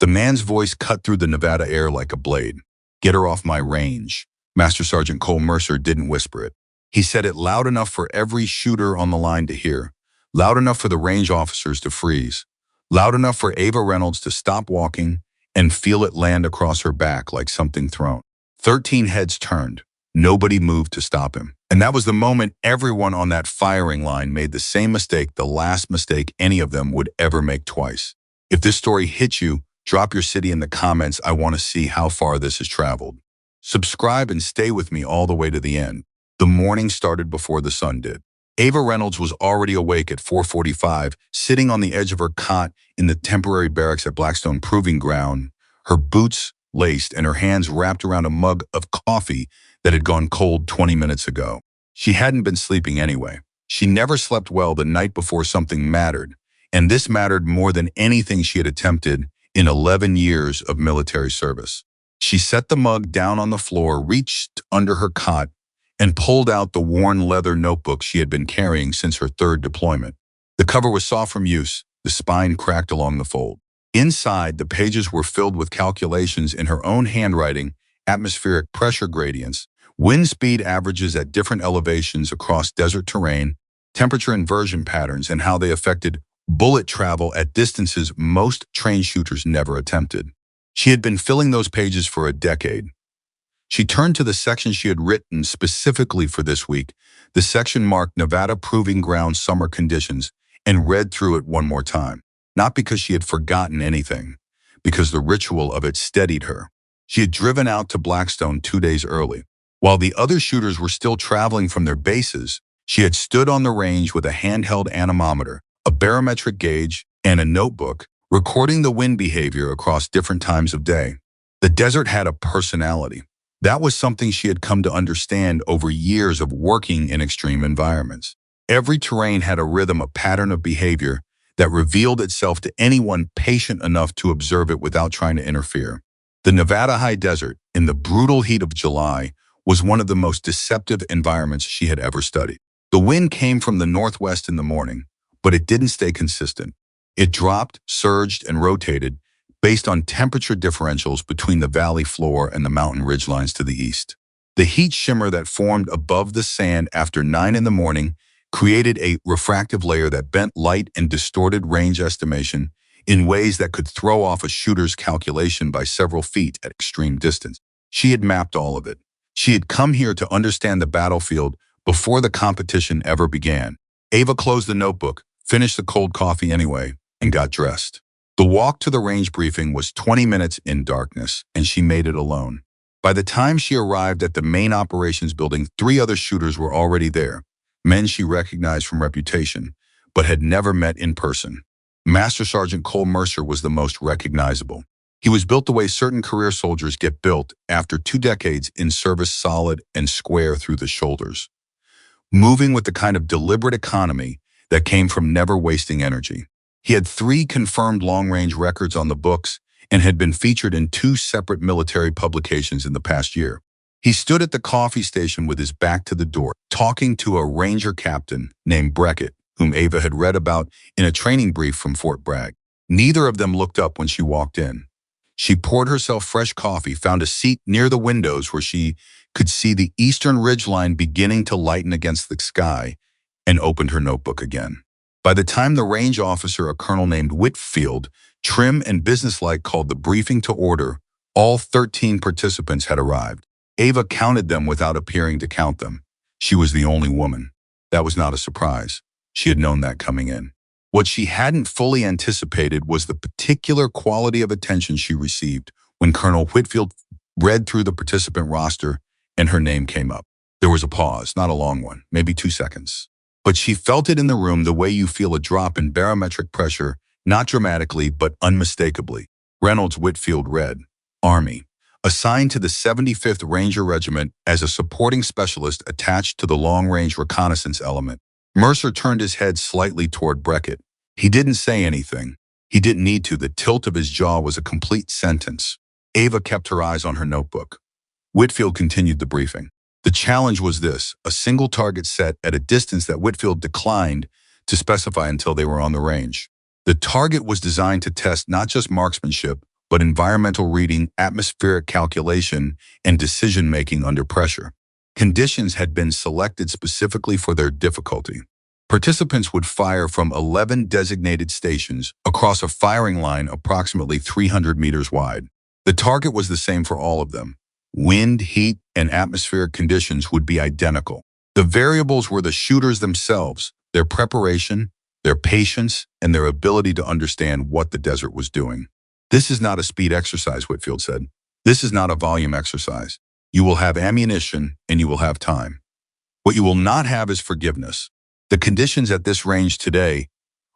The man's voice cut through the Nevada air like a blade. "Get her off my range." Master Sergeant Cole Mercer didn't whisper it. He said it loud enough for every shooter on the line to hear, loud enough for the range officers to freeze, loud enough for Ava Reynolds to stop walking and feel it land across her back like something thrown. 13 heads turned. Nobody moved to stop him. And that was the moment everyone on that firing line made the same mistake, the last mistake any of them would ever make twice. If this story hit you, drop your city in the comments. I want to see how far this has traveled. Subscribe and stay with me all the way to the end. The morning started before the sun did. Ava Reynolds was already awake at 4:45, sitting on the edge of her cot in the temporary barracks at Blackstone Proving Ground, her boots laced and her hands wrapped around a mug of coffee that had gone cold 20 minutes ago. She hadn't been sleeping anyway. She never slept well the night before something mattered, and this mattered more than anything she had attempted in 11 years of military service. She set the mug down on the floor, reached under her cot, and pulled out the worn leather notebook she had been carrying since her third deployment. The cover was soft from use, the spine cracked along the fold. Inside, the pages were filled with calculations in her own handwriting, atmospheric pressure gradients, wind speed averages at different elevations across desert terrain, temperature inversion patterns, and how they affected bullet travel at distances most trained shooters never attempted. She had been filling those pages for a decade. She turned to the section she had written specifically for this week, the section marked Nevada Proving Ground Summer Conditions, and read through it one more time. Not because she had forgotten anything, because the ritual of it steadied her. She had driven out to Blackstone 2 days early. While the other shooters were still traveling from their bases, she had stood on the range with a handheld anemometer, a barometric gauge, and a notebook, recording the wind behavior across different times of day. The desert had a personality. That was something she had come to understand over years of working in extreme environments. Every terrain had a rhythm, a pattern of behavior that revealed itself to anyone patient enough to observe it without trying to interfere. The Nevada high desert, in the brutal heat of July, was one of the most deceptive environments she had ever studied. The wind came from the northwest in the morning, but it didn't stay consistent. It dropped, surged, and rotated based on temperature differentials between the valley floor and the mountain ridgelines to the east. The heat shimmer that formed above the sand after 9 in the morning created a refractive layer that bent light and distorted range estimation in ways that could throw off a shooter's calculation by several feet at extreme distance. She had mapped all of it. She had come here to understand the battlefield before the competition ever began. Ava closed the notebook, finished the cold coffee anyway, and got dressed. The walk to the range briefing was 20 minutes in darkness, and she made it alone. By the time she arrived at the main operations building, 3 other shooters were already there, men she recognized from reputation, but had never met in person. Master Sergeant Cole Mercer was the most recognizable. He was built the way certain career soldiers get built after 2 decades in service, solid and square through the shoulders, moving with the kind of deliberate economy that came from never wasting energy. He had 3 confirmed long-range records on the books and had been featured in 2 separate military publications in the past year. He stood at the coffee station with his back to the door, talking to a ranger captain named Breckett, whom Ava had read about in a training brief from Fort Bragg. Neither of them looked up when she walked in. She poured herself fresh coffee, found a seat near the windows where she could see the eastern ridgeline beginning to lighten against the sky, and opened her notebook again. By the time the range officer, a colonel named Whitfield, trim and businesslike, called the briefing to order, all 13 participants had arrived. Ava counted them without appearing to count them. She was the only woman. That was not a surprise. She had known that coming in. What she hadn't fully anticipated was the particular quality of attention she received when Colonel Whitfield read through the participant roster and her name came up. There was a pause, not a long one, maybe 2 seconds. But she felt it in the room the way you feel a drop in barometric pressure, not dramatically, but unmistakably. Reynolds. Whitfield read, Army, assigned to the 75th Ranger Regiment as a supporting specialist attached to the long-range reconnaissance element. Mercer turned his head slightly toward Breckett. He didn't say anything. He didn't need to. The tilt of his jaw was a complete sentence. Ava kept her eyes on her notebook. Whitfield continued the briefing. The challenge was this, a single target set at a distance that Whitfield declined to specify until they were on the range. The target was designed to test not just marksmanship, but environmental reading, atmospheric calculation, and decision-making under pressure. Conditions had been selected specifically for their difficulty. Participants would fire from 11 designated stations across a firing line approximately 300 meters wide. The target was the same for all of them. Wind, heat, and atmospheric conditions would be identical. The variables were the shooters themselves, their preparation, their patience, and their ability to understand what the desert was doing. This is not a speed exercise, Whitfield said. This is not a volume exercise. You will have ammunition and you will have time. What you will not have is forgiveness. The conditions at this range today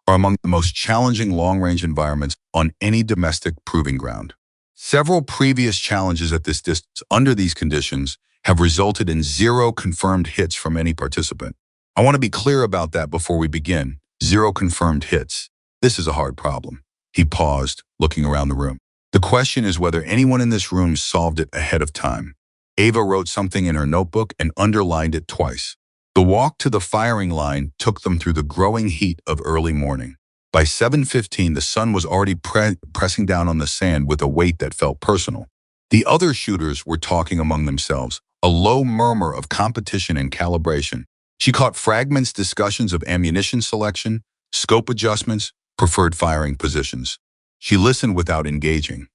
are among the most challenging long-range environments on any domestic proving ground. Several previous challenges at this distance under these conditions have resulted in 0 confirmed hits from any participant. I want to be clear about that before we begin. 0 confirmed hits. This is a hard problem. He paused, looking around the room. The question is whether anyone in this room solved it ahead of time. Ava wrote something in her notebook and underlined it twice. The walk to the firing line took them through the growing heat of early morning. By 7:15, the sun was already pressing down on the sand with a weight that felt personal. The other shooters were talking among themselves, a low murmur of competition and calibration. She caught fragments, discussions of ammunition selection, scope adjustments, preferred firing positions. She listened without engaging.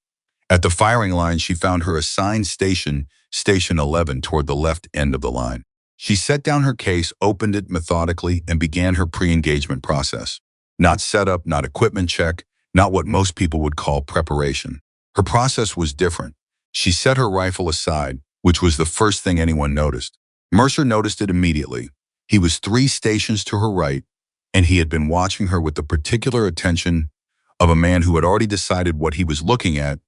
At the firing line, she found her assigned station, Station 11, toward the left end of the line. She set down her case, opened it methodically, and began her pre-engagement process. Not setup, not equipment check, not what most people would call preparation. Her process was different. She set her rifle aside, which was the first thing anyone noticed. Mercer noticed it immediately. He was 3 stations to her right, and he had been watching her with the particular attention of a man who had already decided what he was looking at,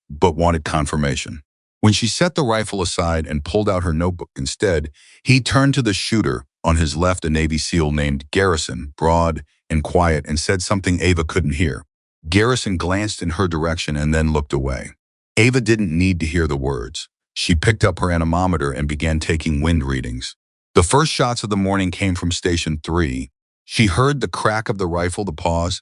but wanted confirmation. When she set the rifle aside and pulled out her notebook instead, he turned to the shooter on his left, a Navy SEAL named Garrison, broad and quiet, and said something Ava couldn't hear. Garrison glanced in her direction and then looked away. Ava didn't need to hear the words. She picked up her anemometer and began taking wind readings. The first shots of the morning came from Station 3. She heard the crack of the rifle, the pause,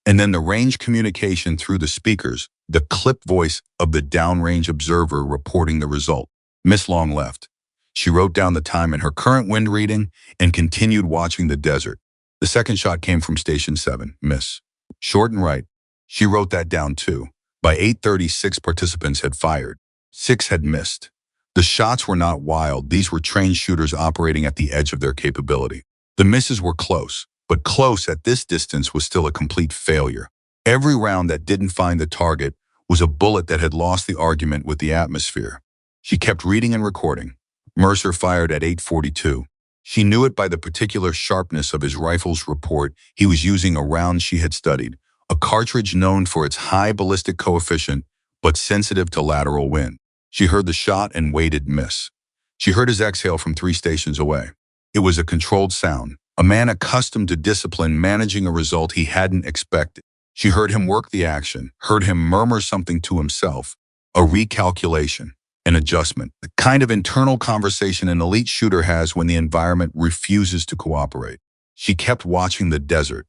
and then the range communication through the speakers, the clipped voice of the downrange observer reporting the result. Miss Long left. She wrote down the time in her current wind reading and continued watching the desert. The second shot came from Station 7, Miss. Short and right. She wrote that down too. By 8:36, participants had fired. 6 had missed. The shots were not wild. These were trained shooters operating at the edge of their capability. The misses were close, but close at this distance was still a complete failure. Every round that didn't find the target was a bullet that had lost the argument with the atmosphere. She kept reading and recording. Mercer fired at 8:42. She knew it by the particular sharpness of his rifle's report. He was using a round she had studied, a cartridge known for its high ballistic coefficient, but sensitive to lateral wind. She heard the shot and waited miss. She heard his exhale from 3 stations away. It was a controlled sound, a man accustomed to discipline managing a result he hadn't expected. She heard him work the action, heard him murmur something to himself, a recalculation, an adjustment, the kind of internal conversation an elite shooter has when the environment refuses to cooperate. She kept watching the desert.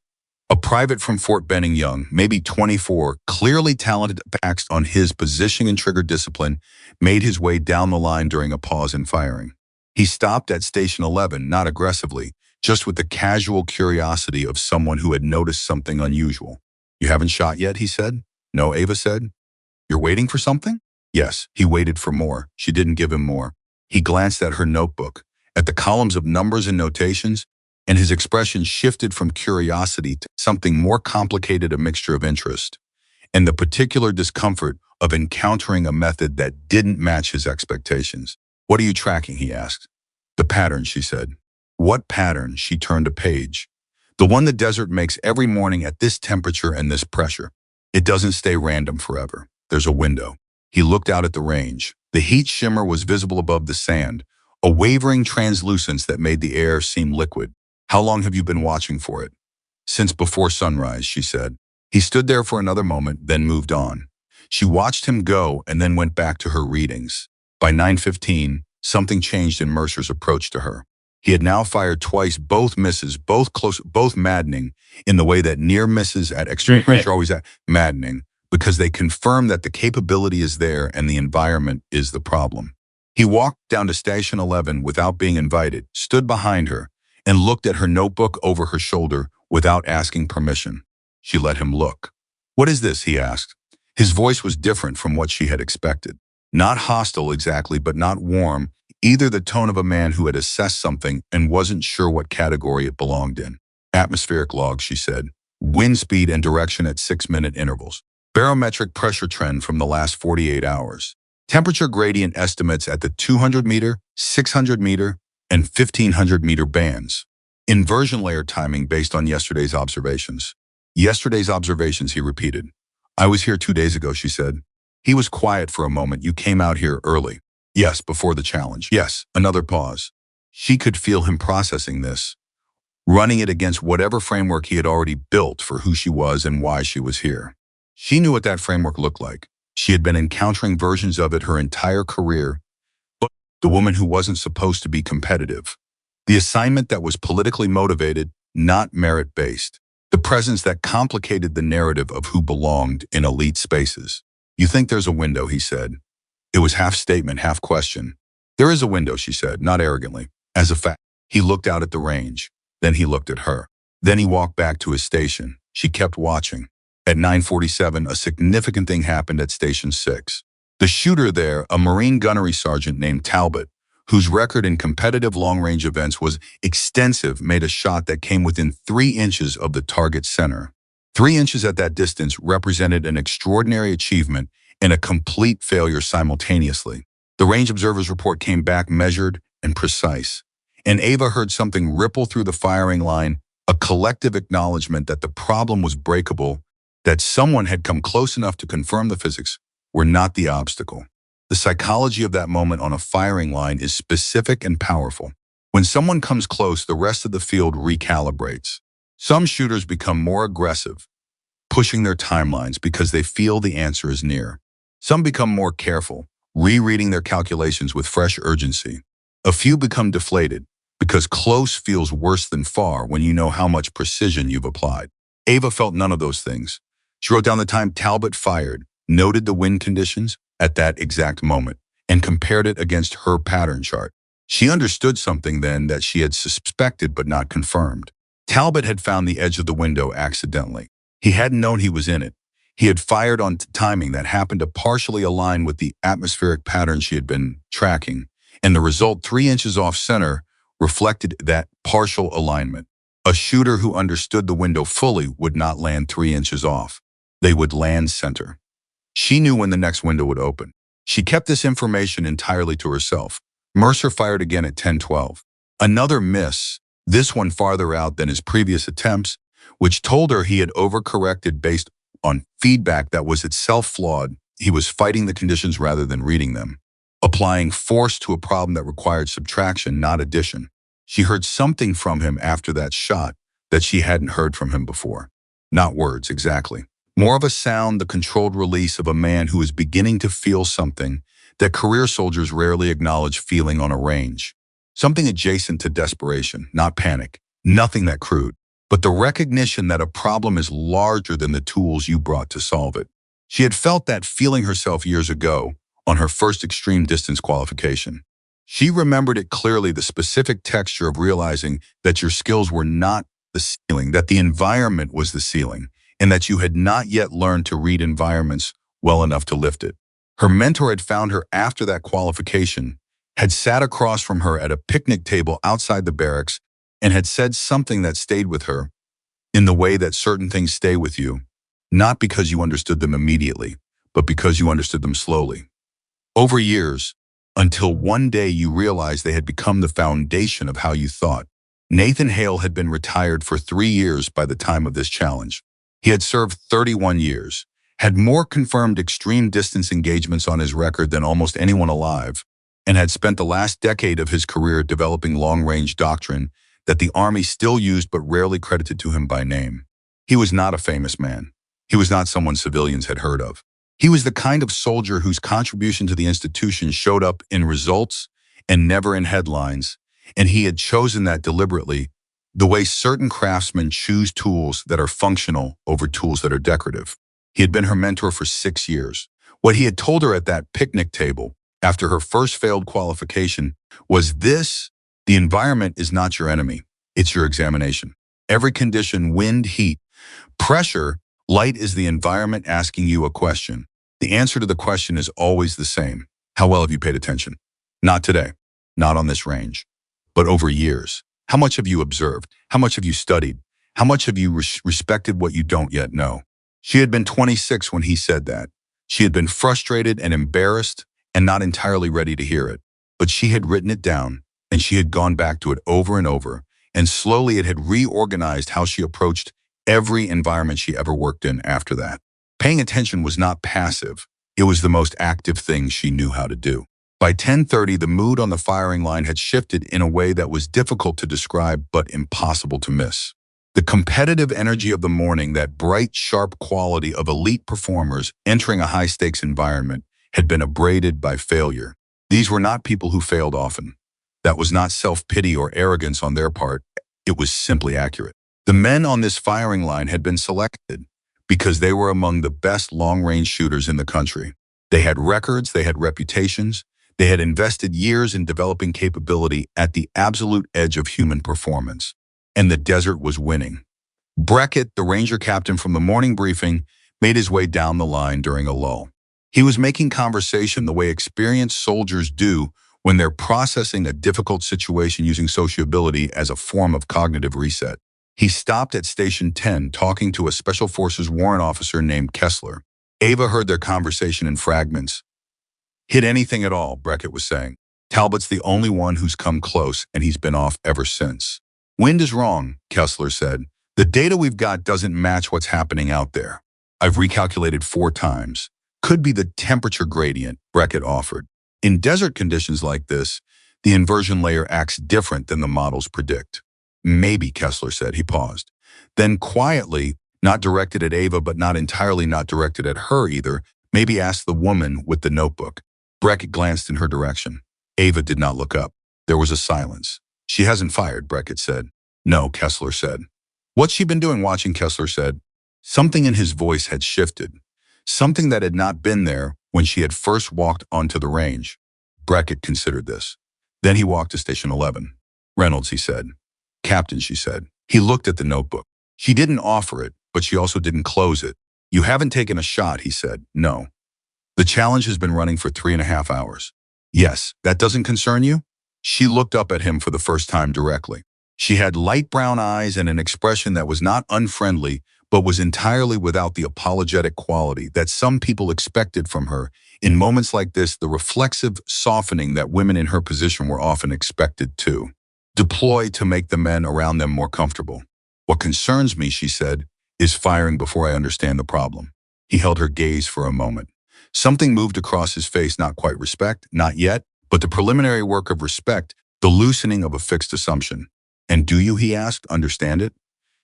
A private from Fort Benning Young, maybe 24, clearly talented, taxed on his positioning and trigger discipline, made his way down the line during a pause in firing. He stopped at Station 11, not aggressively, just with the casual curiosity of someone who had noticed something unusual. "You haven't shot yet," he said. "No," Ava said. "You're waiting for something?" Yes, he waited for more. She didn't give him more. He glanced at her notebook, at the columns of numbers and notations, and his expression shifted from curiosity to something more complicated, a mixture of interest, and the particular discomfort of encountering a method that didn't match his expectations. "What are you tracking?" he asked. "The pattern," she said. "What pattern?" She turned a page. "The one the desert makes every morning at this temperature and this pressure. It doesn't stay random forever. There's a window." He looked out at the range. The heat shimmer was visible above the sand, a wavering translucence that made the air seem liquid. "How long have you been watching for it?" "Since before sunrise," she said. He stood there for another moment, then moved on. She watched him go and then went back to her readings. By 9:15, something changed in Mercer's approach to her. He had now fired twice, both misses, both close, both maddening, in the way that near misses at extreme range are always maddening, because they confirm that the capability is there and the environment is the problem. He walked down to Station 11 without being invited, stood behind her, and looked at her notebook over her shoulder without asking permission. She let him look. "What is this?" he asked. His voice was different from what she had expected. Not hostile exactly, but not warm, either the tone of a man who had assessed something and wasn't sure what category it belonged in. "Atmospheric log," she said. "Wind speed and direction at 6-minute intervals. Barometric pressure trend from the last 48 hours. Temperature gradient estimates at the 200-meter, 600-meter, and 1,500-meter bands. Inversion layer timing based on yesterday's observations." "Yesterday's observations," he repeated. "I was here 2 days ago," she said. He was quiet for a moment. "You came out here early." "Yes, before the challenge." "Yes." Another pause. She could feel him processing this, running it against whatever framework he had already built for who she was and why she was here. She knew what that framework looked like. She had been encountering versions of it her entire career. But the woman who wasn't supposed to be competitive. The assignment that was politically motivated, not merit-based. The presence that complicated the narrative of who belonged in elite spaces. "You think there's a window," he said. It was half statement, half question. "There is a window," she said, not arrogantly, as a fact. He looked out at the range. Then he looked at her. Then he walked back to his station. She kept watching. At 9:47, a significant thing happened at Station 6. The shooter there, a Marine gunnery sergeant named Talbot, whose record in competitive long-range events was extensive, made a shot that came within 3 inches of the target's center. 3 inches at that distance represented an extraordinary achievement and a complete failure simultaneously. The range observer's report came back measured and precise. And Ava heard something ripple through the firing line, a collective acknowledgement that the problem was breakable, that someone had come close enough to confirm the physics were not the obstacle. The psychology of that moment on a firing line is specific and powerful. When someone comes close, the rest of the field recalibrates. Some shooters become more aggressive, pushing their timelines because they feel the answer is near. Some become more careful, rereading their calculations with fresh urgency. A few become deflated, because close feels worse than far when you know how much precision you've applied. Ava felt none of those things. She wrote down the time Talbot fired, noted the wind conditions at that exact moment, and compared it against her pattern chart. She understood something then that she had suspected but not confirmed. Talbot had found the edge of the window accidentally. He hadn't known he was in it. He had fired on timing that happened to partially align with the atmospheric pattern she had been tracking, and the result, 3 inches off center, reflected that partial alignment. A shooter who understood the window fully would not land 3 inches off. They would land center. She knew when the next window would open. She kept this information entirely to herself. Mercer fired again at 10:12. Another miss, this one farther out than his previous attempts, which told her he had overcorrected based on feedback that was itself flawed. He was fighting the conditions rather than reading them, applying force to a problem that required subtraction, not addition. She heard something from him after that shot that she hadn't heard from him before. Not words, exactly. More of a sound, the controlled release of a man who is beginning to feel something that career soldiers rarely acknowledge feeling on a range. Something adjacent to desperation, not panic, nothing that crude, but the recognition that a problem is larger than the tools you brought to solve it. She had felt that feeling herself years ago on her first extreme distance qualification. She remembered it clearly, the specific texture of realizing that your skills were not the ceiling, that the environment was the ceiling, and that you had not yet learned to read environments well enough to lift it. Her mentor had found her after that qualification, had sat across from her at a picnic table outside the barracks, and had said something that stayed with her in the way that certain things stay with you, not because you understood them immediately, but because you understood them slowly. Over years, until one day you realized they had become the foundation of how you thought. Nathan Hale had been retired for 3 years by the time of this challenge. He had served 31 years, had more confirmed extreme distance engagements on his record than almost anyone alive, and had spent the last decade of his career developing long-range doctrine that the Army still used but rarely credited to him by name. He was not a famous man. He was not someone civilians had heard of. He was the kind of soldier whose contribution to the institution showed up in results and never in headlines, and he had chosen that deliberately, the way certain craftsmen choose tools that are functional over tools that are decorative. He had been her mentor for 6 years. What he had told her at that picnic table after her first failed qualification was this: the environment is not your enemy, it's your examination. Every condition, wind, heat, pressure, light, is the environment asking you a question. The answer to the question is always the same. How well have you paid attention? Not today, not on this range, but over years. How much have you observed? How much have you studied? How much have you respected what you don't yet know? She had been 26 when he said that. She had been frustrated and embarrassed and not entirely ready to hear it. But she had written it down, and she had gone back to it over and over, and slowly it had reorganized how she approached every environment she ever worked in after that. Paying attention was not passive. It was the most active thing she knew how to do. By 10:30, the mood on the firing line had shifted in a way that was difficult to describe but impossible to miss. The competitive energy of the morning, that bright, sharp quality of elite performers entering a high-stakes environment, had been abraded by failure. These were not people who failed often. That was not self-pity or arrogance on their part. It was simply accurate. The men on this firing line had been selected because they were among the best long-range shooters in the country. They had records, they had reputations, they had invested years in developing capability at the absolute edge of human performance. And the desert was winning. Brackett, the Ranger captain from the morning briefing, made his way down the line during a lull. He was making conversation the way experienced soldiers do when they're processing a difficult situation using sociability as a form of cognitive reset. He stopped at Station 10 talking to a Special Forces warrant officer named Kessler. Ava heard their conversation in fragments. "Hit anything at all," Brackett was saying. "Talbot's the only one who's come close, and he's been off ever since." "Wind is wrong," Kessler said. "The data we've got doesn't match what's happening out there. I've recalculated 4 times. Could be the temperature gradient," Brackett offered. "In desert conditions like this, the inversion layer acts different than the models predict." "Maybe," Kessler said. He paused. Then quietly, not directed at Ava but not entirely not directed at her either, maybe asked the woman with the notebook. Brackett glanced in her direction. Ava did not look up. There was a silence. "She hasn't fired," Brackett said. "No," Kessler said. "What's she been doing watching?" Kessler said. Something in his voice had shifted. Something that had not been there when she had first walked onto the range. Brackett considered this. Then he walked to Station 11. "Reynolds," he said. "Captain," she said. He looked at the notebook. She didn't offer it, but she also didn't close it. "You haven't taken a shot," he said. "No." "The challenge has been running for 3.5 hours. "Yes, that doesn't concern you?" She looked up at him for the first time directly. She had light brown eyes and an expression that was not unfriendly, but was entirely without the apologetic quality that some people expected from her. In moments like this, the reflexive softening that women in her position were often expected to deploy to make the men around them more comfortable. "What concerns me," she said, "is firing before I understand the problem." He held her gaze for a moment. Something moved across his face, not quite respect, not yet, but the preliminary work of respect, the loosening of a fixed assumption. "And do you," he asked, "understand it?"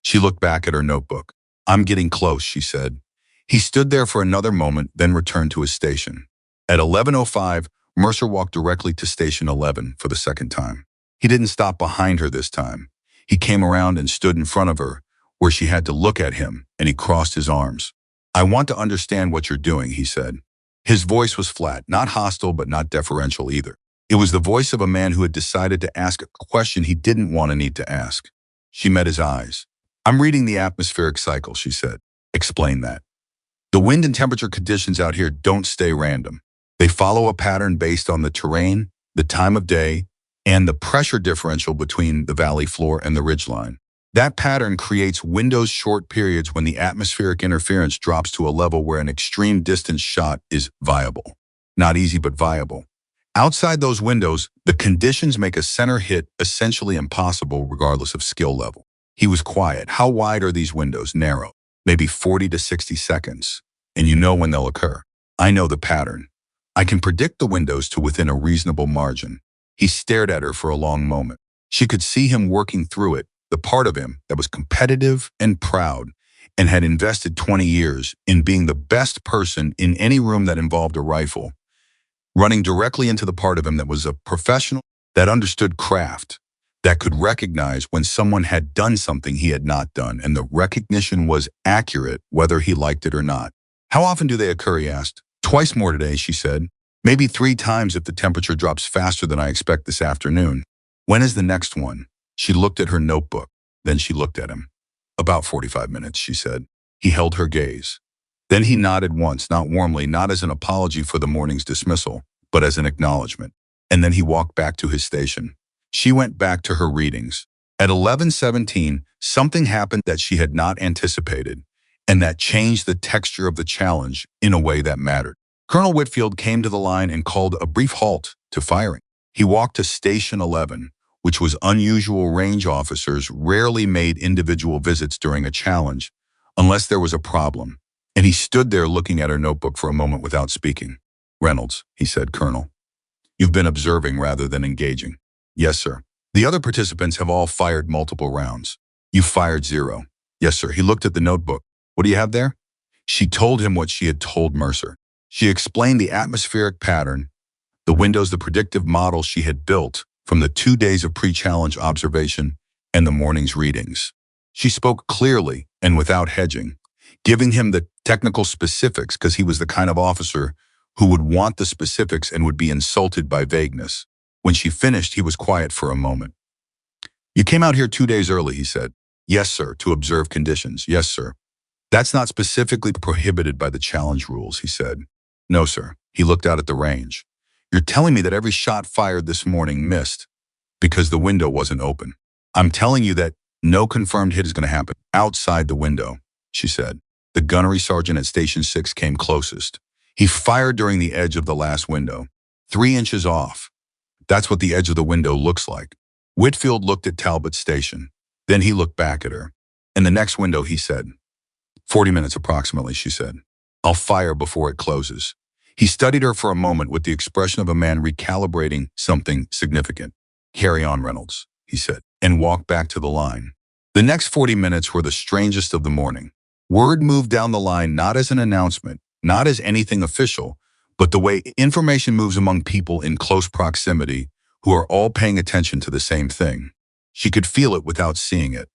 She looked back at her notebook. "I'm getting close," she said. He stood there for another moment, then returned to his station. At 11:05, Mercer walked directly to Station 11 for the second time. He didn't stop behind her this time. He came around and stood in front of her, where she had to look at him, and he crossed his arms. "I want to understand what you're doing," he said. His voice was flat, not hostile but not deferential either. It was the voice of a man who had decided to ask a question he didn't want to need to ask. She met his eyes. "I'm reading the atmospheric cycle," she said. "Explain that." "The wind and temperature conditions out here don't stay random. They follow a pattern based on the terrain, the time of day, and the pressure differential between the valley floor and the ridgeline. That pattern creates windows, short periods when the atmospheric interference drops to a level where an extreme distance shot is viable. Not easy, but viable. Outside those windows, the conditions make a center hit essentially impossible regardless of skill level." He was quiet. "How wide are these windows?" "Narrow. Maybe 40 to 60 seconds. And you know when they'll occur?" "I know the pattern. I can predict the windows to within a reasonable margin." He stared at her for a long moment. She could see him working through it, the part of him that was competitive and proud and had invested 20 years in being the best person in any room that involved a rifle, running directly into the part of him that was a professional, that understood craft, that could recognize when someone had done something he had not done, and the recognition was accurate whether he liked it or not. How often do they occur, he asked. Twice more today, she said. Maybe 3 times if the temperature drops faster than I expect this afternoon. When is the next one? She looked at her notebook. Then she looked at him. About 45 minutes, she said. He held her gaze. Then he nodded once, not warmly, not as an apology for the morning's dismissal, but as an acknowledgement. And then he walked back to his station. She went back to her readings. At 11:17, something happened that she had not anticipated, and that changed the texture of the challenge in a way that mattered. Colonel Whitfield came to the line and called a brief halt to firing. He walked to Station 11, which was unusual. Range officers rarely made individual visits during a challenge, unless there was a problem, and he stood there looking at her notebook for a moment without speaking. Reynolds, he said, Colonel, you've been observing rather than engaging. Yes, sir. The other participants have all fired multiple rounds. You fired 0. Yes, sir. He looked at the notebook. What do you have there? She told him what she had told Mercer. She explained the atmospheric pattern, the windows, the predictive model she had built from the 2 days of pre-challenge observation and the morning's readings. She spoke clearly and without hedging, giving him the technical specifics because he was the kind of officer who would want the specifics and would be insulted by vagueness. When she finished, he was quiet for a moment. You came out here 2 days early, he said. Yes, sir, to observe conditions. Yes, sir. That's not specifically prohibited by the challenge rules, he said. No, sir. He looked out at the range. You're telling me that every shot fired this morning missed because the window wasn't open. I'm telling you that no confirmed hit is going to happen outside the window, she said. The gunnery sergeant at Station 6 came closest. He fired during the edge of the last window, 3 inches off. That's what the edge of the window looks like. Whitfield looked at Talbot's station. Then he looked back at her. In the next window, he said, 40 minutes approximately, she said. I'll fire before it closes. He studied her for a moment with the expression of a man recalibrating something significant. Carry on, Reynolds, he said, and walked back to the line. The next 40 minutes were the strangest of the morning. Word moved down the line not as an announcement, not as anything official, but the way information moves among people in close proximity who are all paying attention to the same thing. She could feel it without seeing it.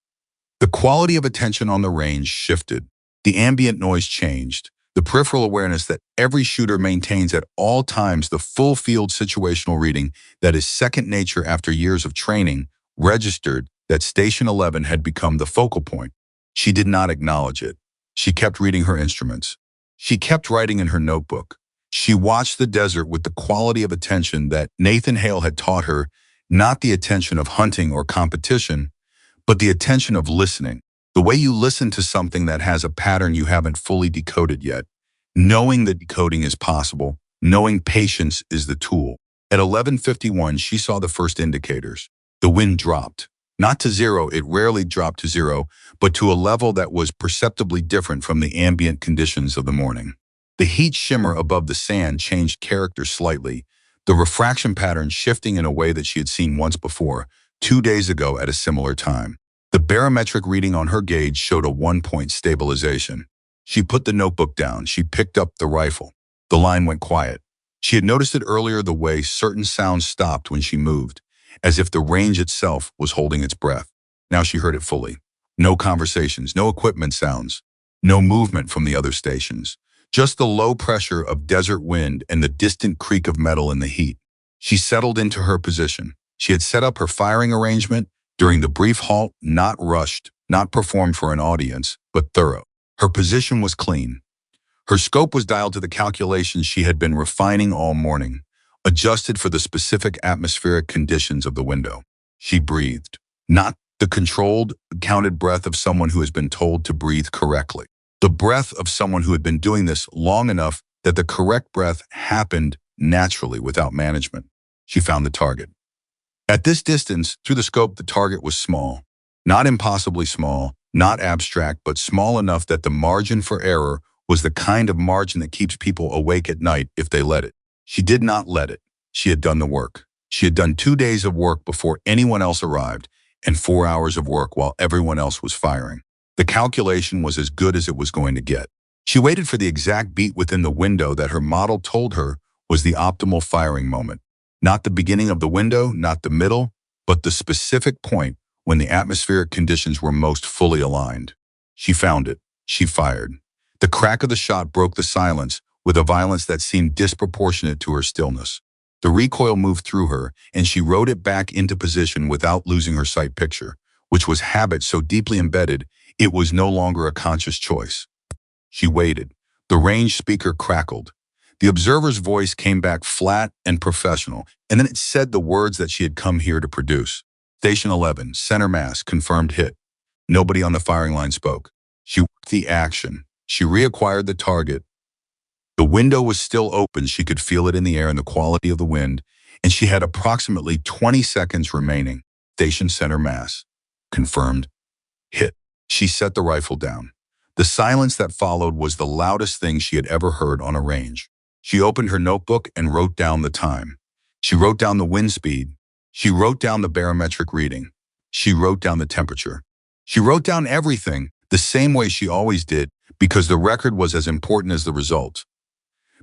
The quality of attention on the range shifted. The ambient noise changed. The peripheral awareness that every shooter maintains at all times, the full field situational reading that is second nature after years of training, registered that Station 11 had become the focal point. She did not acknowledge it. She kept reading her instruments. She kept writing in her notebook. She watched the desert with the quality of attention that Nathan Hale had taught her, not the attention of hunting or competition, but the attention of listening. The way you listen to something that has a pattern you haven't fully decoded yet, knowing that decoding is possible, knowing patience is the tool. At 11:51, she saw the first indicators. The wind dropped. Not to 0, it rarely dropped to 0, but to a level that was perceptibly different from the ambient conditions of the morning. The heat shimmer above the sand changed character slightly, the refraction pattern shifting in a way that she had seen once before, 2 days ago at a similar time. The barometric reading on her gauge showed a 1-point stabilization. She put the notebook down. She picked up the rifle. The line went quiet. She had noticed it earlier, the way certain sounds stopped when she moved, as if the range itself was holding its breath. Now she heard it fully. No conversations, no equipment sounds, no movement from the other stations. Just the low pressure of desert wind and the distant creak of metal in the heat. She settled into her position. She had set up her firing arrangement during the brief halt, not rushed, not performed for an audience, but thorough. Her position was clean. Her scope was dialed to the calculations she had been refining all morning, adjusted for the specific atmospheric conditions of the window. She breathed, not the controlled, counted breath of someone who has been told to breathe correctly. The breath of someone who had been doing this long enough that the correct breath happened naturally without management. She found the target. At this distance, through the scope, the target was small. Not impossibly small, not abstract, but small enough that the margin for error was the kind of margin that keeps people awake at night if they let it. She did not let it. She had done the work. She had done 2 days of work before anyone else arrived, and 4 hours of work while everyone else was firing. The calculation was as good as it was going to get. She waited for the exact beat within the window that her model told her was the optimal firing moment. Not the beginning of the window, not the middle, but the specific point when the atmospheric conditions were most fully aligned. She found it. She fired. The crack of the shot broke the silence with a violence that seemed disproportionate to her stillness. The recoil moved through her, and she rode it back into position without losing her sight picture, which was habit so deeply embedded it was no longer a conscious choice. She waited. The range speaker crackled. The observer's voice came back flat and professional, and then it said the words that she had come here to produce. Station 11, center mass, confirmed hit. Nobody on the firing line spoke. She worked the action. She reacquired the target. The window was still open. She could feel it in the air and the quality of the wind, and she had approximately 20 seconds remaining. Station center mass, confirmed hit. She set the rifle down. The silence that followed was the loudest thing she had ever heard on a range. She opened her notebook and wrote down the time. She wrote down the wind speed. She wrote down the barometric reading. She wrote down the temperature. She wrote down everything the same way she always did, because the record was as important as the result.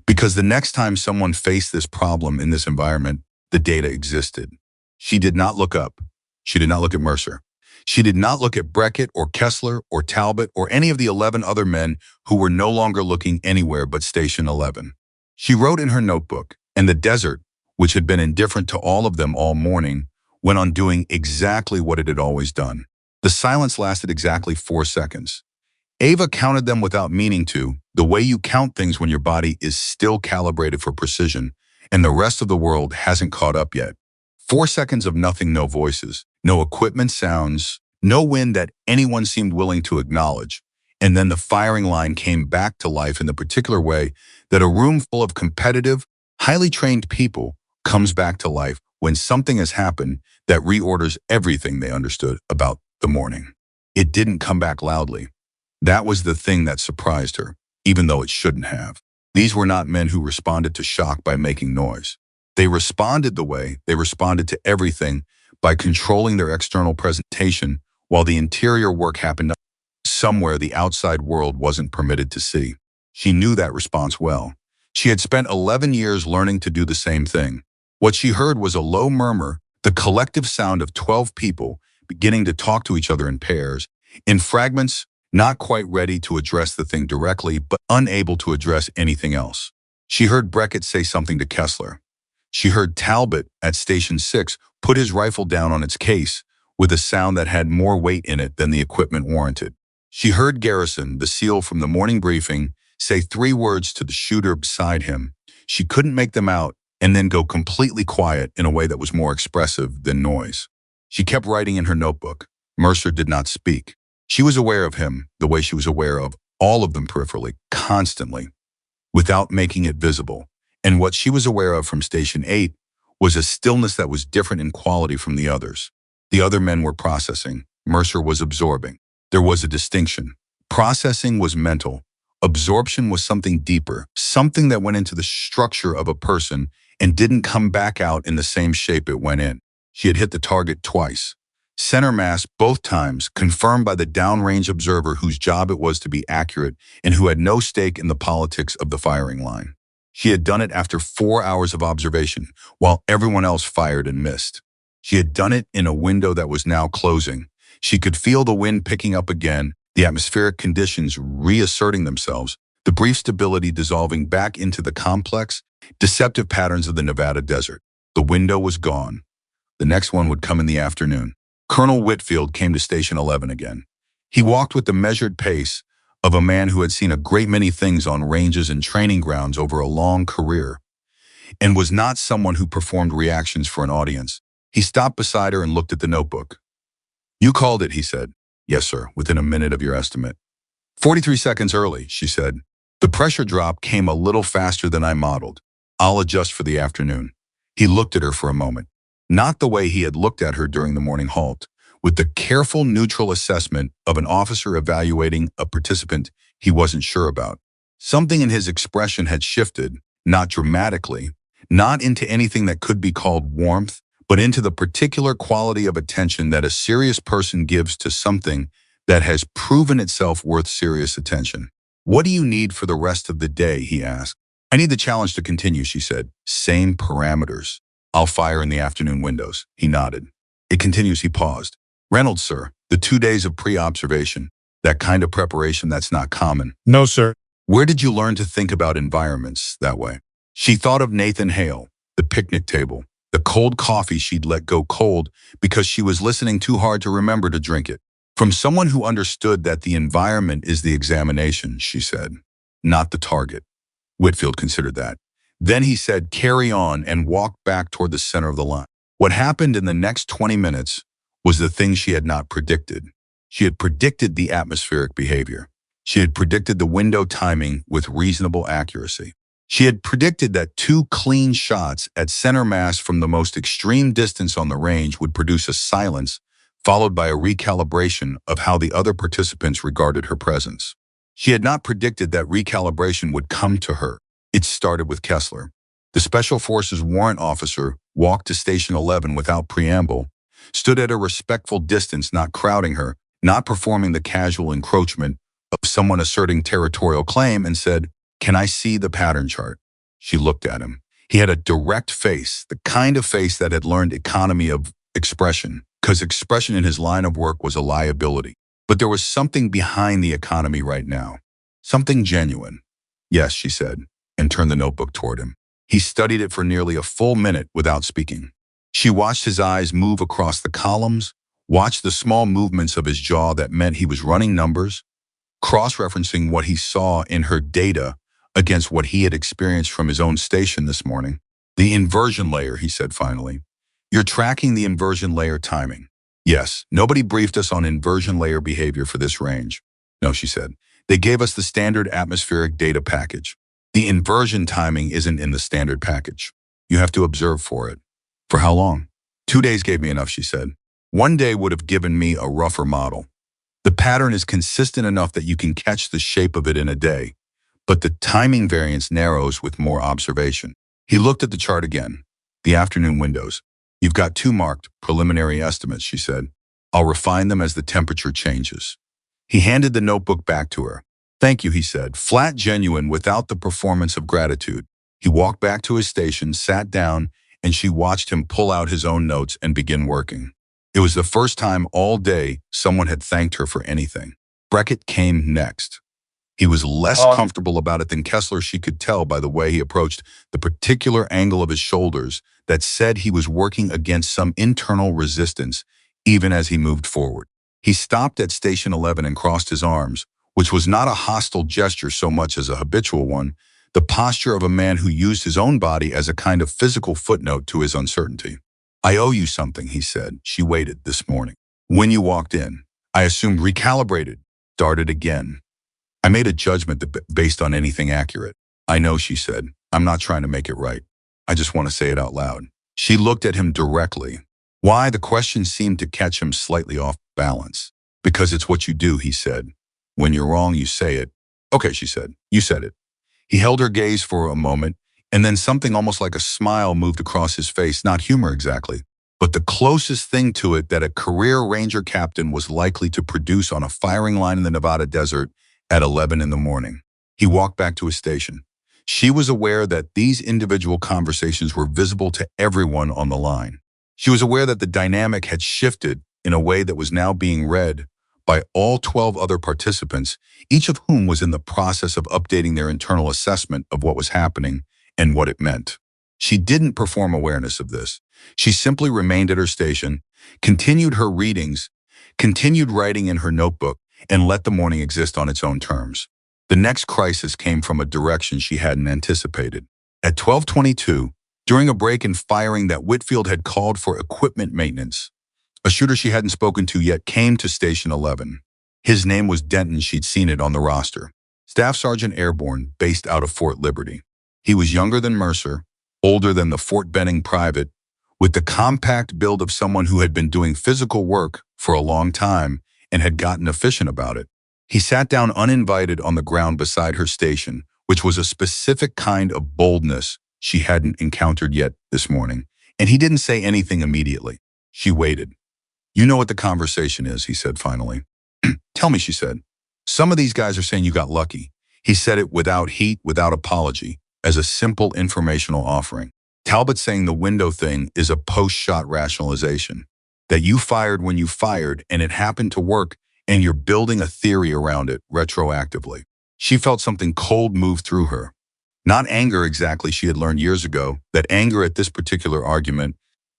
Because the next time someone faced this problem in this environment, the data existed. She did not look up. She did not look at Mercer. She did not look at Beckett or Kessler or Talbot or any of the 11 other men who were no longer looking anywhere but Station 11. She wrote in her notebook, and the desert, which had been indifferent to all of them all morning, went on doing exactly what it had always done. The silence lasted exactly 4 seconds. Ava counted them without meaning to, the way you count things when your body is still calibrated for precision, and the rest of the world hasn't caught up yet. 4 seconds of nothing, no voices, no equipment sounds, no wind that anyone seemed willing to acknowledge. And then the firing line came back to life in the particular way that a room full of competitive, highly trained people comes back to life when something has happened that reorders everything they understood about the morning. It didn't come back loudly. That was the thing that surprised her, even though it shouldn't have. These were not men who responded to shock by making noise. They responded the way they responded to everything, by controlling their external presentation while the interior work happened somewhere the outside world wasn't permitted to see. She knew that response well. She had spent 11 years learning to do the same thing. What she heard was a low murmur, the collective sound of 12 people beginning to talk to each other in pairs, in fragments, not quite ready to address the thing directly, but unable to address anything else. She heard Beckett say something to Kessler. She heard Talbot at Station 6 put his rifle down on its case with a sound that had more weight in it than the equipment warranted. She heard Garrison, the SEAL from the morning briefing, say 3 words to the shooter beside him. She couldn't make them out, and then go completely quiet in a way that was more expressive than noise. She kept writing in her notebook. Mercer did not speak. She was aware of him the way she was aware of all of them peripherally, constantly, without making it visible. And what she was aware of from Station 8 was a stillness that was different in quality from the others. The other men were processing. Mercer was absorbing. There was a distinction. Processing was mental. Absorption was something deeper, something that went into the structure of a person and didn't come back out in the same shape it went in. She had hit the target twice. Center mass both times, confirmed by the downrange observer whose job it was to be accurate and who had no stake in the politics of the firing line. She had done it after 4 hours of observation, while everyone else fired and missed. She had done it in a window that was now closing. She could feel the wind picking up again, the atmospheric conditions reasserting themselves, the brief stability dissolving back into the complex, deceptive patterns of the Nevada desert. The window was gone. The next one would come in the afternoon. Colonel Whitfield came to Station 11 again. He walked with the measured pace of a man who had seen a great many things on ranges and training grounds over a long career, and was not someone who performed reactions for an audience. He stopped beside her and looked at the notebook. "You called it," he said. "Yes, sir, within a minute of your estimate." 43 seconds early, she said. "The pressure drop came a little faster than I modeled. I'll adjust for the afternoon." He looked at her for a moment, not the way he had looked at her during the morning halt, with the careful, neutral assessment of an officer evaluating a participant he wasn't sure about. Something in his expression had shifted, not dramatically, not into anything that could be called warmth, but into the particular quality of attention that a serious person gives to something that has proven itself worth serious attention. "What do you need for the rest of the day?" he asked. "I need the challenge to continue," she said. "Same parameters. I'll fire in the afternoon windows." He nodded. "It continues," he paused. "Reynolds, sir, the 2 days of pre-observation, that kind of preparation that's not common." No, sir. Where did you learn to think about environments that way? She thought of Nathan Hale, the picnic table, the cold coffee she'd let go cold because she was listening too hard to remember to drink it. From someone who understood that the environment is the examination, she said, not the target. Whitfield considered that. Then he said, carry on, and walked back toward the center of the line. What happened in the next 20 minutes was the thing she had not predicted. She had predicted the atmospheric behavior. She had predicted the window timing with reasonable accuracy. She had predicted that 2 clean shots at center mass from the most extreme distance on the range would produce a silence, followed by a recalibration of how the other participants regarded her presence. She had not predicted that recalibration would come to her. It started with Kessler. The Special Forces warrant officer walked to Station 11 without preamble, stood at a respectful distance, not crowding her, not performing the casual encroachment of someone asserting territorial claim, and said, "Can I see the pattern chart?" She looked at him. He had a direct face, the kind of face that had learned economy of expression, because expression in his line of work was a liability. But there was something behind the economy right now, something genuine. "Yes," she said, and turned the notebook toward him. He studied it for nearly a full minute without speaking. She watched his eyes move across the columns, watched the small movements of his jaw that meant he was running numbers, cross-referencing what he saw in her data against what he had experienced from his own station this morning. "The inversion layer," he said finally. "You're tracking the inversion layer timing." "Yes, nobody briefed us on inversion layer behavior for this range." "No," she said. "They gave us the standard atmospheric data package. The inversion timing isn't in the standard package. You have to observe for it." "For how long?" "2 days gave me enough," she said. "1 day would have given me a rougher model. The pattern is consistent enough that you can catch the shape of it in a day, but the timing variance narrows with more observation." He looked at the chart again. "The afternoon windows. You've got 2 marked preliminary estimates," she said. "I'll refine them as the temperature changes." He handed the notebook back to her. "Thank you," he said, flat, genuine, without the performance of gratitude. He walked back to his station, sat down, and she watched him pull out his own notes and begin working. It was the first time all day someone had thanked her for anything. Beckett came next. He was less comfortable about it than Kessler. She could tell by the way he approached, the particular angle of his shoulders that said he was working against some internal resistance, even as he moved forward. He stopped at Station 11 and crossed his arms, which was not a hostile gesture so much as a habitual one, the posture of a man who used his own body as a kind of physical footnote to his uncertainty. "I owe you something," he said. She waited this morning. "When you walked in, I assumed recalibrated, started again. I made a judgment based on anything accurate." "I know," she said. "I'm not trying to make it right. I just want to say it out loud." She looked at him directly. Why? The question seemed to catch him slightly off balance. "Because it's what you do," he said. "When you're wrong, you say it." "Okay," she said. "You said it." He held her gaze for a moment, and then something almost like a smile moved across his face, not humor exactly, but the closest thing to it that a career ranger captain was likely to produce on a firing line in the Nevada desert at 11 in the morning. He walked back to his station. She was aware that these individual conversations were visible to everyone on the line. She was aware that the dynamic had shifted in a way that was now being read by all 12 other participants, each of whom was in the process of updating their internal assessment of what was happening and what it meant. She didn't perform awareness of this. She simply remained at her station, continued her readings, continued writing in her notebook, and let the morning exist on its own terms. The next crisis came from a direction she hadn't anticipated. At 12:22, during a break in firing that Whitfield had called for equipment maintenance, a shooter she hadn't spoken to yet came to Station 11. His name was Denton. She'd seen it on the roster. Staff Sergeant Airborne, based out of Fort Liberty. He was younger than Mercer, older than the Fort Benning private, with the compact build of someone who had been doing physical work for a long time and had gotten efficient about it. He sat down uninvited on the ground beside her station, which was a specific kind of boldness she hadn't encountered yet this morning, and he didn't say anything immediately. She waited. "You know what the conversation is," he said finally. "Tell me," she said. "Some of these guys are saying you got lucky." He said it without heat, without apology, as a simple informational offering. Talbot's saying the window thing is a post-shot rationalization, that you fired when you fired and it happened to work and you're building a theory around it retroactively. She felt something cold move through her. Not anger exactly, she had learned years ago that anger at this particular argument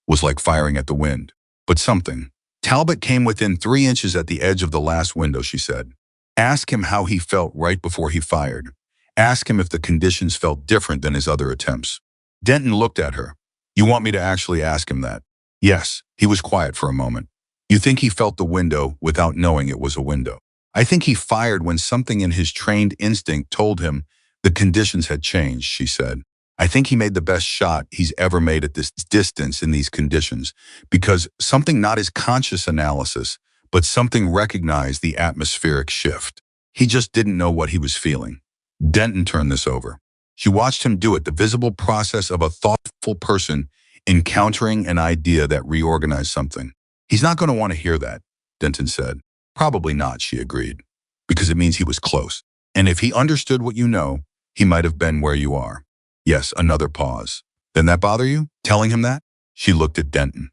was like firing at the wind. But something. Talbot came within 3 inches at the edge of the last window, she said. Ask him how he felt right before he fired. Ask him if the conditions felt different than his other attempts. Denton looked at her. You want me to actually ask him that? Yes. He was quiet for a moment. You think he felt the window without knowing it was a window? I think he fired when something in his trained instinct told him the conditions had changed, she said. I think he made the best shot he's ever made at this distance in these conditions, because something, not his conscious analysis, but something recognized the atmospheric shift. He just didn't know what he was feeling. Denton turned this over. She watched him do it, the visible process of a thoughtful person encountering an idea that reorganized something. He's not going to want to hear that, Denton said. Probably not, she agreed, because it means he was close. And if he understood what you know, he might have been where you are. Yes, another pause. Then that bother you? Telling him that? She looked at Denton.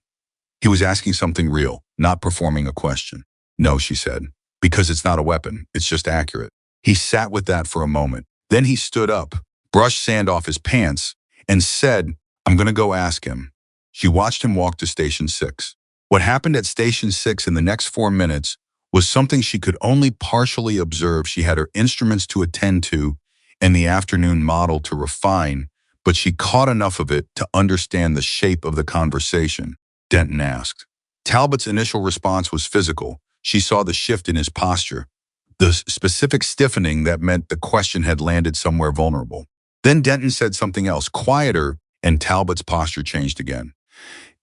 He was asking something real, not performing a question. No, she said, because it's not a weapon, it's just accurate. He sat with that for a moment. Then he stood up, brushed sand off his pants, and said, I'm going to go ask him. She watched him walk to Station 6. What happened at Station 6 in the next 4 minutes was something she could only partially observe. She had her instruments to attend to and the afternoon model to refine, but she caught enough of it to understand the shape of the conversation. Denton asked. Talbot's initial response was physical. She saw the shift in his posture, the specific stiffening that meant the question had landed somewhere vulnerable. Then Denton said something else, quieter, and Talbot's posture changed again.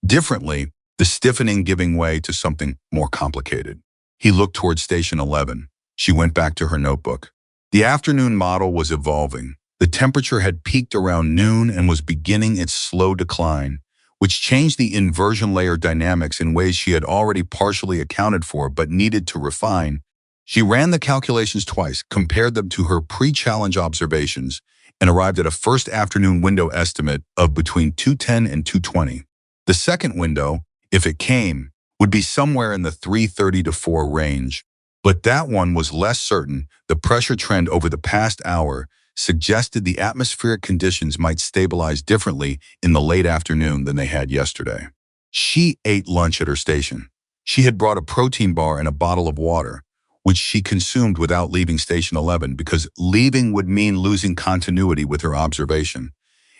Differently, the stiffening giving way to something more complicated. He looked toward Station 11. She went back to her notebook. The afternoon model was evolving. The temperature had peaked around noon and was beginning its slow decline, which changed the inversion layer dynamics in ways she had already partially accounted for but needed to refine. She ran the calculations twice, compared them to her pre-challenge observations, and arrived at a first afternoon window estimate of between 210 and 220. The second window, if it came, would be somewhere in the 330 to 4 range. But that one was less certain. The pressure trend over the past hour suggested the atmospheric conditions might stabilize differently in the late afternoon than they had yesterday. She ate lunch at her station. She had brought a protein bar and a bottle of water, which she consumed without leaving Station 11 because leaving would mean losing continuity with her observation,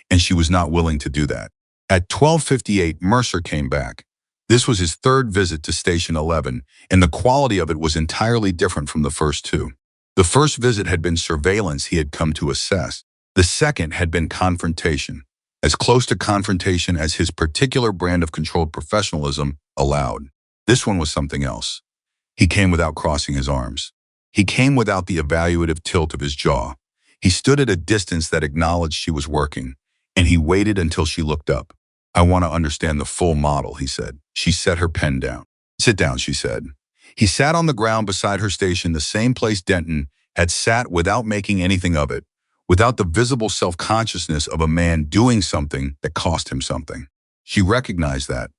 and she was not willing to do that. At 12:58, Mercer came back. This was his third visit to Station 11, and the quality of it was entirely different from the first two. The first visit had been surveillance he had come to assess. The second had been confrontation, as close to confrontation as his particular brand of controlled professionalism allowed. This one was something else. He came without crossing his arms. He came without the evaluative tilt of his jaw. He stood at a distance that acknowledged she was working, and he waited until she looked up. I want to understand the full model, he said. She set her pen down. Sit down, she said. He sat on the ground beside her station, the same place Denton had sat without making anything of it, without the visible self-consciousness of a man doing something that cost him something. She recognized that.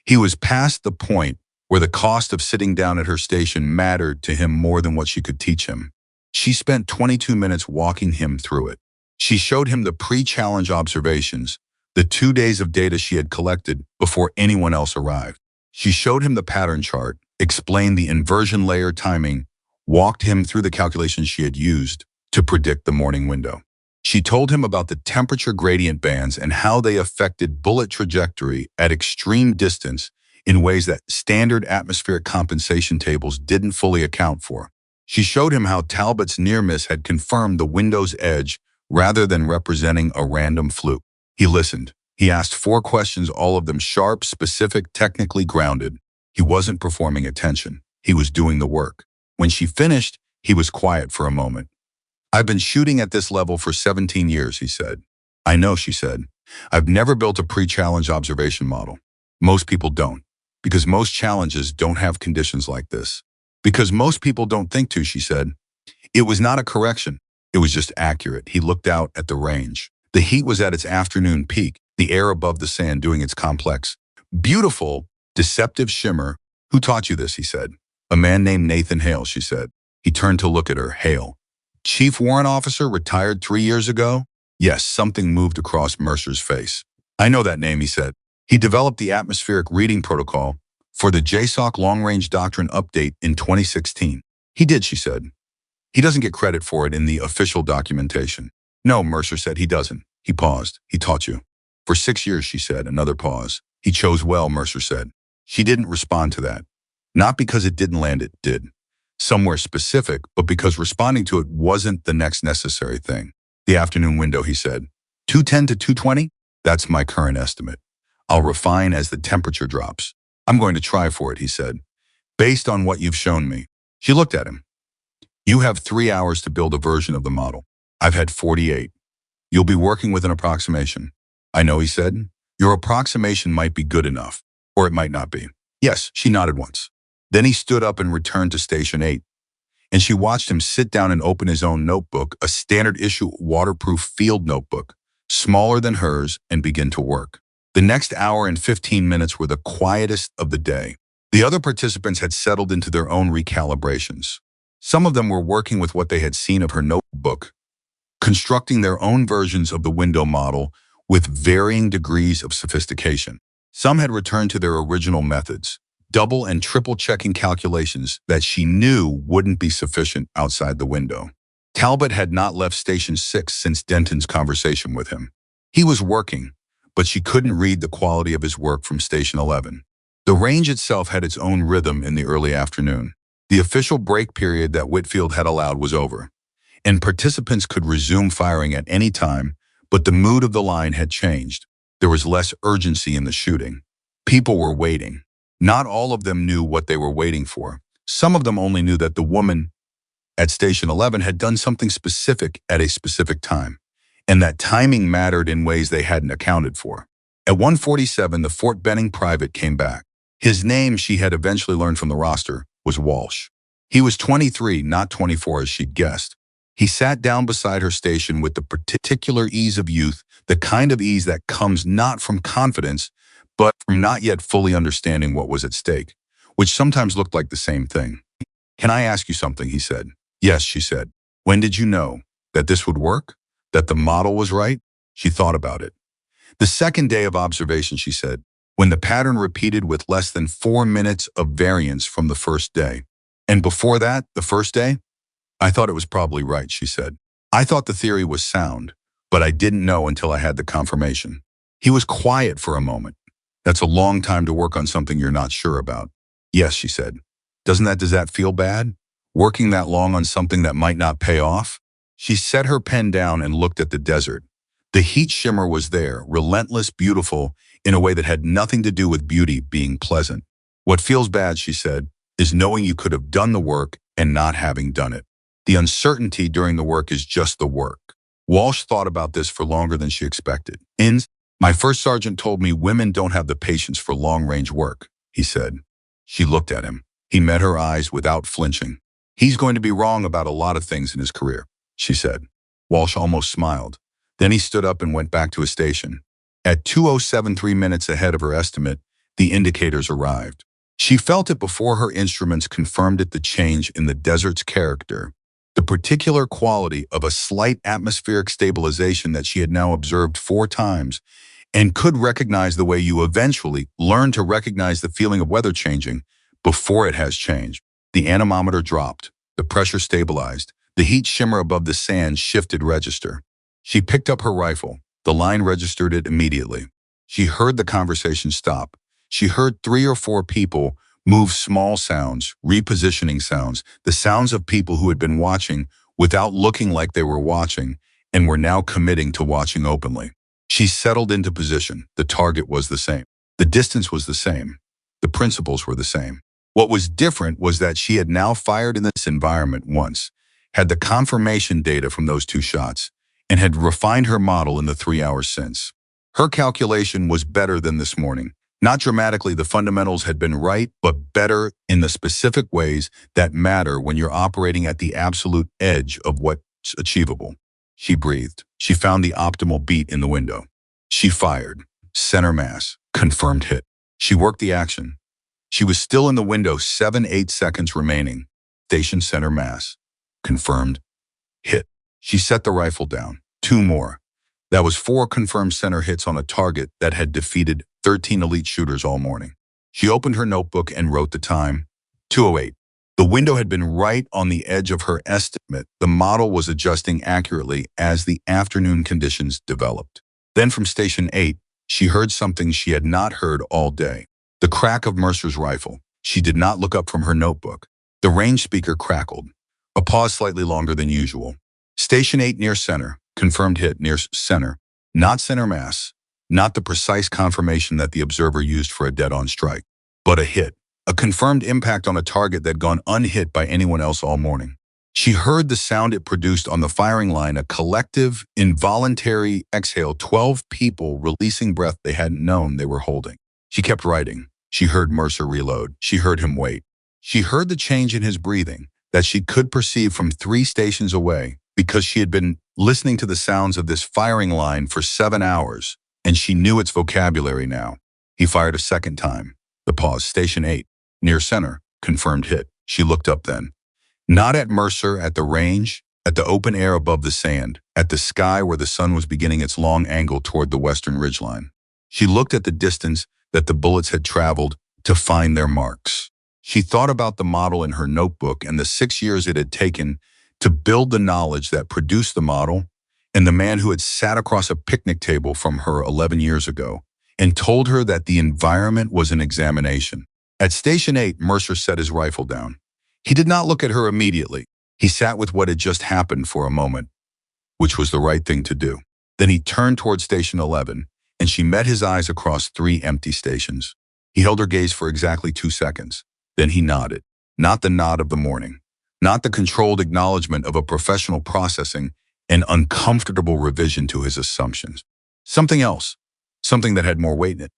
He was past the point where the cost of sitting down at her station mattered to him more than what she could teach him. She spent 22 minutes walking him through it. She showed him the pre-challenge observations, the 2 days of data she had collected before anyone else arrived. She showed him the pattern chart, explained the inversion layer timing, walked him through the calculations she had used to predict the morning window. She told him about the temperature gradient bands and how they affected bullet trajectory at extreme distance in ways that standard atmospheric compensation tables didn't fully account for. She showed him how Talbot's near miss had confirmed the window's edge rather than representing a random fluke. He listened. He asked 4 questions, all of them sharp, specific, technically grounded. He wasn't performing attention. He was doing the work. When she finished, he was quiet for a moment. I've been shooting at this level for 17 years, he said. I know, she said. I've never built a pre-challenge observation model. Most people don't, because most challenges don't have conditions like this. Because most people don't think to, she said. It was not a correction. It was just accurate. He looked out at the range. The heat was at its afternoon peak, the air above the sand doing its complex, beautiful, deceptive shimmer. Who taught you this, he said. A man named Nathan Hale, she said. He turned to look at her. Hale. Chief warrant officer retired 3 years ago? Yes, something moved across Mercer's face. I know that name, he said. He developed the atmospheric reading protocol for the JSOC long-range doctrine update in 2016. He did, she said. He doesn't get credit for it in the official documentation. No, Mercer said, he doesn't. He paused. He taught you. For 6 years, she said, another pause. He chose well, Mercer said. She didn't respond to that. Not because it didn't land, it did. Somewhere specific, but because responding to it wasn't the next necessary thing. The afternoon window, he said. 210 to 220? That's my current estimate. I'll refine as the temperature drops. I'm going to try for it, he said. Based on what you've shown me. She looked at him. You have 3 hours to build a version of the model. I've had 48. You'll be working with an approximation. I know, he said. Your approximation might be good enough, or it might not be. Yes, she nodded once. Then he stood up and returned to Station 8, and she watched him sit down and open his own notebook, a standard issue waterproof field notebook, smaller than hers, and begin to work. The next hour and 15 minutes were the quietest of the day. The other participants had settled into their own recalibrations. Some of them were working with what they had seen of her notebook, constructing their own versions of the window model with varying degrees of sophistication. Some had returned to their original methods, double and triple checking calculations that she knew wouldn't be sufficient outside the window. Talbot had not left Station 6 since Denton's conversation with him. He was working, but she couldn't read the quality of his work from Station 11. The range itself had its own rhythm in the early afternoon. The official break period that Whitfield had allowed was over, and participants could resume firing at any time, but the mood of the line had changed. There was less urgency in the shooting. People were waiting. Not all of them knew what they were waiting for. Some of them only knew that the woman at Station 11 had done something specific at a specific time, and that timing mattered in ways they hadn't accounted for. At 1:47, the Fort Benning private came back. His name, she had eventually learned from the roster, was Walsh. He was 23, not 24 as she'd guessed. He sat down beside her station with the particular ease of youth, the kind of ease that comes not from confidence, but from not yet fully understanding what was at stake, which sometimes looked like the same thing. Can I ask you something, he said. Yes, she said. When did you know that this would work? That the model was right? She thought about it. The second day of observation, she said, when the pattern repeated with less than 4 minutes of variance from the first day. And before that, the first day? I thought it was probably right, she said. I thought the theory was sound, but I didn't know until I had the confirmation. He was quiet for a moment. That's a long time to work on something you're not sure about. Yes, she said. Does that feel bad? Working that long on something that might not pay off? She set her pen down and looked at the desert. The heat shimmer was there, relentless, beautiful, in a way that had nothing to do with beauty being pleasant. What feels bad, she said, is knowing you could have done the work and not having done it. The uncertainty during the work is just the work. Walsh thought about this for longer than she expected. My first sergeant told me women don't have the patience for long-range work, he said. She looked at him. He met her eyes without flinching. He's going to be wrong about a lot of things in his career, she said. Walsh almost smiled. Then he stood up and went back to his station. At 2:07, 3 minutes ahead of her estimate, the indicators arrived. She felt it before her instruments confirmed it, the change in the desert's character, the particular quality of a slight atmospheric stabilization that she had now observed 4 times and could recognize the way you eventually learn to recognize the feeling of weather changing before it has changed. The anemometer dropped. The pressure stabilized. The heat shimmer above the sand shifted register. She picked up her rifle. The line registered it immediately. She heard the conversation stop. She heard 3 or 4 people move, small sounds, repositioning sounds, the sounds of people who had been watching without looking like they were watching and were now committing to watching openly. She settled into position. The target was the same. The distance was the same. The principles were the same. What was different was that she had now fired in this environment once, had the confirmation data from those 2 shots, and had refined her model in the 3 hours since. Her calculation was better than this morning. Not dramatically, the fundamentals had been right, but better in the specific ways that matter when you're operating at the absolute edge of what's achievable. She breathed. She found the optimal beat in the window. She fired. Center mass. Confirmed hit. She worked the action. She was still in the window, 7-8 seconds remaining. Station center mass. Confirmed. Hit. She set the rifle down. 2 more. That was 4 confirmed center hits on a target that had defeated 13 elite shooters all morning. She opened her notebook and wrote the time. 2:08. The window had been right on the edge of her estimate. The model was adjusting accurately as the afternoon conditions developed. Then from Station 8, she heard something she had not heard all day. The crack of Mercer's rifle. She did not look up from her notebook. The range speaker crackled. A pause slightly longer than usual. Station 8 near center. Confirmed hit near center. Not center mass. Not the precise confirmation that the observer used for a dead-on strike. But a hit. A confirmed impact on a target that had gone unhit by anyone else all morning. She heard the sound it produced on the firing line, a collective, involuntary exhale, 12 people releasing breath they hadn't known they were holding. She kept writing. She heard Mercer reload. She heard him wait. She heard the change in his breathing that she could perceive from 3 stations away because she had been listening to the sounds of this firing line for 7 hours, and she knew its vocabulary now. He fired a second time. The pause. Station 8. Near center. Confirmed hit. She looked up then. Not at Mercer, at the range, at the open air above the sand, at the sky where the sun was beginning its long angle toward the western ridgeline. She looked at the distance that the bullets had traveled to find their marks. She thought about the model in her notebook and the 6 years it had taken to build the knowledge that produced the model, and the man who had sat across a picnic table from her 11 years ago and told her that the environment was an examination. At Station 8, Mercer set his rifle down. He did not look at her immediately. He sat with what had just happened for a moment, which was the right thing to do. Then he turned toward Station 11, and she met his eyes across 3 empty stations. He held her gaze for exactly 2 seconds. Then he nodded. Not the nod of the morning. Not the controlled acknowledgement of a professional processing an uncomfortable revision to his assumptions. Something else. Something that had more weight in it.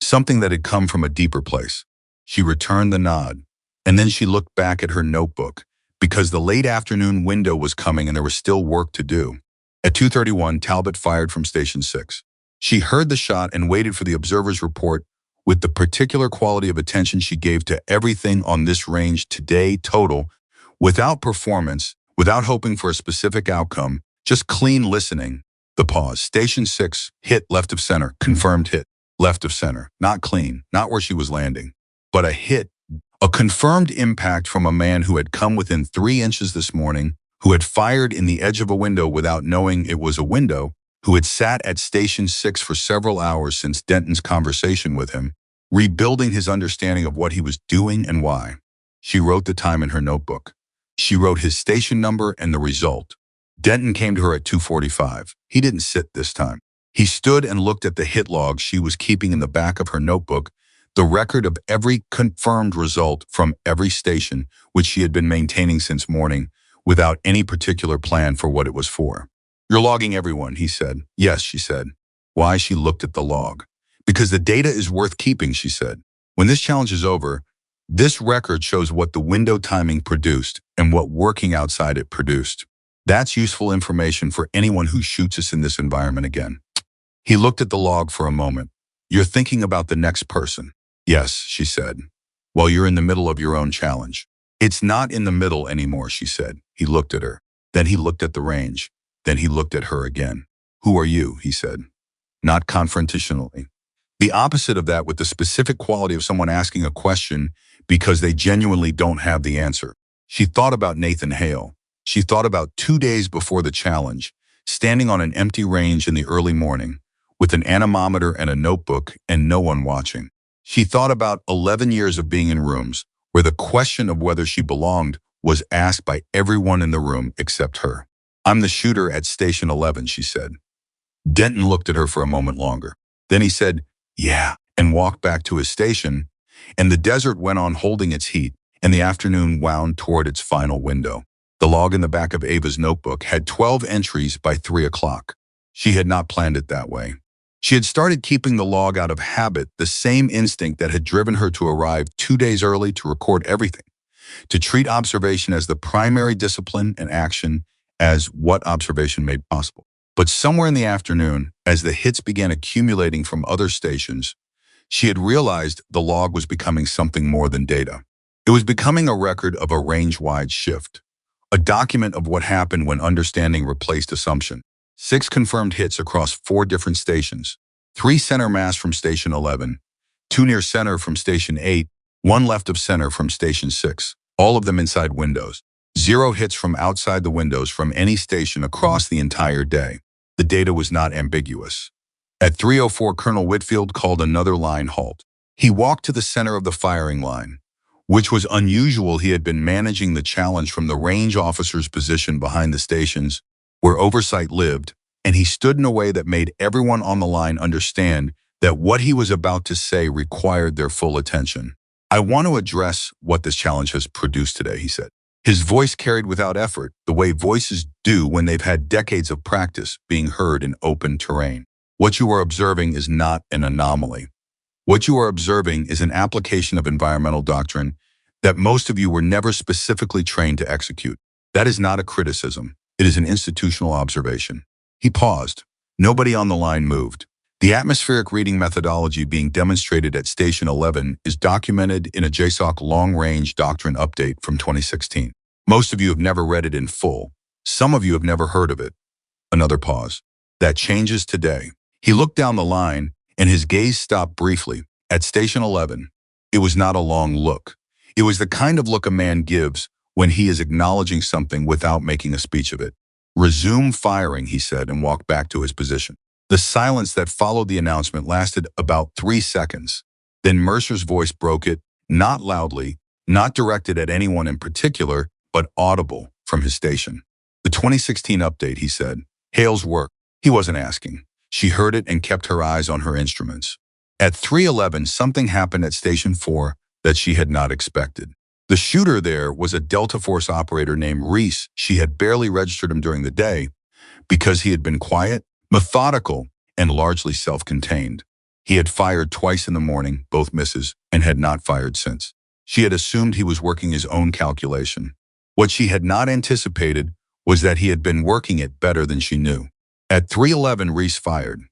Something that had come from a deeper place. She returned the nod, and then she looked back at her notebook because the late afternoon window was coming and there was still work to do. At 2:31, Talbot fired from Station 6. She heard the shot and waited for the observer's report with the particular quality of attention she gave to everything on this range today total, without performance, without hoping for a specific outcome, just clean listening. The pause. Station 6, hit left of center, confirmed hit, left of center. Not clean, not where she was landing, but a hit, a confirmed impact from a man who had come within 3 inches this morning, who had fired in the edge of a window without knowing it was a window, who had sat at Station 6 for several hours since Denton's conversation with him, rebuilding his understanding of what he was doing and why. She wrote the time in her notebook. She wrote his station number and the result. Denton came to her at 2:45. He didn't sit this time. He stood and looked at the hit log she was keeping in the back of her notebook, the record of every confirmed result from every station, which she had been maintaining since morning, without any particular plan for what it was for. "You're logging everyone," he said. "Yes," she said. Why? She looked at the log. "Because the data is worth keeping," she said. "When this challenge is over, this record shows what the window timing produced and what working outside it produced. That's useful information for anyone who shoots us in this environment again." He looked at the log for a moment. "You're thinking about the next person." "Yes," she said. "While you're in the middle of your own challenge." "It's not in the middle anymore," she said. He looked at her. Then he looked at the range. Then he looked at her again. "Who are you?" he said. Not confrontationally. The opposite of that, with the specific quality of someone asking a question because they genuinely don't have the answer. She thought about Nathan Hale. She thought about 2 days before the challenge, standing on an empty range in the early morning, with an anemometer and a notebook and no one watching. She thought about 11 years of being in rooms where the question of whether she belonged was asked by everyone in the room except her. "I'm the shooter at Station 11, she said. Denton looked at her for a moment longer. Then he said, "Yeah," and walked back to his station, and the desert went on holding its heat, and the afternoon wound toward its final window. The log in the back of Ava's notebook had 12 entries by 3 o'clock. She had not planned it that way. She had started keeping the log out of habit, the same instinct that had driven her to arrive 2 days early to record everything, to treat observation as the primary discipline and action as what observation made possible. But somewhere in the afternoon, as the hits began accumulating from other stations, she had realized the log was becoming something more than data. It was becoming a record of a range-wide shift, A document of what happened when understanding replaced assumption. 6 confirmed hits across 4 different stations. 3 center mass from Station 11, 2 near center from Station 8, 1 left of center from Station 6, all of them inside windows. 0 hits from outside the windows from any station across the entire day. The data was not ambiguous. At 3:04, Colonel Whitfield called another line halt. He walked to the center of the firing line, which was unusual. He had been managing the challenge from the range officer's position behind the stations, where oversight lived, and he stood in a way that made everyone on the line understand that what he was about to say required their full attention. "I want to address what this challenge has produced today," he said. His voice carried without effort, the way voices do when they've had decades of practice being heard in open terrain. "What you are observing is not an anomaly. What you are observing is an application of environmental doctrine that most of you were never specifically trained to execute. That is not a criticism. It is an institutional observation." He paused. Nobody on the line moved. The atmospheric reading methodology being demonstrated at Station 11 is documented in a JSOC long-range doctrine update from 2016. Most of you have never read it in full. Some of you have never heard of it. Another pause. That changes today. He looked down the line, and his gaze stopped briefly. At Station 11, it was not a long look. It was the kind of look a man gives when he is acknowledging something without making a speech of it. "Resume firing," he said, and walked back to his position. The silence that followed the announcement lasted about 3 seconds. Then Mercer's voice broke it, not loudly, not directed at anyone in particular, but audible from his station. "The 2016 update," he said. "Hale's work." He wasn't asking. She heard it and kept her eyes on her instruments. At 3:11, something happened at Station 4 that she had not expected. The shooter there was a Delta Force operator named Reese. She had barely registered him during the day because he had been quiet, methodical, and largely self-contained. He had fired twice in the morning, both misses, and had not fired since. She had assumed he was working his own calculation. What she had not anticipated was that he had been working it better than she knew. At 3:11, Reese fired.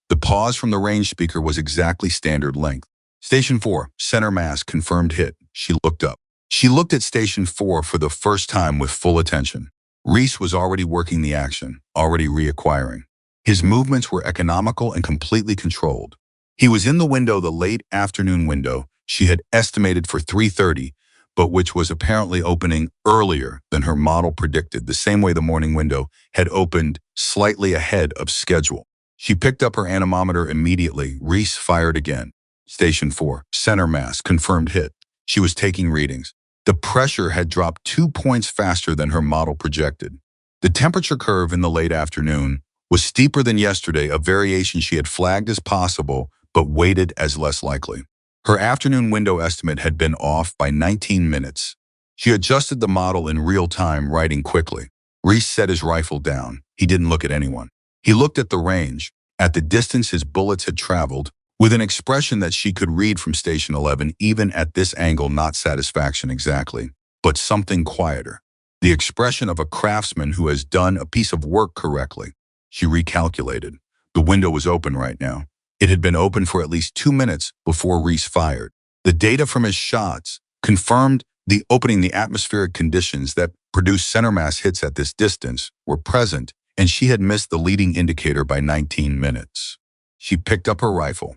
The pause from the range speaker was exactly standard length. "Station 4, center mass, confirmed hit." She looked up. She looked at Station 4 for the first time with full attention. Reese was already working the action, already reacquiring. His movements were economical and completely controlled. He was in the window, the late afternoon window she had estimated for 3:30, but which was apparently opening earlier than her model predicted, the same way the morning window had opened slightly ahead of schedule. She picked up her anemometer immediately. Reese fired again. "Station 4, center mass, confirmed hit." She was taking readings. The pressure had dropped 2 points faster than her model projected. The temperature curve in the late afternoon was steeper than yesterday, a variation she had flagged as possible but weighted as less likely. Her afternoon window estimate had been off by 19 minutes. She adjusted the model in real time, writing quickly. Reese set his rifle down. He didn't look at anyone. He looked at the range, at the distance his bullets had traveled, with an expression that she could read from Station 11, even at this angle, not satisfaction exactly, but something quieter. The expression of a craftsman who has done a piece of work correctly. She recalculated. The window was open right now. It had been open for at least 2 minutes before Reese fired. The data from his shots confirmed the opening. The atmospheric conditions that produce center mass hits at this distance were present, and she had missed the leading indicator by 19 minutes. She picked up her rifle.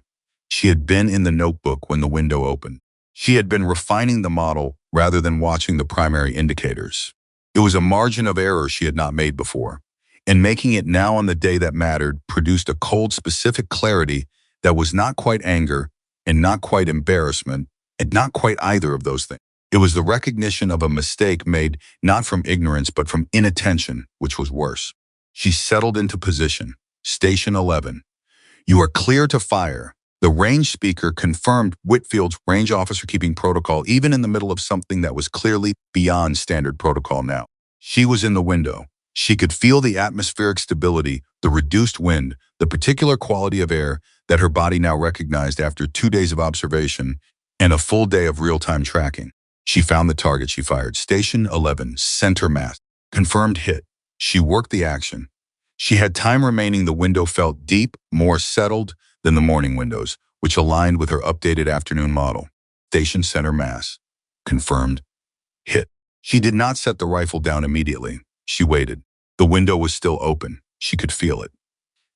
She had been in the notebook when the window opened. She had been refining the model rather than watching the primary indicators. It was a margin of error she had not made before, and making it now on the day that mattered produced a cold, specific clarity that was not quite anger and not quite embarrassment and not quite either of those things. It was the recognition of a mistake made not from ignorance but from inattention, which was worse. She settled into position. "Station 11. You are clear to fire." The range speaker confirmed Whitfield's range officer keeping protocol, even in the middle of something that was clearly beyond standard protocol now. She was in the window. She could feel the atmospheric stability, the reduced wind, the particular quality of air that her body now recognized after 2 days of observation and a full day of real-time tracking. She found the target. She fired. "Station 11, center mass, confirmed hit." She worked the action. She had time remaining. The window felt deep, more settled than the morning windows, which aligned with her updated afternoon model. "Station center mass, confirmed hit." She did not set the rifle down immediately. She waited. The window was still open. She could feel it.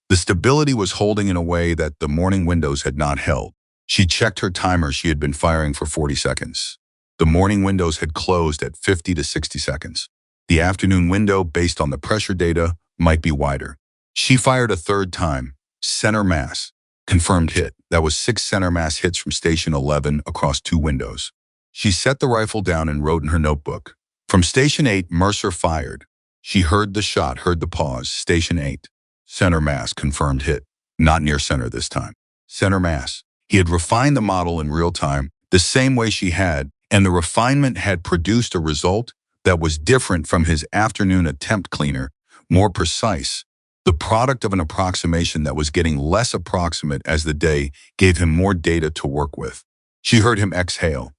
The stability was holding in a way that the morning windows had not held. She checked her timer. She had been firing for 40 seconds. The morning windows had closed at 50 to 60 seconds. The afternoon window, based on the pressure data, might be wider. She fired a third time. Center mass. Confirmed hit. That was 6 center mass hits from Station 11 across 2 windows. She set the rifle down and wrote in her notebook. From Station 8, Mercer fired. She heard the shot, heard the pause. Station 8. Center mass, confirmed hit. Not near center this time. Center mass. He had refined the model in real time, the same way she had, and the refinement had produced a result that was different from his afternoon attempt cleaner, more precise. The product of an approximation that was getting less approximate as the day gave him more data to work with. She heard him exhale.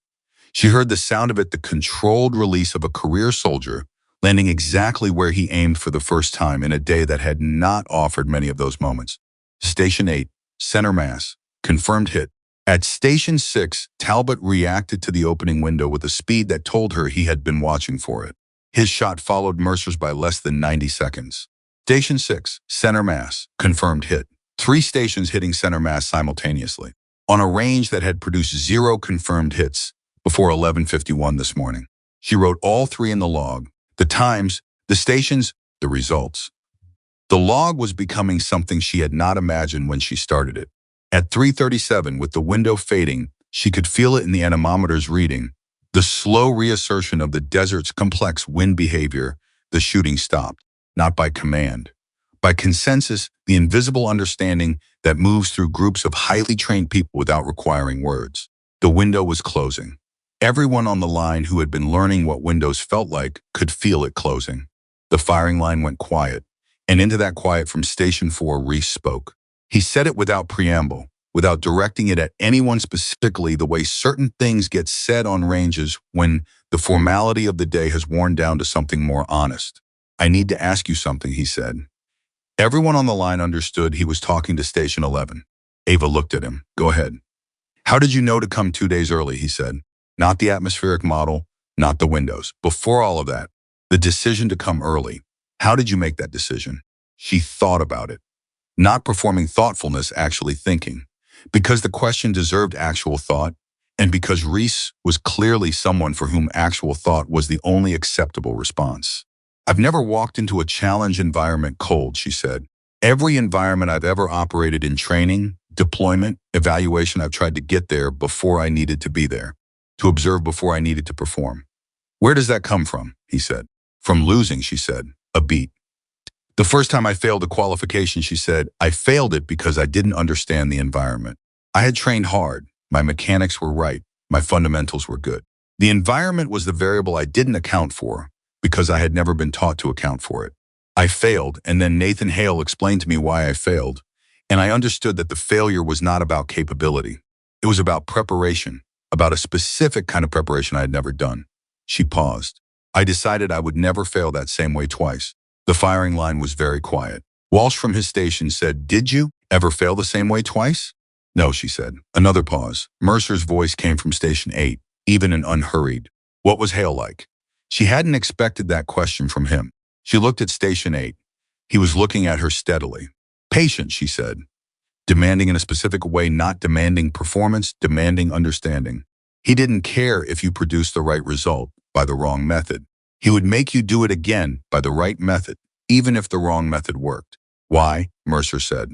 She heard the sound of it, the controlled release of a career soldier, landing exactly where he aimed for the first time in a day that had not offered many of those moments. Station 8, center mass, confirmed hit. At Station 6, Talbot reacted to the opening window with a speed that told her he had been watching for it. His shot followed Mercer's by less than 90 seconds. Station 6, center mass, confirmed hit. 3 stations hitting center mass simultaneously, on a range that had produced 0 confirmed hits before 11:51 this morning. She wrote all 3 in the log, the times, the stations, the results. The log was becoming something she had not imagined when she started it. At 3:37, with the window fading, she could feel it in the anemometer's reading, the slow reassertion of the desert's complex wind behavior. The shooting stopped, not by command, by consensus, the invisible understanding that moves through groups of highly trained people without requiring words. The window was closing. Everyone on the line who had been learning what windows felt like could feel it closing. The firing line went quiet, and into that quiet from Station 4, Reese spoke. He said it without preamble, without directing it at anyone specifically, the way certain things get said on ranges when the formality of the day has worn down to something more honest. I need to ask you something, he said. Everyone on the line understood he was talking to Station 11. Ava looked at him. Go ahead. How did you know to come 2 days early, he said. Not the atmospheric model, not the windows. Before all of that, the decision to come early. How did you make that decision? She thought about it. Not performing thoughtfulness, actually thinking. Because the question deserved actual thought, and because Reese was clearly someone for whom actual thought was the only acceptable response. I've never walked into a challenge environment cold, she said. Every environment I've ever operated in, training, deployment, evaluation, I've tried to get there before I needed to be there, to observe before I needed to perform. Where does that come from? He said. From losing, she said. A beat. The first time I failed a qualification, she said, I failed it because I didn't understand the environment. I had trained hard. My mechanics were right. My fundamentals were good. The environment was the variable I didn't account for because I had never been taught to account for it. I failed, and then Nathan Hale explained to me why I failed, and I understood that the failure was not about capability. It was about preparation, about a specific kind of preparation I had never done. She paused. I decided I would never fail that same way twice. The firing line was very quiet. Walsh from his station said, Did you ever fail the same way twice? No, she said. Another pause. Mercer's voice came from Station 8, even and unhurried. What was Hale like? She hadn't expected that question from him. She looked at Station 8. He was looking at her steadily. Patient, she said. Demanding in a specific way, not demanding performance, demanding understanding. He didn't care if you produced the right result by the wrong method. He would make you do it again by the right method, even if the wrong method worked. Why? Mercer said.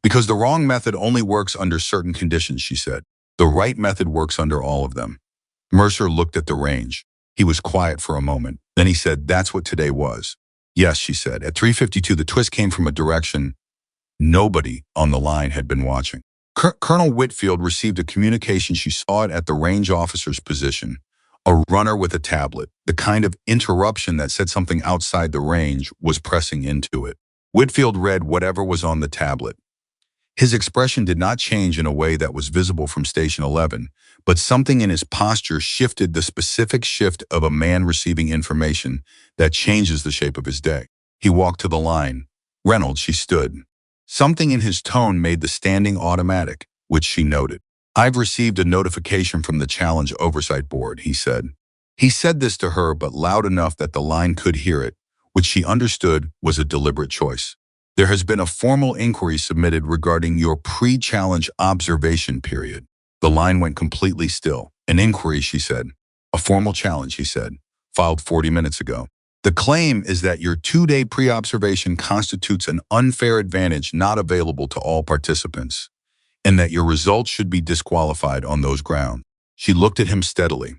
Because the wrong method only works under certain conditions, she said. The right method works under all of them. Mercer looked at the range. He was quiet for a moment. Then he said, That's what today was. Yes, she said. At 3:52, the twist came from a direction nobody on the line had been watching. Colonel Whitfield received a communication. She saw it at the range officer's position. A runner with a tablet, the kind of interruption that said something outside the range was pressing into it. Whitfield read whatever was on the tablet. His expression did not change in a way that was visible from Station 11, but something in his posture shifted, the specific shift of a man receiving information that changes the shape of his day. He walked to the line. Reynolds, she stood. Something in his tone made the standing automatic, which she noted. I've received a notification from the Challenge Oversight Board, he said. He said this to her, but loud enough that the line could hear it, which she understood was a deliberate choice. There has been a formal inquiry submitted regarding your pre-challenge observation period. The line went completely still. An inquiry, she said. A formal challenge, he said, filed 40 minutes ago. The claim is that your 2-day pre-observation constitutes an unfair advantage not available to all participants, and that your results should be disqualified on those grounds. She looked at him steadily.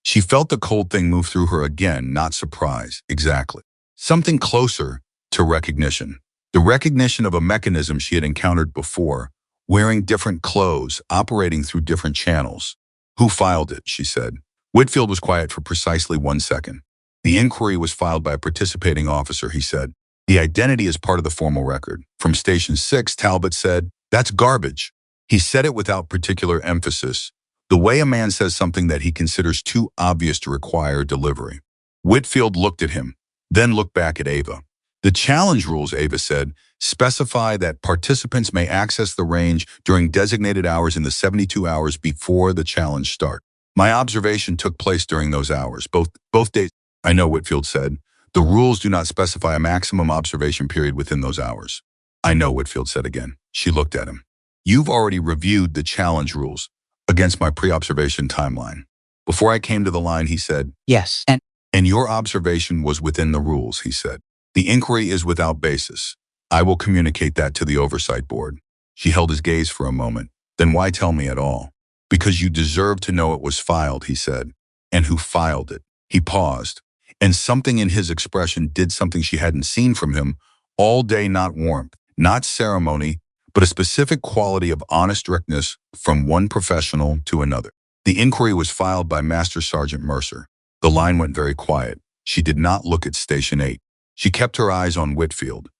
She felt the cold thing move through her again, not surprise, exactly. Something closer to recognition. The recognition of a mechanism she had encountered before, wearing different clothes, operating through different channels. Who filed it, she said. Whitfield was quiet for precisely 1 second. The inquiry was filed by a participating officer, he said. The identity is part of the formal record. From Station 6, Talbot said, "That's garbage." He said it without particular emphasis, the way a man says something that he considers too obvious to require delivery. Whitfield looked at him, then looked back at Ava. The challenge rules, Ava said, specify that participants may access the range during designated hours in the 72 hours before the challenge start. My observation took place during those hours, both days. I know, Whitfield said. The rules do not specify a maximum observation period within those hours. I know, Whitfield said again. She looked at him. You've already reviewed the challenge rules against my pre-observation timeline. Before I came to the line, he said, Yes, and your observation was within the rules, he said. The inquiry is without basis. I will communicate that to the oversight board. She held his gaze for a moment. Then why tell me at all? Because you deserve to know it was filed, he said. And who filed it? He paused, and something in his expression did something she hadn't seen from him all day, not warmth, not ceremony, but a specific quality of honest directness from one professional to another. The inquiry was filed by Master Sergeant Mercer. The line went very quiet. She did not look at Station 8. She kept her eyes on Whitfield.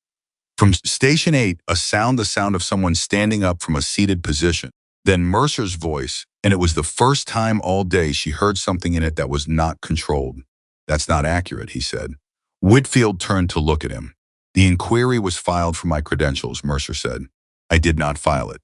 From Station 8, the sound of someone standing up from a seated position. Then Mercer's voice, and it was the first time all day she heard something in it that was not controlled. That's not accurate, he said. Whitfield turned to look at him. The inquiry was filed for my credentials, Mercer said. I did not file it.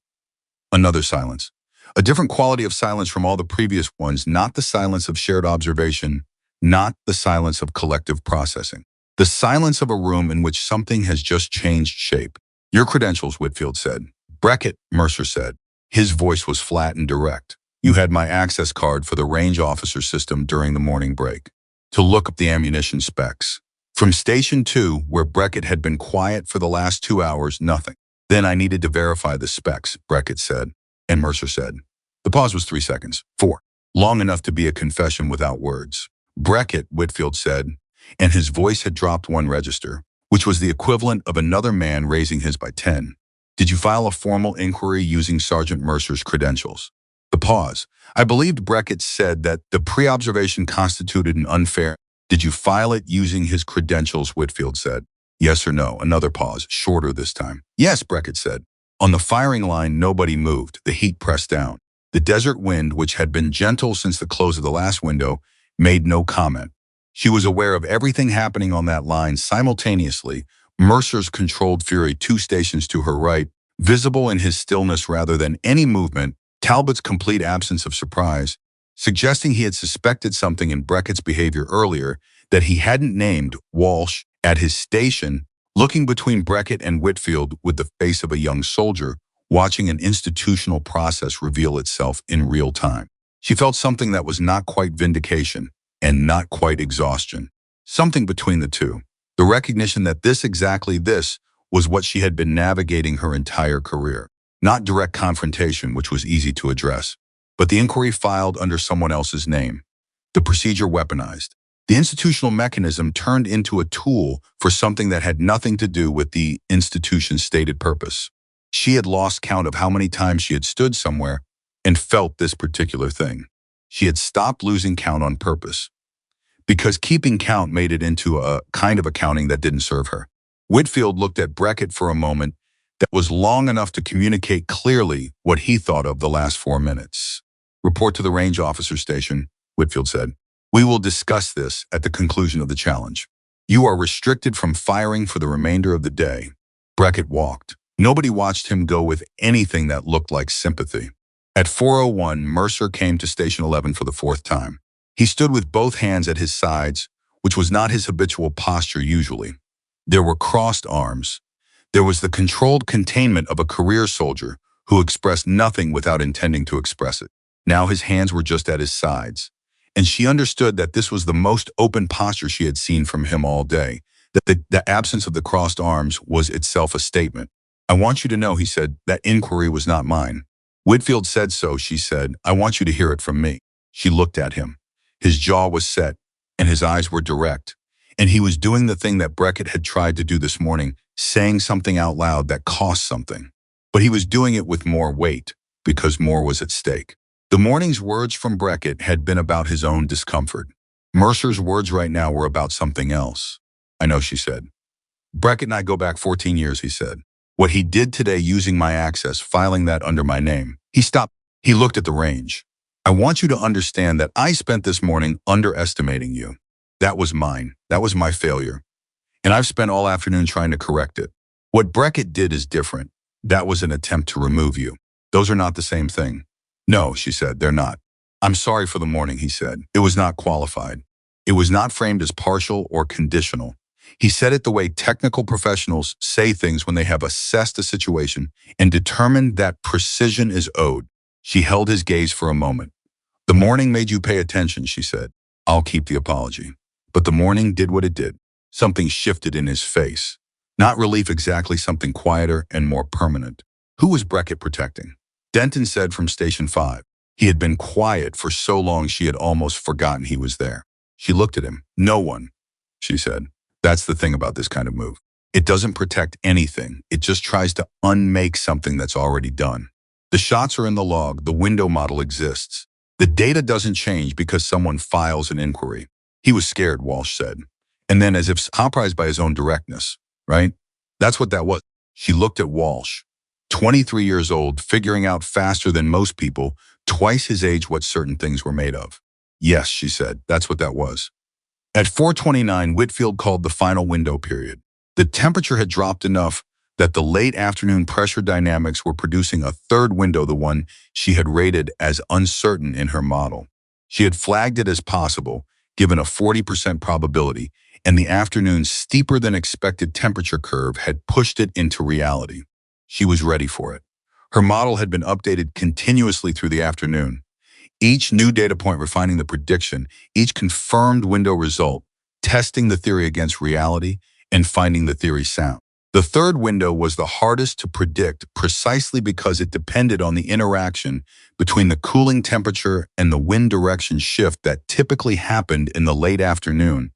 Another silence. A different quality of silence from all the previous ones, not the silence of shared observation, not the silence of collective processing. The silence of a room in which something has just changed shape. Your credentials, Whitfield said. Beckett, Mercer said. His voice was flat and direct. You had my access card for the range officer system during the morning break. To look up the ammunition specs. From Station 2, where Beckett had been quiet for the last 2 hours, nothing. Then I needed to verify the specs, Beckett said. And Mercer said. The pause was 3 seconds. 4. Long enough to be a confession without words. Beckett, Whitfield said, and his voice had dropped 1 register, which was the equivalent of another man raising his by 10. Did you file a formal inquiry using Sergeant Mercer's credentials? The pause. I believed Beckett said that the pre-observation constituted an unfair. Did you file it using his credentials, Whitfield said. Yes or no? Another pause, shorter this time. Yes, Beckett said. On the firing line, nobody moved. The heat pressed down. The desert wind, which had been gentle since the close of the last window, made no comment. She was aware of everything happening on that line simultaneously. Mercer's controlled fury 2 stations to her right, visible in his stillness rather than any movement, Talbot's complete absence of surprise, suggesting he had suspected something in Beckett's behavior earlier that he hadn't named. Walsh, at his station, looking between Beckett and Whitfield with the face of a young soldier, watching an institutional process reveal itself in real time. She felt something that was not quite vindication and not quite exhaustion. Something between the two. The recognition that exactly this, was what she had been navigating her entire career. Not direct confrontation, which was easy to address, but the inquiry filed under someone else's name. The procedure weaponized. The institutional mechanism turned into a tool for something that had nothing to do with the institution's stated purpose. She had lost count of how many times she had stood somewhere and felt this particular thing. She had stopped losing count on purpose, because keeping count made it into a kind of accounting that didn't serve her. Whitfield looked at Beckett for a moment that was long enough to communicate clearly what he thought of the last 4 minutes. Report to the range officer station, Whitfield said. We will discuss this at the conclusion of the challenge. You are restricted from firing for the remainder of the day. Beckett walked. Nobody watched him go with anything that looked like sympathy. At 4:01, Mercer came to Station 11 for the 4th time. He stood with both hands at his sides, which was not his habitual posture usually. There were crossed arms. There was the controlled containment of a career soldier who expressed nothing without intending to express it. Now his hands were just at his sides, and she understood that this was the most open posture she had seen from him all day, that the absence of the crossed arms was itself a statement. I want you to know, he said, that inquiry was not mine. Whitfield said so, she said. I want you to hear it from me. She looked at him. His jaw was set, and his eyes were direct, and he was doing the thing that Beckett had tried to do this morning, saying something out loud that cost something. But he was doing it with more weight, because more was at stake. The morning's words from Beckett had been about his own discomfort. Mercer's words right now were about something else. I know, she said. Beckett and I go back 14 years, he said. What he did today using my access, filing that under my name. He stopped. He looked at the range. I want you to understand that I spent this morning underestimating you. That was mine. That was my failure. And I've spent all afternoon trying to correct it. What Beckett did is different. That was an attempt to remove you. Those are not the same thing. No, she said, they're not. I'm sorry for the morning, he said. It was not qualified. It was not framed as partial or conditional. He said it the way technical professionals say things when they have assessed a situation and determined that precision is owed. She held his gaze for a moment. The morning made you pay attention, she said. I'll keep the apology. But the morning did what it did. Something shifted in his face. Not relief exactly, something quieter and more permanent. Who was Beckett protecting? Denton said from Station 5. He had been quiet for so long she had almost forgotten he was there. She looked at him. No one, she said. That's the thing about this kind of move. It doesn't protect anything. It just tries to unmake something that's already done. The shots are in the log. The window model exists. The data doesn't change because someone files an inquiry. He was scared, Walsh said. And then as if surprised by his own directness, right? That's what that was. She looked at Walsh. 23 years old, figuring out faster than most people, twice his age what certain things were made of. Yes, she said, that's what that was. At 4:29, Whitfield called the final window period. The temperature had dropped enough that the late afternoon pressure dynamics were producing a third window, the one she had rated as uncertain in her model. She had flagged it as possible, given a 40% probability, and the afternoon's steeper than expected temperature curve had pushed it into reality. She was ready for it. Her model had been updated continuously through the afternoon. Each new data point refining the prediction, each confirmed window result, testing the theory against reality, and finding the theory sound. The third window was the hardest to predict precisely because it depended on the interaction between the cooling temperature and the wind direction shift that typically happened in the late afternoon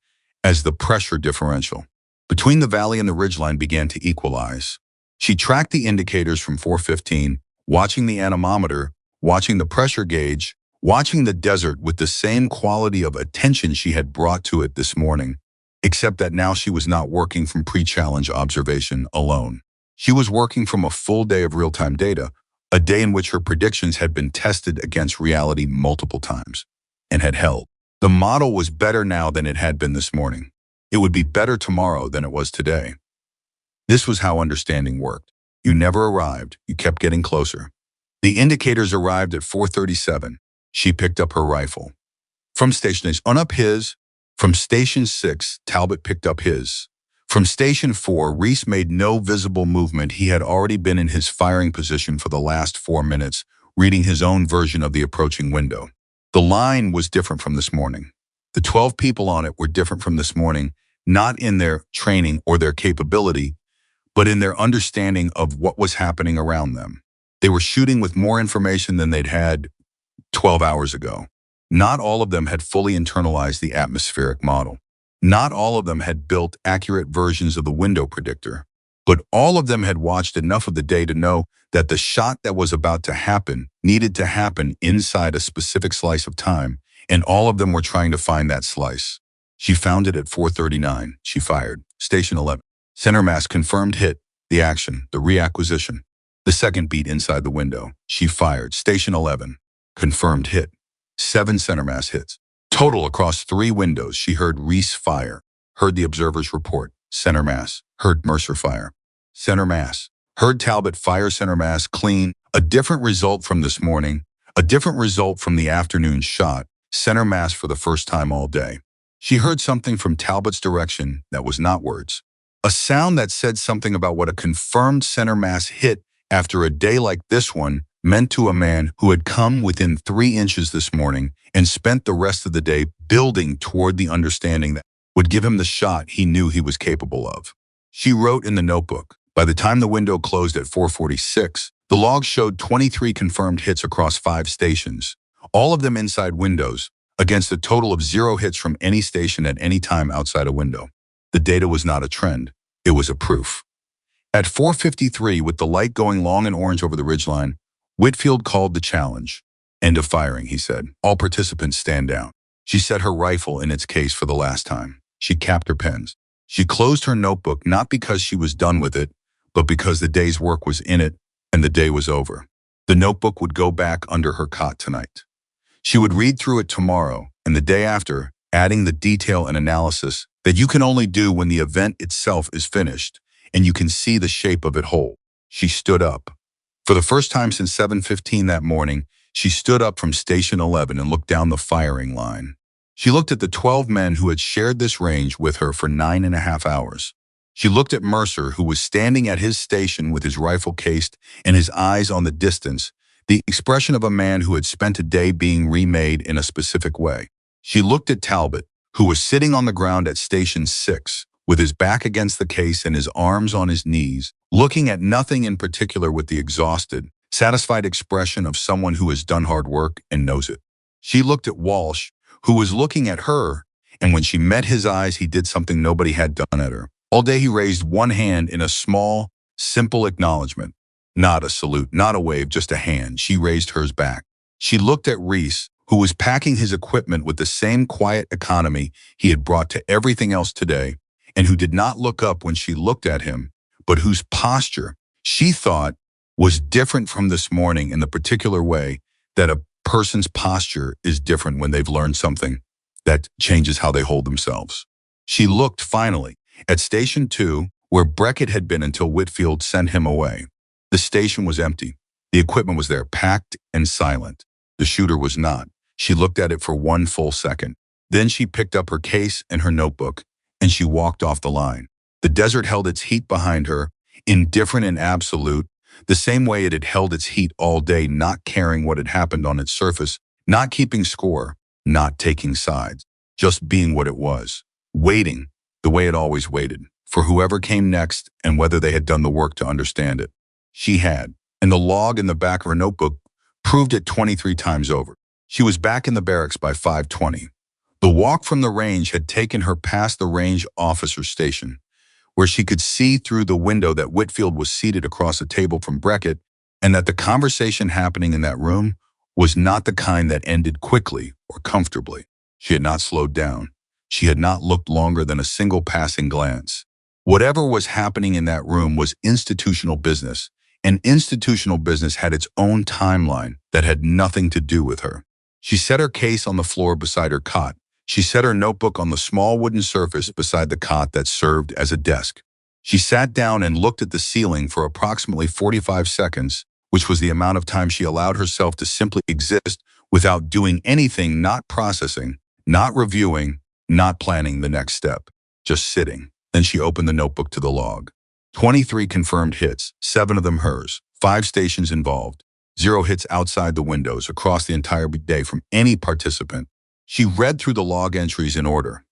as the pressure differential between the valley and the ridgeline began to equalize. She tracked the indicators from 4:15, watching the anemometer, watching the pressure gauge, watching the desert with the same quality of attention she had brought to it this morning, except that now she was not working from pre-challenge observation alone. She was working from a full day of real-time data, a day in which her predictions had been tested against reality multiple times and had held. The model was better now than it had been this morning. It would be better tomorrow than it was today. This was how understanding worked. You never arrived. You kept getting closer. The indicators arrived at 4:37. She picked up her rifle. From Station 8, on up his. From Station 6, Talbot picked up his. From Station 4, Reese made no visible movement. He had already been in his firing position for the last 4 minutes, reading his own version of the approaching window. The line was different from this morning. The 12 people on it were different from this morning, not in their training or their capability, but in their understanding of what was happening around them. They were shooting with more information than they'd had 12 hours ago. Not all of them had fully internalized the atmospheric model. Not all of them had built accurate versions of the window predictor, but all of them had watched enough of the day to know that the shot that was about to happen needed to happen inside a specific slice of time, and all of them were trying to find that slice. She found it at 4:39. She fired. Station 11. Center mass confirmed hit. The action, the reacquisition. The second beat inside the window. She fired. Station 11. Confirmed hit. 7 center mass hits. Total across 3 windows. She heard Reese fire. Heard the observers report. Center mass. Heard Mercer fire. Center mass. Heard Talbot fire center mass clean. A different result from this morning. A different result from the afternoon shot. center mass for the first time all day. She heard something from Talbot's direction that was not words. A sound that said something about what a confirmed center mass hit after a day like this one meant to a man who had come within 3 inches this morning and spent the rest of the day building toward the understanding that would give him the shot he knew he was capable of. She wrote in the notebook. By the time the window closed at 4:46, the log showed 23 confirmed hits across 5 stations, all of them inside windows, against a total of 0 hits from any station at any time outside a window. The data was not a trend. It was a proof. At 4:53, with the light going long and orange over the ridgeline, Whitfield called the challenge. "End of firing," he said. "All participants stand down." She set her rifle in its case for the last time. She capped her pens. She closed her notebook not because she was done with it, but because the day's work was in it and the day was over. The notebook would go back under her cot tonight. She would read through it tomorrow and the day after, adding the detail and analysis that you can only do when the event itself is finished and you can see the shape of it whole. She stood up. For the first time since 7:15 that morning, she stood up from Station 11 and looked down the firing line. She looked at the 12 men who had shared this range with her for 9.5 hours. She looked at Mercer, who was standing at his station with his rifle cased and his eyes on the distance, the expression of a man who had spent a day being remade in a specific way. She looked at Talbot, who was sitting on the ground at Station 6, with his back against the case and his arms on his knees, looking at nothing in particular with the exhausted, satisfied expression of someone who has done hard work and knows it. She looked at Walsh, who was looking at her, and when she met his eyes, he did something nobody had done at her. All day he raised one hand in a small, simple acknowledgement. Not a salute, not a wave, just a hand. She raised hers back. She looked at Reese, who was packing his equipment with the same quiet economy he had brought to everything else today, and who did not look up when she looked at him, but whose posture, she thought, was different from this morning in the particular way that a person's posture is different when they've learned something that changes how they hold themselves. She looked, finally, at Station 2, where Breckett had been until Whitfield sent him away. The station was empty. The equipment was there, packed and silent. The shooter was not. She looked at it for 1 full second. Then she picked up her case and her notebook, and she walked off the line. The desert held its heat behind her, indifferent and absolute, the same way it had held its heat all day, not caring what had happened on its surface, not keeping score, not taking sides, just being what it was, waiting, the way it always waited, for whoever came next and whether they had done the work to understand it. She had, and the log in the back of her notebook proved it 23 times over. She was back in the barracks by 5:20. The walk from the range had taken her past the range officer station, where she could see through the window that Whitfield was seated across a table from Breckett, and that the conversation happening in that room was not the kind that ended quickly or comfortably. She had not slowed down. She had not looked longer than a single passing glance. Whatever was happening in that room was institutional business, and institutional business had its own timeline that had nothing to do with her. She set her case on the floor beside her cot. She set her notebook on the small wooden surface beside the cot that served as a desk. She sat down and looked at the ceiling for approximately 45 seconds, which was the amount of time she allowed herself to simply exist without doing anything, not processing, not reviewing, not planning the next step, just sitting. Then she opened the notebook to the log. 23 confirmed hits, 7 of them hers, 5 stations involved, 0 hits outside the windows across the entire day from any participant. She read through the log entries in order,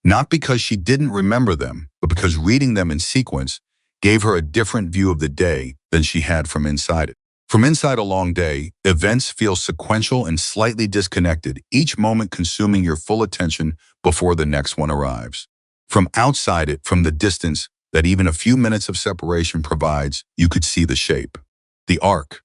not because she didn't remember them, but because reading them in sequence gave her a different view of the day than she had from inside it. From inside a long day, events feel sequential and slightly disconnected, each moment consuming your full attention before the next one arrives. From outside it, from the distance that even a few minutes of separation provides, you could see the shape, the arc,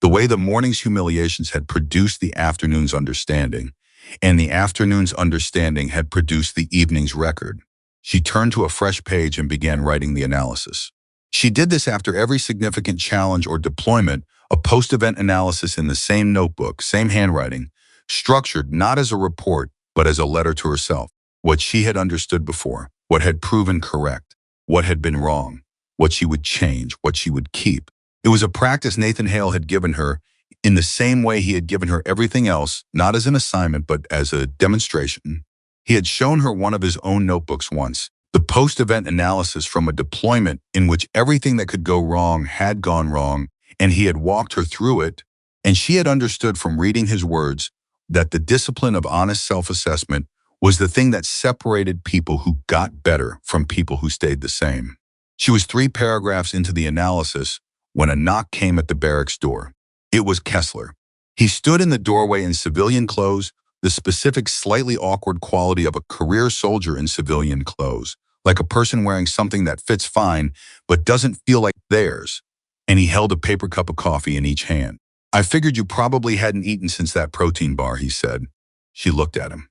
the way the morning's humiliations had produced the afternoon's understanding, and the afternoon's understanding had produced the evening's record. She turned to a fresh page and began writing the analysis. She did this after every significant challenge or deployment, a post-event analysis in the same notebook, same handwriting, structured not as a report, but as a letter to herself. What she had understood before, what had proven correct, what had been wrong, what she would change, what she would keep. It was a practice Nathan Hale had given her in the same way he had given her everything else, not as an assignment but as a demonstration. He had shown her one of his own notebooks once, the post-event analysis from a deployment in which everything that could go wrong had gone wrong, and he had walked her through it, and she had understood from reading his words that the discipline of honest self-assessment was the thing that separated people who got better from people who stayed the same. She was 3 paragraphs into the analysis when a knock came at the barracks door. It was Kessler. He stood in the doorway in civilian clothes, the specific slightly awkward quality of a career soldier in civilian clothes, like a person wearing something that fits fine but doesn't feel like theirs, and he held a paper cup of coffee in each hand. "I figured you probably hadn't eaten since that protein bar," he said. She looked at him.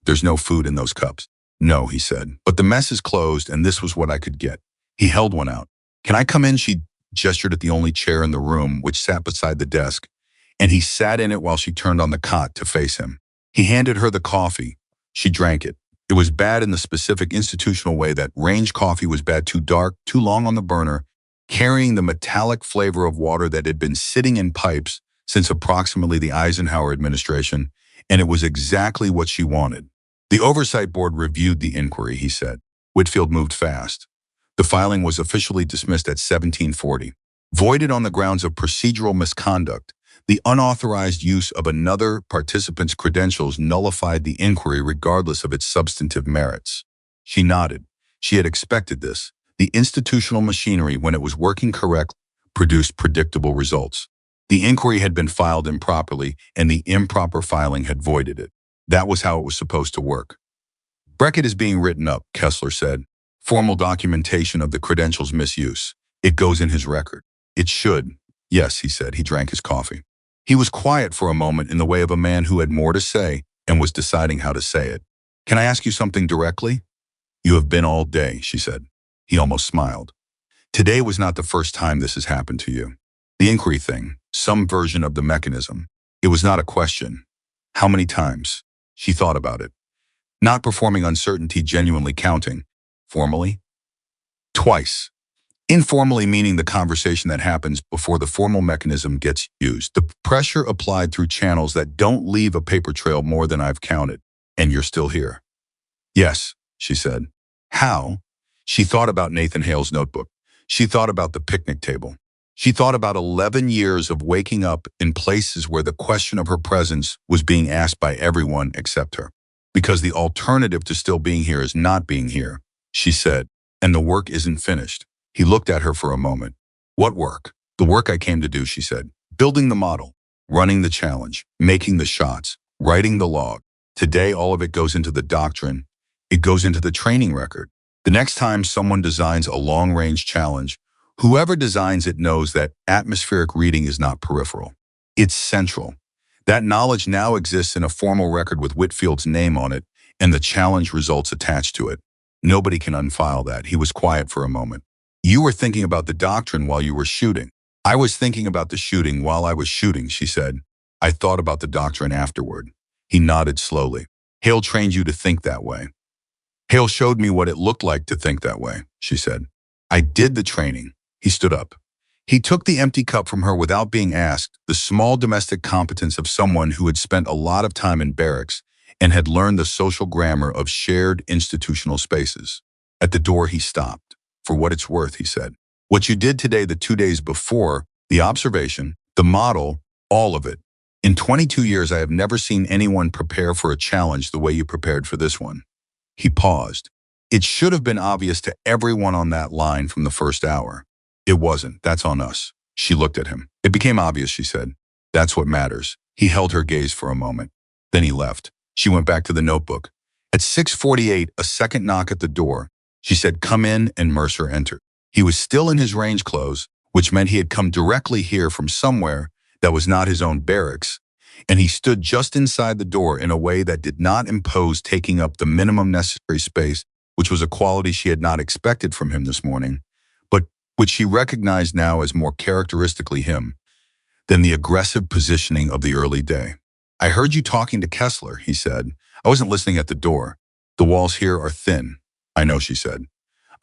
"There's no food in those cups." "No," he said, "but the mess is closed and this was what I could get." He held one out. "Can I come in?" She gestured at the only chair in the room, which sat beside the desk, and he sat in it while she turned on the cot to face him. He handed her the coffee. She drank it. It was bad in the specific institutional way that range coffee was bad, too dark, too long on the burner, carrying the metallic flavor of water that had been sitting in pipes since approximately the Eisenhower administration, and it was exactly what she wanted. "The Oversight Board reviewed the inquiry," he said. Whitfield moved fast. The filing was officially dismissed at 1740. Voided on the grounds of procedural misconduct, the unauthorized use of another participant's credentials nullified the inquiry regardless of its substantive merits. She nodded. She had expected this. The institutional machinery, when it was working correctly, produced predictable results. The inquiry had been filed improperly, and the improper filing had voided it. That was how it was supposed to work. "Beckett is being written up," Kessler said. "Formal documentation of the credentials misuse. It goes in his record." "It should." "Yes," he said. He drank his coffee. He was quiet for a moment in the way of a man who had more to say and was deciding how to say it. "Can I ask you something directly?" "You have been all day," she said. He almost smiled. "Today was not the first time this has happened to you. The inquiry thing, some version of the mechanism. It was not a question. How many times?" She thought about it. Not performing uncertainty, genuinely counting. "Formally?" "Twice. Informally meaning the conversation that happens before the formal mechanism gets used. The pressure applied through channels that don't leave a paper trail more than I've counted. And you're still here." "Yes," she said. "How?" She thought about Nathan Hale's notebook. She thought about the picnic table. She thought about 11 years of waking up in places where the question of her presence was being asked by everyone except her. "Because the alternative to still being here is not being here," she said, "and the work isn't finished." He looked at her for a moment. "What work?" "The work I came to do," she said. "Building the model, running the challenge, making the shots, writing the log. Today, all of it goes into the doctrine. It goes into the training record. The next time someone designs a long-range challenge, whoever designs it knows that atmospheric reading is not peripheral. It's central. That knowledge now exists in a formal record with Whitfield's name on it and the challenge results attached to it. Nobody can unfile that." He was quiet for a moment. "You were thinking about the doctrine while you were shooting." "I was thinking about the shooting while I was shooting," she said. "I thought about the doctrine afterward." He nodded slowly. "Hale trained you to think that way." "Hale showed me what it looked like to think that way," she said. "I did the training." He stood up. He took the empty cup from her without being asked, the small domestic competence of someone who had spent a lot of time in barracks and had learned the social grammar of shared institutional spaces. At the door, he stopped. "For what it's worth," he said. "What you did today, the 2 days before, the observation, the model, all of it. In 22 years, I have never seen anyone prepare for a challenge the way you prepared for this one." He paused. "It should have been obvious to everyone on that line from the first hour." "It wasn't. That's on us." She looked at him. "It became obvious," she said. "That's what matters." He held her gaze for a moment. Then he left. She went back to the notebook. At 6:48, a second knock at the door. She said, "Come in," and Mercer entered. He was still in his range clothes, which meant he had come directly here from somewhere that was not his own barracks, and he stood just inside the door in a way that did not impose taking up the minimum necessary space, which was a quality she had not expected from him this morning, but which she recognized now as more characteristically him than the aggressive positioning of the early day. "I heard you talking to Kessler," he said. "I wasn't listening at the door. The walls here are thin." "I know," she said.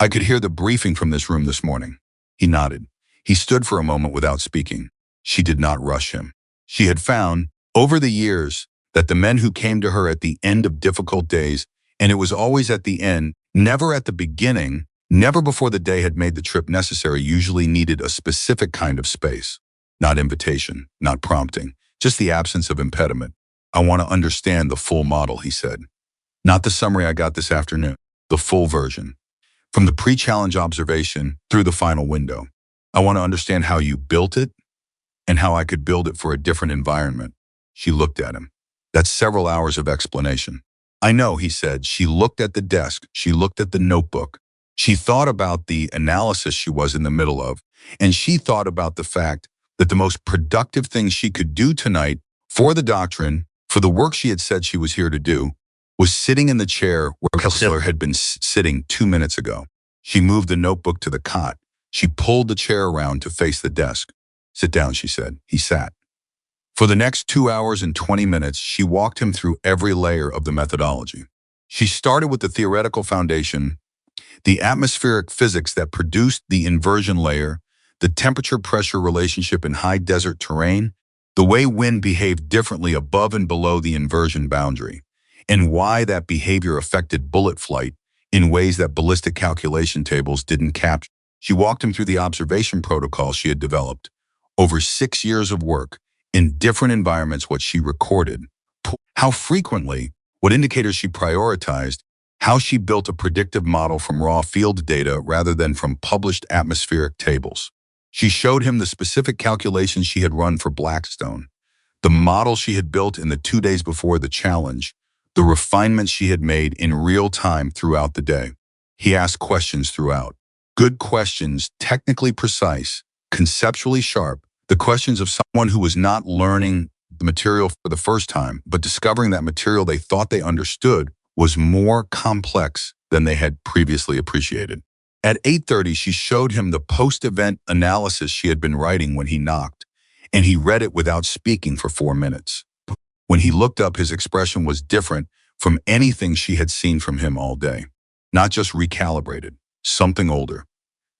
"I could hear the briefing from this room this morning." He nodded. He stood for a moment without speaking. She did not rush him. She had found, over the years, that the men who came to her at the end of difficult days, and it was always at the end, never at the beginning, never before the day had made the trip necessary, usually needed a specific kind of space. Not invitation, not prompting, just the absence of impediment. I want to understand the full model, he said. Not the summary I got this afternoon, the full version. From the pre-challenge observation through the final window. I want to understand how you built it and how I could build it for a different environment. She looked at him. That's several hours of explanation. I know, he said. She looked at the desk. She looked at the notebook. She thought about the analysis she was in the middle of, and she thought about the fact that the most productive thing she could do tonight for the doctrine, for the work she had said she was here to do, was sitting in the chair where Kessler had been sitting 2 minutes ago. She moved the notebook to the cot. She pulled the chair around to face the desk. Sit down, she said. He sat. For the next 2 hours and 20 minutes, she walked him through every layer of the methodology. She started with the theoretical foundation, the atmospheric physics that produced the inversion layer, the temperature-pressure relationship in high desert terrain, the way wind behaved differently above and below the inversion boundary, and why that behavior affected bullet flight in ways that ballistic calculation tables didn't capture. She walked him through the observation protocol she had developed. Over 6 years of work, in different environments, what she recorded, how frequently, what indicators she prioritized, how she built a predictive model from raw field data rather than from published atmospheric tables. She showed him the specific calculations she had run for Blackstone, the model she had built in the 2 days before the challenge, the refinements she had made in real time throughout the day. He asked questions throughout. Good questions, technically precise, conceptually sharp, the questions of someone who was not learning the material for the first time, but discovering that material they thought they understood was more complex than they had previously appreciated. At 8:30, she showed him the post-event analysis she had been writing when he knocked, and he read it without speaking for 4 minutes. When he looked up, his expression was different from anything she had seen from him all day. Not just recalibrated, something older.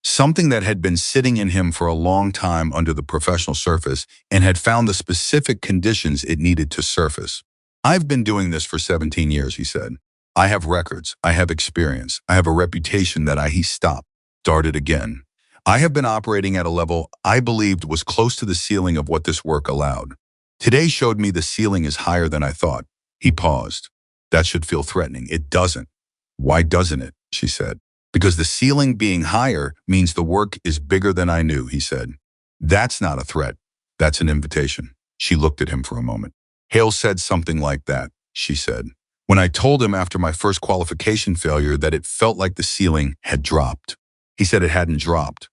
Something that had been sitting in him for a long time under the professional surface and had found the specific conditions it needed to surface. I've been doing this for 17 years, he said. I have records, I have experience, I have a reputation that he stopped, started again. I have been operating at a level I believed was close to the ceiling of what this work allowed. Today showed me the ceiling is higher than I thought. He paused. That should feel threatening. It doesn't. Why doesn't it? She said. Because the ceiling being higher means the work is bigger than I knew, he said. That's not a threat. That's an invitation. She looked at him for a moment. Hale said something like that, she said. When I told him after my first qualification failure that it felt like the ceiling had dropped. He said it hadn't dropped.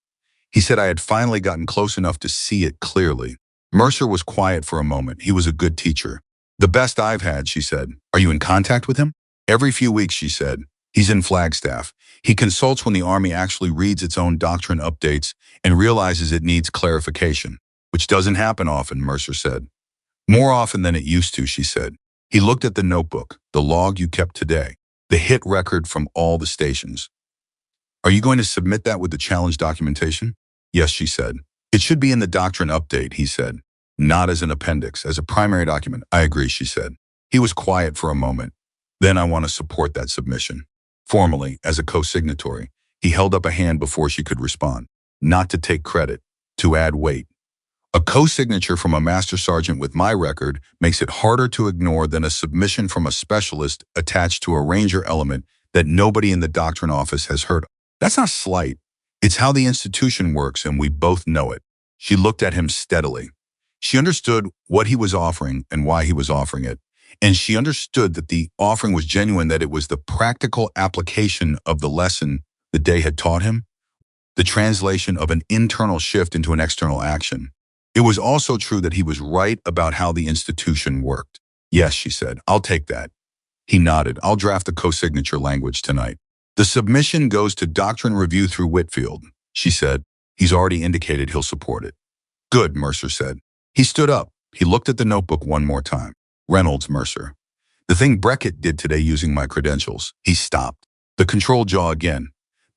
He said I had finally gotten close enough to see it clearly. Mercer was quiet for a moment. He was a good teacher. The best I've had, she said. Are you in contact with him? Every few weeks, she said. He's in Flagstaff. He consults when the Army actually reads its own doctrine updates and realizes it needs clarification, which doesn't happen often, Mercer said. More often than it used to, she said. He looked at the notebook, the log you kept today, the hit record from all the stations. Are you going to submit that with the challenge documentation? Yes, she said. It should be in the doctrine update, he said. Not as an appendix, as a primary document. I agree, she said. He was quiet for a moment. Then I want to support that submission. Formally, as a co-signatory, he held up a hand before she could respond. Not to take credit, to add weight. A co-signature from a master sergeant with my record makes it harder to ignore than a submission from a specialist attached to a ranger element that nobody in the doctrine office has heard of. That's not slight. It's how the institution works, and we both know it. She looked at him steadily. She understood what he was offering and why he was offering it. And she understood that the offering was genuine, that it was the practical application of the lesson the day had taught him, the translation of an internal shift into an external action. It was also true that he was right about how the institution worked. Yes, she said, I'll take that. He nodded. I'll draft the co-signature language tonight. The submission goes to doctrine review through Whitfield, she said. He's already indicated he'll support it. Good, Mercer said. He stood up. He looked at the notebook one more time. Reynolds, Mercer. The thing Beckett did today using my credentials. He stopped. The control jaw again.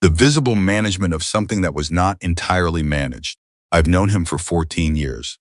The visible management of something that was not entirely managed. I've known him for 14 years.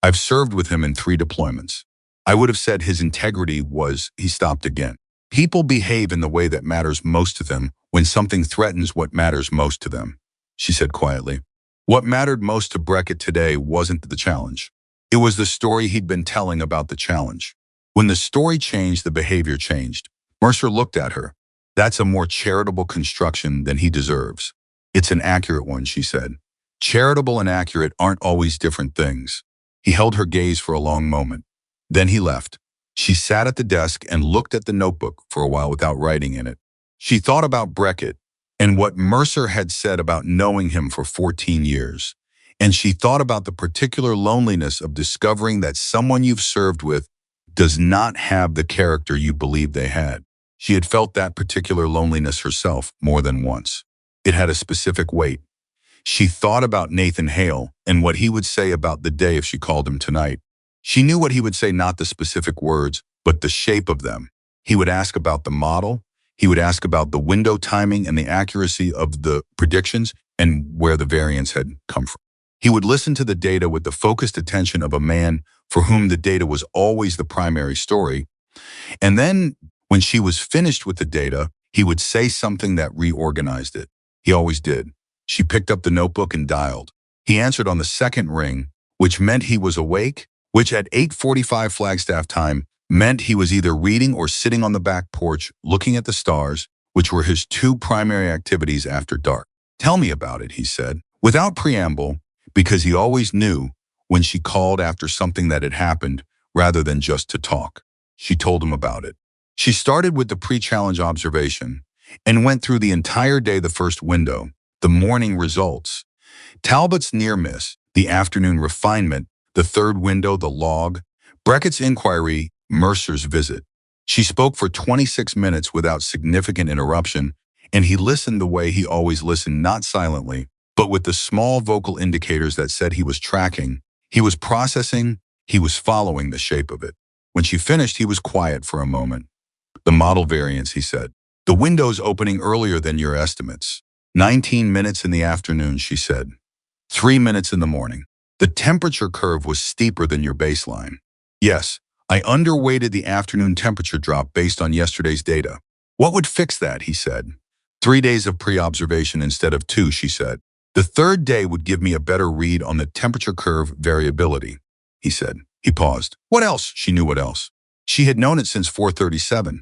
I've served with him in 3 deployments. I would have said his integrity was, he stopped again. People behave in the way that matters most to them when something threatens what matters most to them, she said quietly. What mattered most to Beckett today wasn't the challenge. It was the story he'd been telling about the challenge. When the story changed, the behavior changed. Mercer looked at her. That's a more charitable construction than he deserves. It's an accurate one, she said. Charitable and accurate aren't always different things. He held her gaze for a long moment. Then he left. She sat at the desk and looked at the notebook for a while without writing in it. She thought about Beckett and what Mercer had said about knowing him for 14 years. And she thought about the particular loneliness of discovering that someone you've served with does not have the character you believed they had. She had felt that particular loneliness herself more than once. It had a specific weight. She thought about Nathan Hale and what he would say about the day if she called him tonight. She knew what he would say, not the specific words, but the shape of them. He would ask about the model. He would ask about the window timing and the accuracy of the predictions and where the variance had come from. He would listen to the data with the focused attention of a man for whom the data was always the primary story. And then, when she was finished with the data, he would say something that reorganized it. He always did. She picked up the notebook and dialed. He answered on the second ring, which meant he was awake, which at 8:45 Flagstaff time meant he was either reading or sitting on the back porch looking at the stars, which were his 2 primary activities after dark. Tell me about it, he said, without preamble, because he always knew when she called after something that had happened rather than just to talk. She told him about it. She started with the pre-challenge observation and went through the entire day, the first window, the morning results, Talbot's near miss, the afternoon refinement, the third window, the log, Beckett's inquiry, Mercer's visit. She spoke for 26 minutes without significant interruption, and he listened the way he always listened, not silently, but with the small vocal indicators that said he was tracking, he was processing, he was following the shape of it. When she finished, he was quiet for a moment. The model variance, he said. The window's opening earlier than your estimates. 19 minutes in the afternoon, she said. 3 minutes in the morning. The temperature curve was steeper than your baseline. Yes, I underweighted the afternoon temperature drop based on yesterday's data. What would fix that, he said. 3 days of pre-observation instead of 2, she said. The third day would give me a better read on the temperature curve variability, he said. He paused. What else? She knew what else. She had known it since 4:37,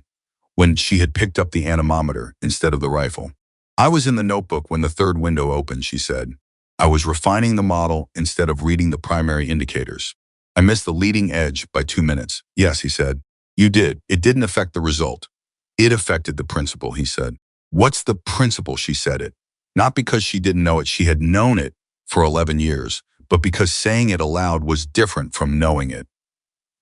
when she had picked up the anemometer instead of the rifle. I was in the notebook when the third window opened, she said. I was refining the model instead of reading the primary indicators. I missed the leading edge by 2 minutes. Yes, he said. You did. It didn't affect the result. It affected the principle, he said. What's the principle? She said it. Not because she didn't know it, she had known it for 11 years, but because saying it aloud was different from knowing it.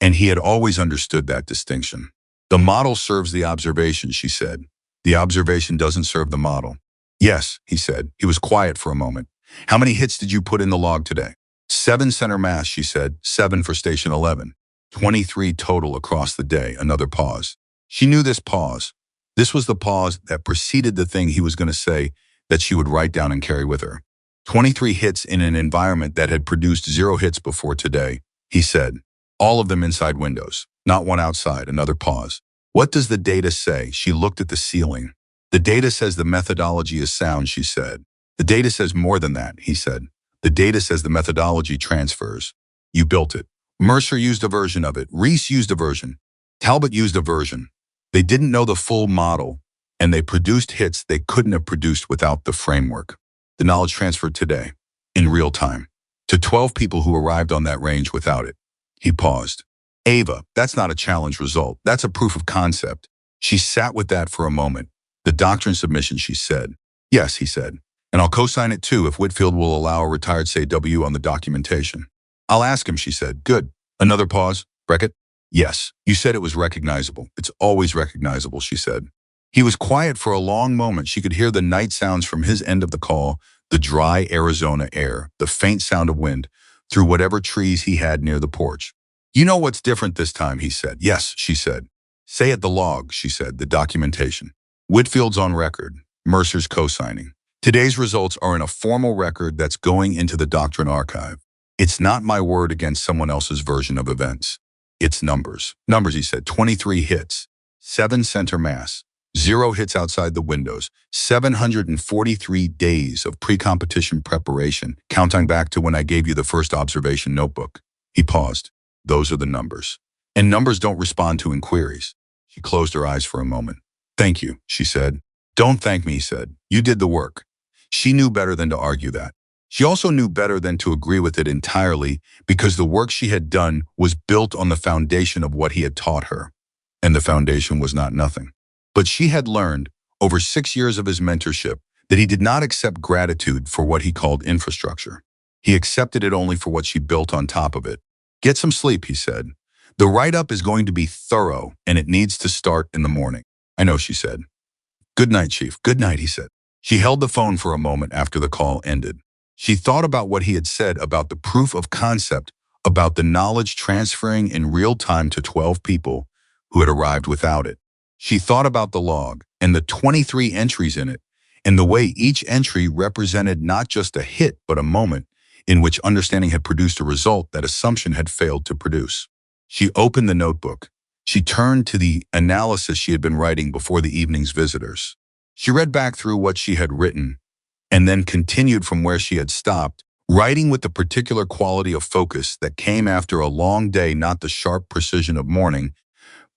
And he had always understood that distinction. The model serves the observation, she said. The observation doesn't serve the model. Yes, he said. He was quiet for a moment. How many hits did you put in the log today? 7 center mass, she said. 7 for station 11. 23 total across the day. Another pause. She knew this pause. This was the pause that preceded the thing he was going to say that she would write down and carry with her. 23 hits in an environment that had produced 0 hits before today, he said. All of them inside windows, not one outside. Another pause. What does the data say? She looked at the ceiling. The data says the methodology is sound, she said. The data says more than that, he said. The data says the methodology transfers. You built it. Mercer used a version of it. Reese used a version. Talbot used a version. They didn't know the full model, and they produced hits they couldn't have produced without the framework. The knowledge transferred today, in real time, to 12 people who arrived on that range without it. He paused. Ava, that's not a challenge result. That's a proof of concept. She sat with that for a moment. The doctrine submission, she said. Yes, he said. And I'll co-sign it too if Whitfield will allow a retired say W on the documentation. I'll ask him, she said. Good. Another pause. Beckett? Yes. You said it was recognizable. It's always recognizable, she said. He was quiet for a long moment. She could hear the night sounds from his end of the call, the dry Arizona air, the faint sound of wind, through whatever trees he had near the porch. You know what's different this time, he said. Yes, she said. Say it, the log, she said, the documentation. Whitfield's on record. Mercer's co-signing. Today's results are in a formal record that's going into the doctrine archive. It's not my word against someone else's version of events. It's numbers. Numbers, he said. 23 hits, 7 center mass, 0 hits outside the windows, 743 days of pre-competition preparation, counting back to when I gave you the first observation notebook. He paused. Those are the numbers. And numbers don't respond to inquiries. She closed her eyes for a moment. Thank you, she said. Don't thank me, he said. You did the work. She knew better than to argue that. She also knew better than to agree with it entirely because the work she had done was built on the foundation of what he had taught her. And the foundation was not nothing. But she had learned, over 6 years of his mentorship, that he did not accept gratitude for what he called infrastructure. He accepted it only for what she built on top of it. Get some sleep, he said. The write-up is going to be thorough, and it needs to start in the morning. I know, she said. Good night, Chief. Good night, he said. She held the phone for a moment after the call ended. She thought about what he had said about the proof of concept, about the knowledge transferring in real time to 12 people who had arrived without it. She thought about the log and the 23 entries in it, and the way each entry represented not just a hit, but a moment in which understanding had produced a result that assumption had failed to produce. She opened the notebook. She turned to the analysis she had been writing before the evening's visitors. She read back through what she had written, and then continued from where she had stopped, writing with the particular quality of focus that came after a long day, not the sharp precision of morning,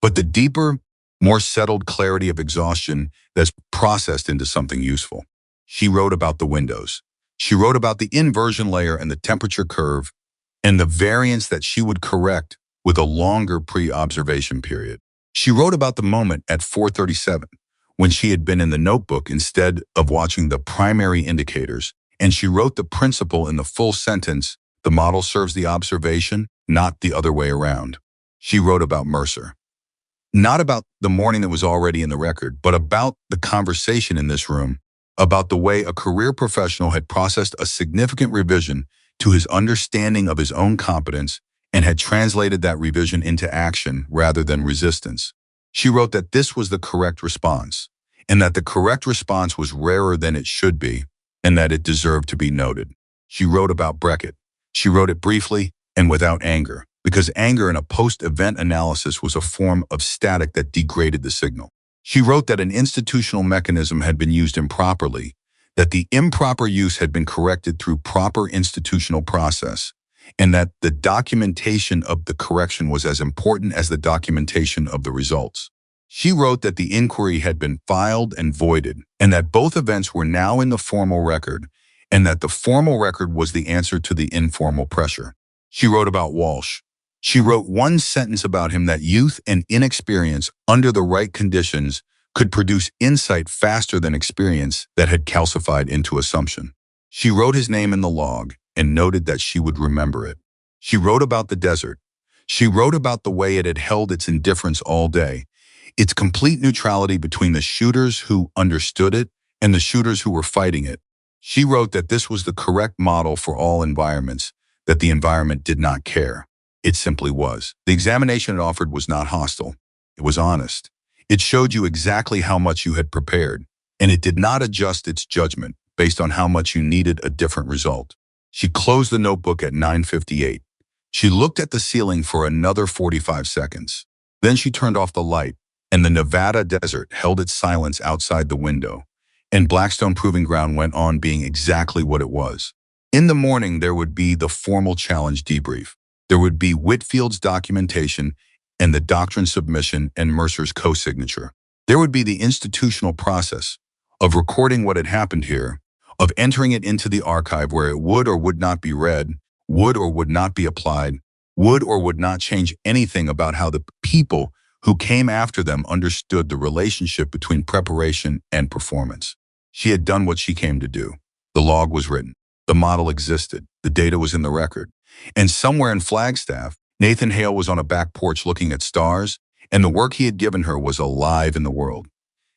but the deeper, more settled clarity of exhaustion that's processed into something useful. She wrote about the windows. She wrote about the inversion layer and the temperature curve, and the variance that she would correct with a longer pre-observation period. She wrote about the moment at 4:37, when she had been in the notebook instead of watching the primary indicators, and she wrote the principle in the full sentence, the model serves the observation, not the other way around. She wrote about Mercer. Not about the morning that was already in the record, but about the conversation in this room, about the way a career professional had processed a significant revision to his understanding of his own competence and had translated that revision into action rather than resistance. She wrote that this was the correct response, and that the correct response was rarer than it should be, and that it deserved to be noted. She wrote about Beckett. She wrote it briefly and without anger, because anger in a post-event analysis was a form of static that degraded the signal. She wrote that an institutional mechanism had been used improperly, that the improper use had been corrected through proper institutional process, and that the documentation of the correction was as important as the documentation of the results. She wrote that the inquiry had been filed and voided, and that both events were now in the formal record, and that the formal record was the answer to the informal pressure. She wrote about Walsh. She wrote one sentence about him, that youth and inexperience under the right conditions could produce insight faster than experience that had calcified into assumption. She wrote his name in the log and noted that she would remember it. She wrote about the desert. She wrote about the way it had held its indifference all day, its complete neutrality between the shooters who understood it and the shooters who were fighting it. She wrote that this was the correct model for all environments, that the environment did not care. It simply was. The examination it offered was not hostile. It was honest. It showed you exactly how much you had prepared, and it did not adjust its judgment based on how much you needed a different result. She closed the notebook at 9:58. She looked at the ceiling for another 45 seconds. Then she turned off the light, and the Nevada desert held its silence outside the window, and Blackstone Proving Ground went on being exactly what it was. In the morning, there would be the formal challenge debrief. There would be Whitfield's documentation and the doctrine submission and Mercer's co-signature. There would be the institutional process of recording what had happened here, of entering it into the archive where it would or would not be read, would or would not be applied, would or would not change anything about how the people who came after them understood the relationship between preparation and performance. She had done what she came to do. The log was written. The model existed. The data was in the record. And somewhere in Flagstaff, Nathan Hale was on a back porch looking at stars, and the work he had given her was alive in the world,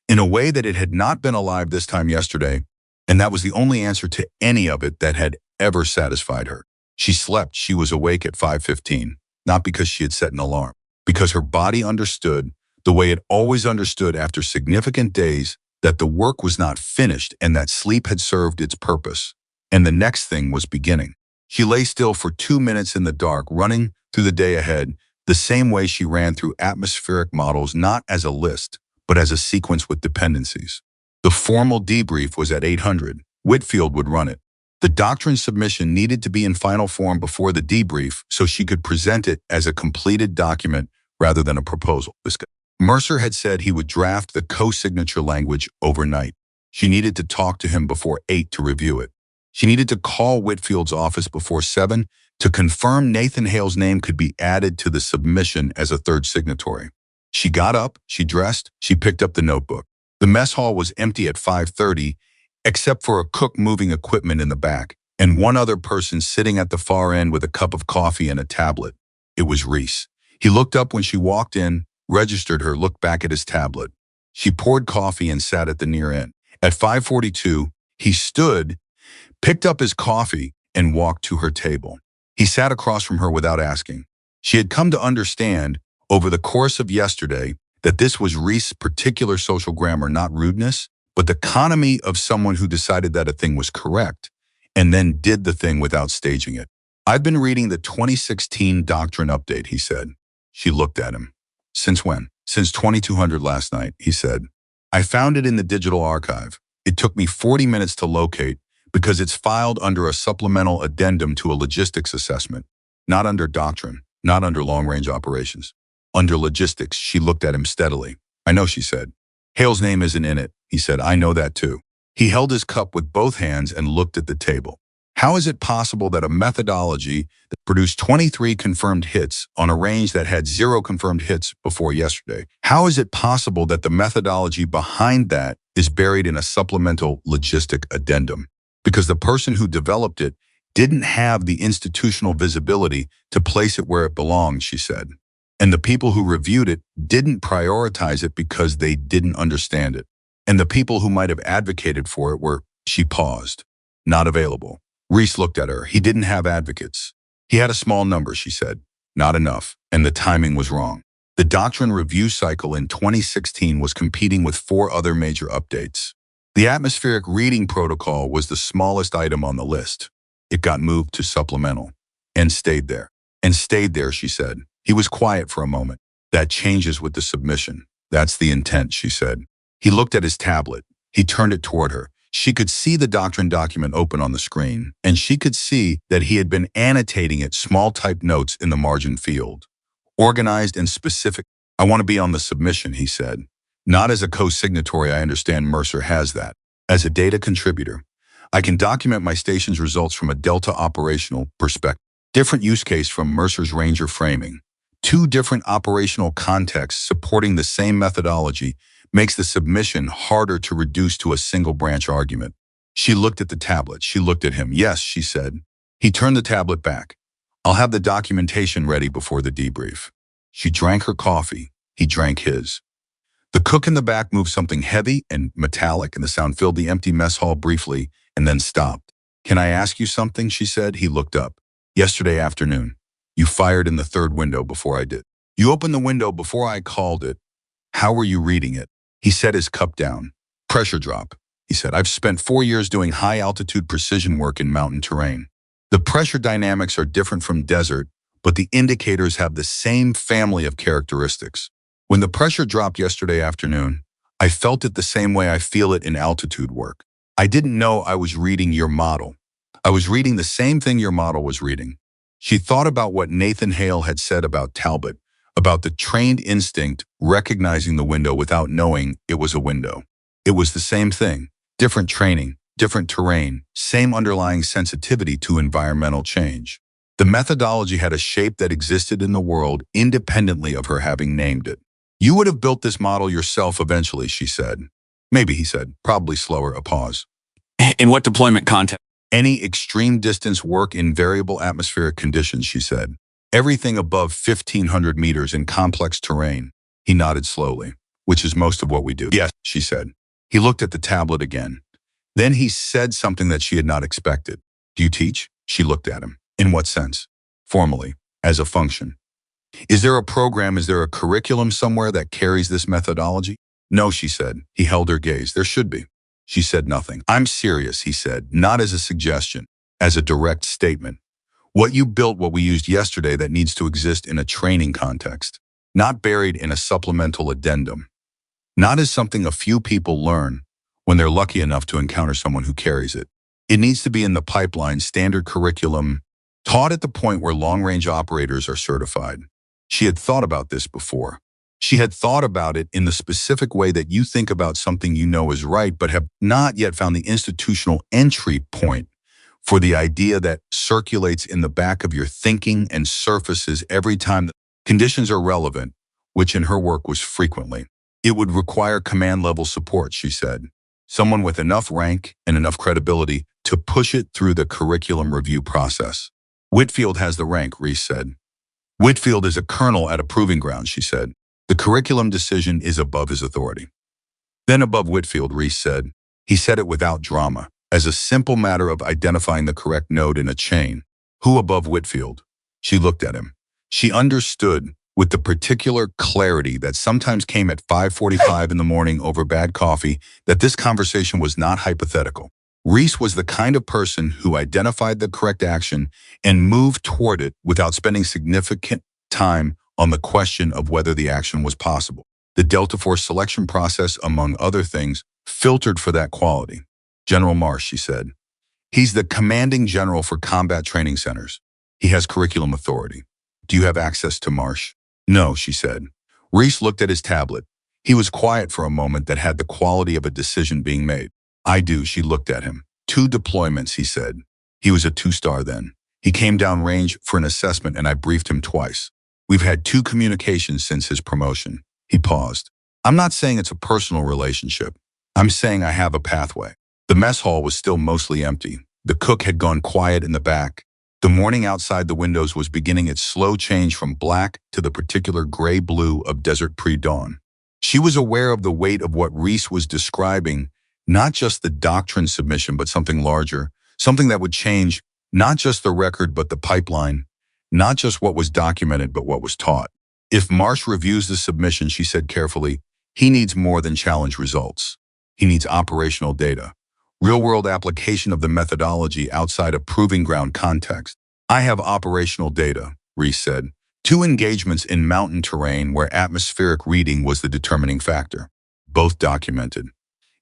in a way that it had not been alive this time yesterday, and that was the only answer to any of it that had ever satisfied her. She slept. She was awake at 5:15, not because she had set an alarm, because her body understood, the way it always understood after significant days, that the work was not finished and that sleep had served its purpose, and the next thing was beginning. She lay still for 2 minutes in the dark, running through the day ahead, the same way she ran through atmospheric models, not as a list, but as a sequence with dependencies. The formal debrief was at 800. Whitfield would run it. The doctrine submission needed to be in final form before the debrief so she could present it as a completed document rather than a proposal. Mercer had said he would draft the co-signature language overnight. She needed to talk to him before 8 to review it. She needed to call Whitfield's office before 7 to confirm Nathan Hale's name could be added to the submission as a third signatory. She got up, she dressed, she picked up the notebook. The mess hall was empty at 5:30, except for a cook moving equipment in the back, and one other person sitting at the far end with a cup of coffee and a tablet. It was Reese. He looked up when she walked in, registered her, looked back at his tablet. She poured coffee and sat at the near end. At 5:42, he stood, picked up his coffee, and walked to her table. He sat across from her without asking. She had come to understand, over the course of yesterday, that this was Reese's particular social grammar, not rudeness, but the economy of someone who decided that a thing was correct, and then did the thing without staging it. I've been reading the 2016 Doctrine Update, he said. She looked at him. Since when? Since 2200 last night, he said. I found it in the digital archive. It took me 40 minutes to locate because it's filed under a supplemental addendum to a logistics assessment, not under doctrine, not under long-range operations. Under logistics, she looked at him steadily. I know, she said. Hale's name isn't in it, he said. I know that too. He held his cup with both hands and looked at the table. How is it possible that a methodology that produced 23 confirmed hits on a range that had 0 confirmed hits before yesterday, how is it possible that the methodology behind that is buried in a supplemental logistic addendum? Because the person who developed it didn't have the institutional visibility to place it where it belonged, she said. And the people who reviewed it didn't prioritize it because they didn't understand it. And the people who might have advocated for it were, she paused, not available. Reese looked at her. He didn't have advocates. He had a small number, she said. Not enough. And the timing was wrong. The doctrine review cycle in 2016 was competing with 4 other major updates. The atmospheric reading protocol was the smallest item on the list. It got moved to supplemental. And stayed there. And stayed there, she said. He was quiet for a moment. That changes with the submission. That's the intent, she said. He looked at his tablet. He turned it toward her. She could see the doctrine document open on the screen, and she could see that he had been annotating it, small typed notes in the margin field. Organized and specific. I want to be on the submission, he said. Not as a co-signatory, I understand Mercer has that. As a data contributor, I can document my station's results from a Delta operational perspective. Different use case from Mercer's Ranger framing. 2 different operational contexts supporting the same methodology makes the submission harder to reduce to a single branch argument. She looked at the tablet. She looked at him. Yes, she said. He turned the tablet back. I'll have the documentation ready before the debrief. She drank her coffee. He drank his. The cook in the back moved something heavy and metallic, and the sound filled the empty mess hall briefly and then stopped. Can I ask you something? She said. He looked up. Yesterday afternoon, you fired in the 3rd window before I did. You opened the window before I called it. How were you reading it? He set his cup down. Pressure drop, he said. I've spent 4 years doing high-altitude precision work in mountain terrain. The pressure dynamics are different from desert, but the indicators have the same family of characteristics. When the pressure dropped yesterday afternoon, I felt it the same way I feel it in altitude work. I didn't know I was reading your model. I was reading the same thing your model was reading. She thought about what Nathan Hale had said about Talbot, about the trained instinct recognizing the window without knowing it was a window. It was the same thing, different training, different terrain, same underlying sensitivity to environmental change. The methodology had a shape that existed in the world independently of her having named it. You would have built this model yourself eventually, she said. Maybe, he said, probably slower, a pause. In what deployment context? Any extreme distance work in variable atmospheric conditions, she said. Everything above 1,500 meters in complex terrain. He nodded slowly, which is most of what we do. Yes, she said. He looked at the tablet again. Then he said something that she had not expected. Do you teach? She looked at him. In what sense? Formally, as a function. Is there a program, is there a curriculum somewhere that carries this methodology? No, she said. He held her gaze. There should be. She said nothing. I'm serious, he said, not as a suggestion, as a direct statement. What you built, what we used yesterday that needs to exist in a training context, not buried in a supplemental addendum, not as something a few people learn when they're lucky enough to encounter someone who carries it. It needs to be in the pipeline, standard curriculum, taught at the point where long-range operators are certified. She had thought about this before. She had thought about it in the specific way that you think about something you know is right, but have not yet found the institutional entry point for the idea that circulates in the back of your thinking and surfaces every time the conditions are relevant, which in her work was frequently. It would require command-level support, she said. Someone with enough rank and enough credibility to push it through the curriculum review process. Whitfield has the rank, Reese said. Whitfield is a colonel at a proving ground, she said. The curriculum decision is above his authority. Then above Whitfield, Reese said. He said it without drama, as a simple matter of identifying the correct node in a chain. Who above Whitfield? She looked at him. She understood, with the particular clarity that sometimes came at 5:45 in the morning over bad coffee, that this conversation was not hypothetical. Reese was the kind of person who identified the correct action and moved toward it without spending significant time on the question of whether the action was possible. The Delta Force selection process, among other things, filtered for that quality. General Marsh, she said. He's the commanding general for combat training centers. He has curriculum authority. Do you have access to Marsh? No, she said. Reese looked at his tablet. He was quiet for a moment that had the quality of a decision being made. I do, she looked at him. 2 deployments, he said. He was a 2-star then. He came down range for an assessment and I briefed him twice. We've had 2 communications since his promotion. He paused. I'm not saying it's a personal relationship. I'm saying I have a pathway. The mess hall was still mostly empty. The cook had gone quiet in the back. The morning outside the windows was beginning its slow change from black to the particular gray-blue of desert pre-dawn. She was aware of the weight of what Reese was describing, not just the doctrine submission, but something larger, something that would change not just the record, but the pipeline, not just what was documented, but what was taught. If Marsh reviews the submission, she said carefully, he needs more than challenge results. He needs operational data, real-world application of the methodology outside a proving ground context. I have operational data, Reese said. 2 engagements in mountain terrain where atmospheric reading was the determining factor, both documented.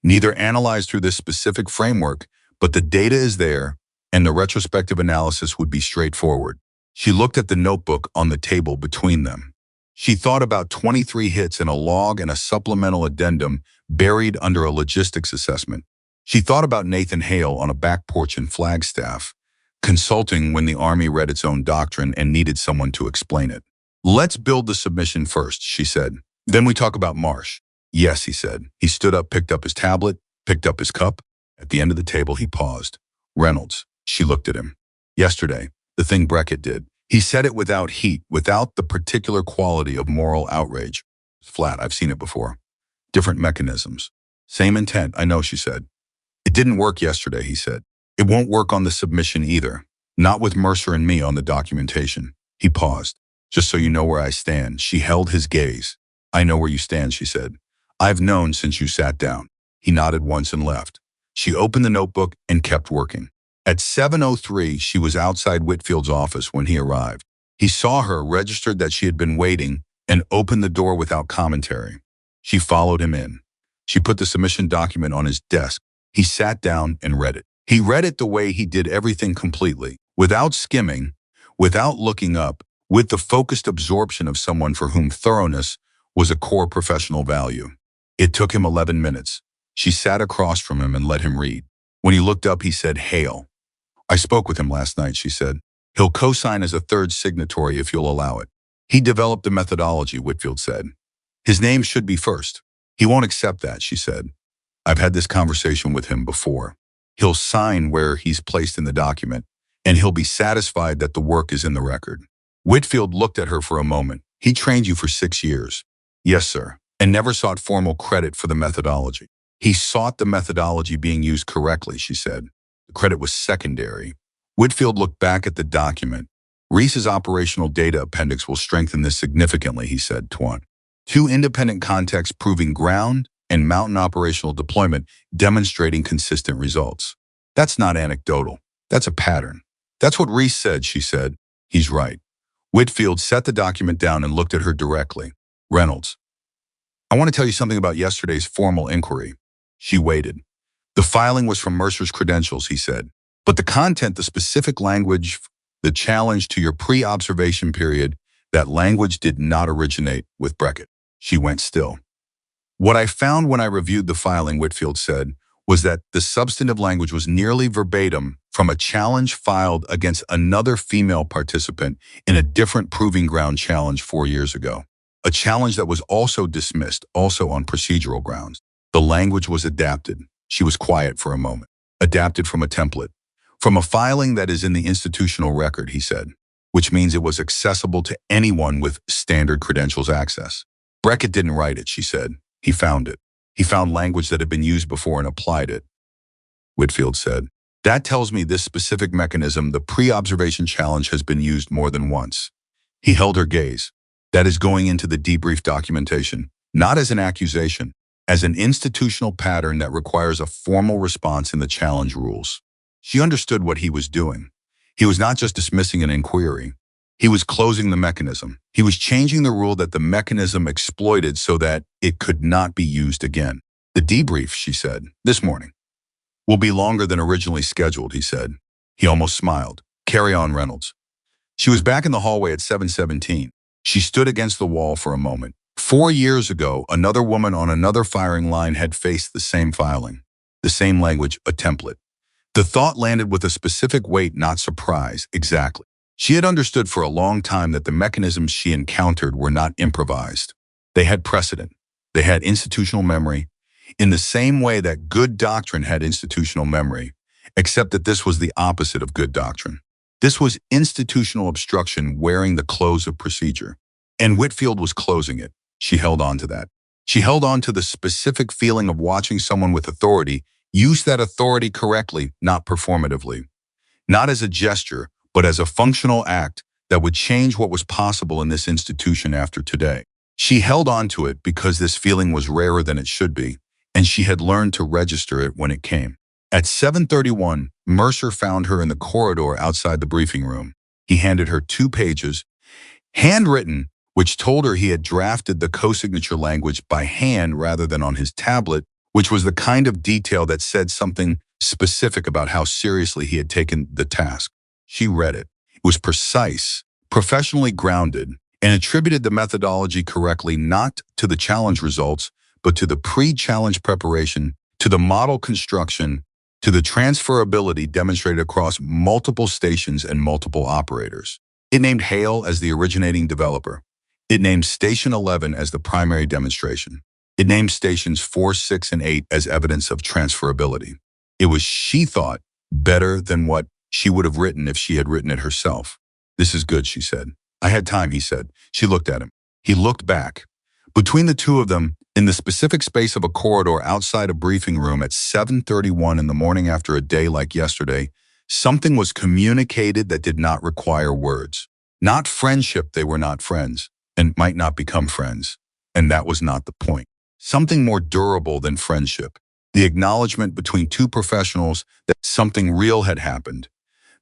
Neither analyzed through this specific framework, but the data is there, and the retrospective analysis would be straightforward. She looked at the notebook on the table between them. She thought about 23 hits in a log and a supplemental addendum buried under a logistics assessment. She thought about Nathan Hale on a back porch in Flagstaff, consulting when the Army read its own doctrine and needed someone to explain it. Let's build the submission first, she said. Then we talk about Marsh. Yes, he said. He stood up, picked up his tablet, picked up his cup. At the end of the table, he paused. Reynolds. She looked at him. Yesterday, the thing Breckett did. He said it without heat, without the particular quality of moral outrage. Flat, I've seen it before. Different mechanisms. Same intent, I know, she said. It didn't work yesterday, he said. It won't work on the submission either. Not with Mercer and me on the documentation. He paused. Just so you know where I stand. She held his gaze. I know where you stand, she said. I've known since you sat down. He nodded once and left. She opened the notebook and kept working. At 7:03, she was outside Whitfield's office when he arrived. He saw her, registered that she had been waiting, and opened the door without commentary. She followed him in. She put the submission document on his desk. He sat down and read it. He read it the way he did everything completely, without skimming, without looking up, with the focused absorption of someone for whom thoroughness was a core professional value. It took him 11 minutes. She sat across from him and let him read. When he looked up, he said, Hale. I spoke with him last night, she said. He'll co-sign as a third signatory if you'll allow it. He developed a methodology, Whitfield said. His name should be first. He won't accept that, she said. I've had this conversation with him before. He'll sign where he's placed in the document, and he'll be satisfied that the work is in the record. Whitfield looked at her for a moment. He trained you for 6 years. Yes, sir, and never sought formal credit for the methodology. He sought the methodology being used correctly, she said. The credit was secondary. Whitfield looked back at the document. Reese's operational data appendix will strengthen this significantly, he said. 2 independent contexts proving ground and mountain operational deployment demonstrating consistent results. That's not anecdotal. That's a pattern. That's what Reese said, she said. He's right. Whitfield set the document down and looked at her directly. Reynolds, I want to tell you something about yesterday's formal inquiry. She waited. The filing was from Mercer's credentials, he said. But the content, the specific language, the challenge to your pre-observation period, that language did not originate with Beckett. She went still. What I found when I reviewed the filing, Whitfield said, was that the substantive language was nearly verbatim from a challenge filed against another female participant in a different proving ground challenge 4 years ago. A challenge that was also dismissed, also on procedural grounds. The language was adapted. She was quiet for a moment. Adapted from a template. From a filing that is in the institutional record, he said, which means it was accessible to anyone with standard credentials access. Beckett didn't write it, she said. He found it. He found language that had been used before and applied it. Whitfield said, that tells me this specific mechanism, the pre-observation challenge, has been used more than once. He held her gaze. That is going into the debrief documentation, not as an accusation, as an institutional pattern that requires a formal response in the challenge rules. She understood what he was doing. He was not just dismissing an inquiry. He was closing the mechanism. He was changing the rule that the mechanism exploited so that it could not be used again. The debrief, she said, this morning, will be longer than originally scheduled, he said. He almost smiled. Carry on, Reynolds. She was back in the hallway at 7:17. She stood against the wall for a moment. 4 years ago, another woman on another firing line had faced the same filing, the same language, a template. The thought landed with a specific weight, not surprise, exactly. She had understood for a long time that the mechanisms she encountered were not improvised. They had precedent. They had institutional memory, in the same way that good doctrine had institutional memory, except that this was the opposite of good doctrine. This was institutional obstruction wearing the clothes of procedure. And Whitfield was closing it. She held on to that. She held on to the specific feeling of watching someone with authority use that authority correctly, not performatively. Not as a gesture, but as a functional act that would change what was possible in this institution after today. She held on to it because this feeling was rarer than it should be, and she had learned to register it when it came. At 7:31, Mercer found her in the corridor outside the briefing room. He handed her 2 pages, handwritten, which told her he had drafted the co-signature language by hand rather than on his tablet, which was the kind of detail that said something specific about how seriously he had taken the task. She read it. It was precise, professionally grounded, and attributed the methodology correctly not to the challenge results, but to the pre-challenge preparation, to the model construction, to the transferability demonstrated across multiple stations and multiple operators. It named Hale as the originating developer. It named Station 11 as the primary demonstration. It named Stations 4, 6, and 8 as evidence of transferability. It was, she thought, better than what she would have written if she had written it herself. This is good, she said. I had time, he said. She looked at him. He looked back. Between the two of them, in the specific space of a corridor outside a briefing room at 7:31 in the morning after a day like yesterday, something was communicated that did not require words. Not friendship, they were not friends, and might not become friends. And that was not the point. Something more durable than friendship. The acknowledgement between two professionals that something real had happened,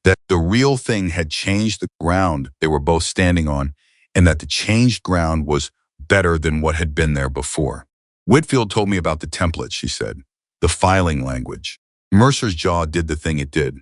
that the real thing had changed the ground they were both standing on, and that the changed ground was better than what had been there before. Whitfield told me about the template, she said. The filing language. Mercer's jaw did the thing it did.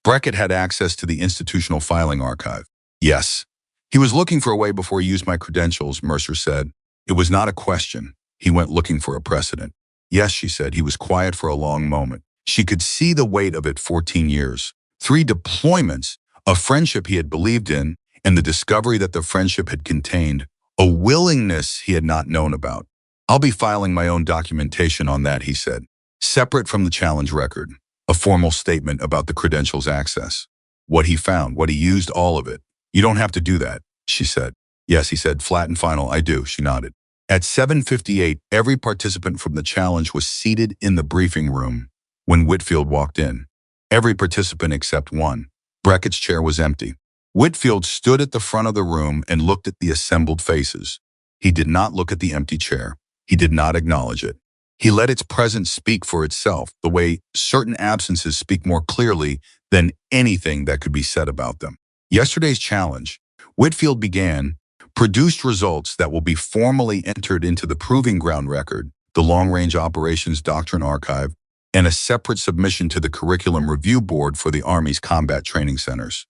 Beckett had access to the institutional filing archive. Yes. He was looking for a way before he used my credentials, Mercer said. It was not a question. He went looking for a precedent. Yes, she said. He was quiet for a long moment. She could see the weight of it. 14 years. 3 deployments, a friendship he had believed in, and the discovery that the friendship had contained a willingness he had not known about. I'll be filing my own documentation on that, he said. Separate from the challenge record. A formal statement about the credentials access. What he found, what he used, all of it. You don't have to do that, she said. Yes, he said, flat and final, I do, she nodded. At 7:58, every participant from the challenge was seated in the briefing room when Whitfield walked in. Every participant except one. Beckett's chair was empty. Whitfield stood at the front of the room and looked at the assembled faces. He did not look at the empty chair. He did not acknowledge it. He let its presence speak for itself, the way certain absences speak more clearly than anything that could be said about them. Yesterday's challenge, Whitfield began, produced results that will be formally entered into the Proving Ground record, the Long-Range Operations Doctrine Archive, and a separate submission to the Curriculum Review Board for the Army's combat training centers.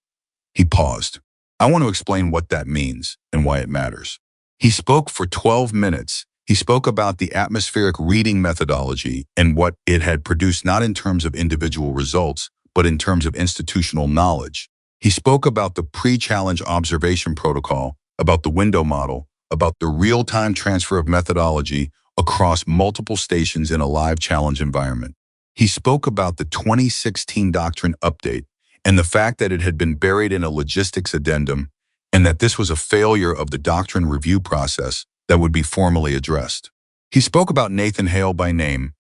He paused. I want to explain what that means and why it matters. He spoke for 12 minutes. He spoke about the atmospheric reading methodology and what it had produced, not in terms of individual results, but in terms of institutional knowledge. He spoke about the pre-challenge observation protocol, about the window model, about the real-time transfer of methodology across multiple stations in a live challenge environment. He spoke about the 2016 doctrine update and the fact that it had been buried in a logistics addendum and that this was a failure of the doctrine review process that would be formally addressed. He spoke about Nathan Hale by name,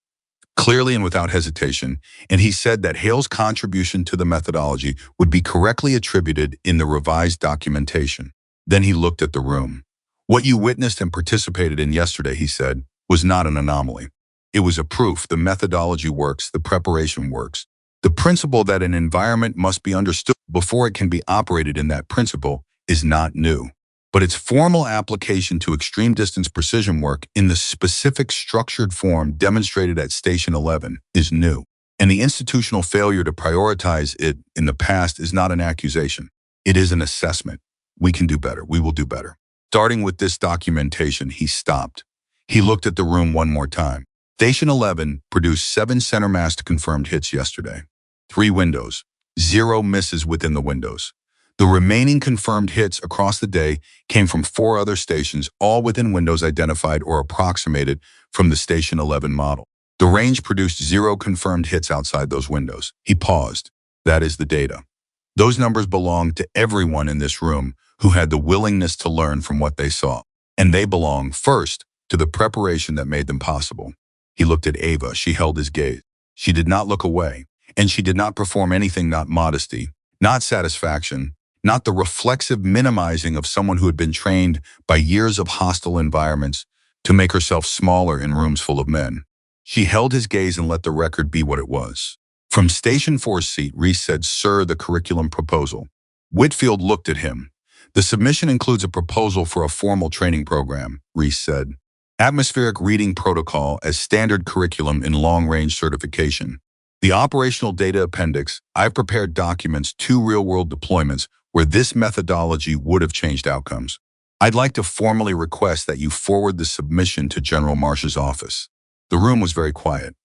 clearly and without hesitation, and he said that Hale's contribution to the methodology would be correctly attributed in the revised documentation. Then he looked at the room. What you witnessed and participated in yesterday, he said, was not an anomaly. It was a proof the methodology works, the preparation works. The principle that an environment must be understood before it can be operated in that principle is not new. But its formal application to extreme distance precision work in the specific structured form demonstrated at Station 11 is new. And the institutional failure to prioritize it in the past is not an accusation. It is an assessment. We can do better. We will do better. Starting with this documentation, he stopped. He looked at the room one more time. Station 11 produced 7 center mast confirmed hits yesterday. 3 windows, 0 misses within the windows. The remaining confirmed hits across the day came from 4 other stations, all within windows identified or approximated from the Station 11 model. The range produced 0 confirmed hits outside those windows. He paused. That is the data. Those numbers belong to everyone in this room who had the willingness to learn from what they saw. And they belong, first, to the preparation that made them possible. He looked at Ava. She held his gaze. She did not look away, and she did not perform anything, not modesty, not satisfaction, not the reflexive minimizing of someone who had been trained by years of hostile environments to make herself smaller in rooms full of men. She held his gaze and let the record be what it was. From Station 4's seat, Reese said, "Sir, the curriculum proposal." Whitfield looked at him. "The submission includes a proposal for a formal training program," Reese said. "Atmospheric reading protocol as standard curriculum in long-range certification. The operational data appendix, I've prepared documents 2 real-world deployments where this methodology would have changed outcomes. I'd like to formally request that you forward the submission to General Marsh's office." The room was very quiet.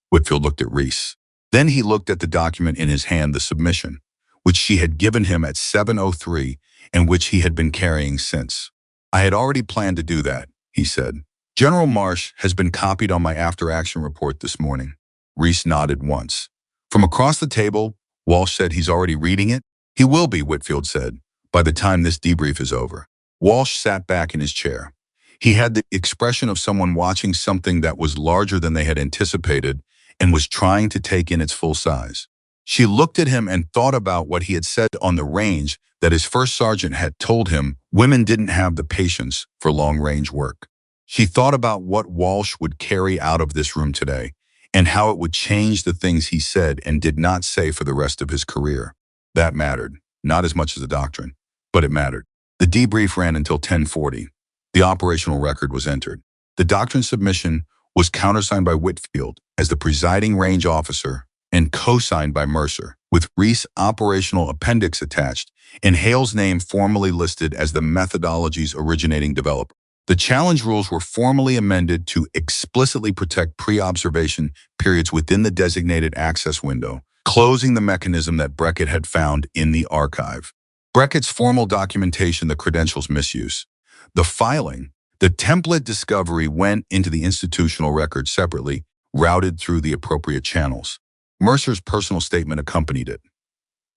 Whitfield looked at Reese. Then he looked at the document in his hand, the submission, which she had given him at 7:03 and which he had been carrying since. "I had already planned to do that," he said. "General Marsh has been copied on my after-action report this morning." Reese nodded once. From across the table, Walsh said, "He's already reading it?" "He will be," Whitfield said, "by the time this debrief is over." Walsh sat back in his chair. He had the expression of someone watching something that was larger than they had anticipated and was trying to take in its full size. She looked at him and thought about what he had said on the range, that his first sergeant had told him women didn't have the patience for long-range work. She thought about what Walsh would carry out of this room today and how it would change the things he said and did not say for the rest of his career. That mattered, not as much as the doctrine, but it mattered. The debrief ran until 10:40. The operational record was entered. The doctrine submission was countersigned by Whitfield as the presiding range officer and co-signed by Mercer, with Reese operational appendix attached and Hale's name formally listed as the methodology's originating developer. The challenge rules were formally amended to explicitly protect pre-observation periods within the designated access window, closing the mechanism that Beckett had found in the archive. Beckett's formal documentation, the credentials misuse. The filing, the template discovery went into the institutional record separately, routed through the appropriate channels. Mercer's personal statement accompanied it.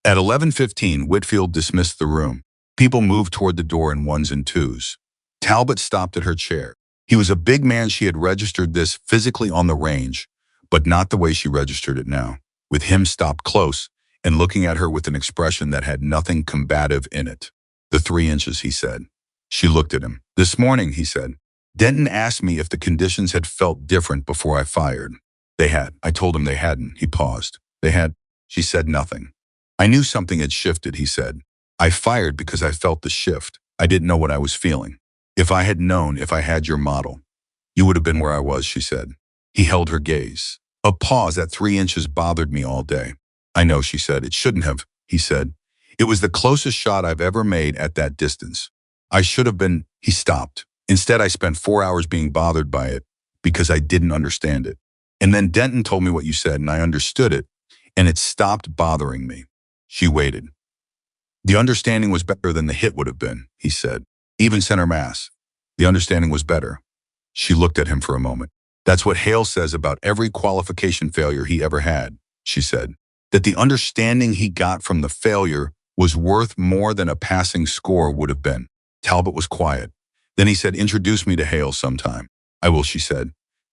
At 11:15, Whitfield dismissed the room. People moved toward the door in 1s and 2s. Talbot stopped at her chair. He was a big man. She had registered this physically on the range, but not the way she registered it now, with him stopped close and looking at her with an expression that had nothing combative in it. "The 3 inches," he said. She looked at him. "This morning," he said. Denton asked me if the conditions had felt different before I fired. They had. I told him they hadn't. He paused. They had. She said nothing. I knew something had shifted, he said. I fired because I felt the shift. I didn't know what I was feeling. If I had known, if I had your model, you would have been where I was, she said. He held her gaze. A pause at 3 inches bothered me all day. I know, she said. It shouldn't have, he said. It was the closest shot I've ever made at that distance. I should have been. He stopped. Instead, I spent 4 hours being bothered by it because I didn't understand it. And then Denton told me what you said, and I understood it, and it stopped bothering me. She waited. The understanding was better than the hit would have been, he said. Even center mass. The understanding was better. She looked at him for a moment. That's what Hale says about every qualification failure he ever had, she said. That the understanding he got from the failure was worth more than a passing score would have been. Talbot was quiet. Then he said, introduce me to Hale sometime. I will, she said.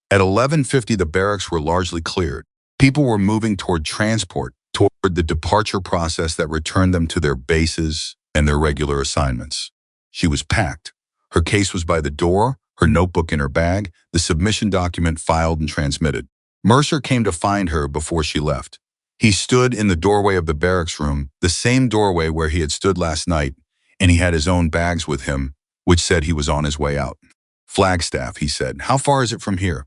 At 11:50, the barracks were largely cleared. People were moving toward transport, toward the departure process that returned them to their bases and their regular assignments. She was packed. Her case was by the door, her notebook in her bag, the submission document filed and transmitted. Mercer came to find her before she left. He stood in the doorway of the barracks room, the same doorway where he had stood last night, and he had his own bags with him, which said he was on his way out. Flagstaff, he said. How far is it from here?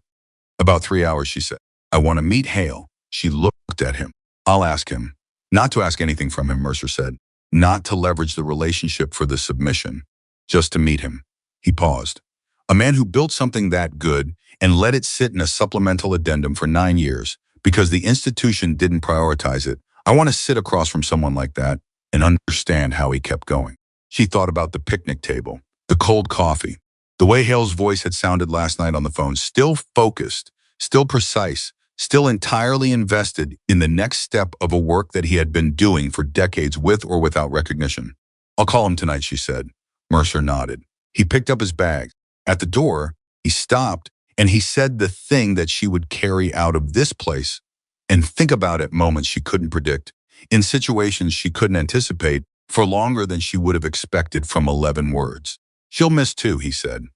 About 3 hours, she said. I want to meet Hale. She looked at him. I'll ask him. Not to ask anything from him, Mercer said. Not to leverage the relationship for the submission. Just to meet him. He paused. A man who built something that good and let it sit in a supplemental addendum for 9 years because the institution didn't prioritize it. I want to sit across from someone like that and understand how he kept going. She thought about the picnic table, the cold coffee, the way Hale's voice had sounded last night on the phone, still focused, still precise, still entirely invested in the next step of a work that he had been doing for decades with or without recognition. I'll call him tonight, she said. Mercer nodded. He picked up his bag. At the door, he stopped and he said the thing that she would carry out of this place and think about at moments she couldn't predict, in situations she couldn't anticipate, for longer than she would have expected from 11 words. She'll miss too, he said.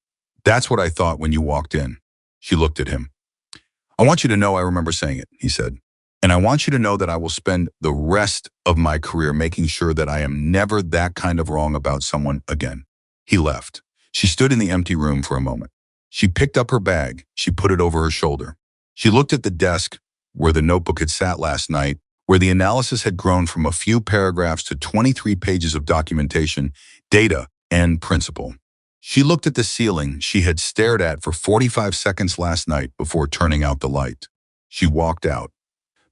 That's what I thought when you walked in. She looked at him. I want you to know I remember saying it, he said. And I want you to know that I will spend the rest of my career making sure that I am never that kind of wrong about someone again. He left. She stood in the empty room for a moment. She picked up her bag. She put it over her shoulder. She looked at the desk where the notebook had sat last night, where the analysis had grown from a few paragraphs to 23 pages of documentation, data, and principle. She looked at the ceiling she had stared at for 45 seconds last night before turning out the light. She walked out.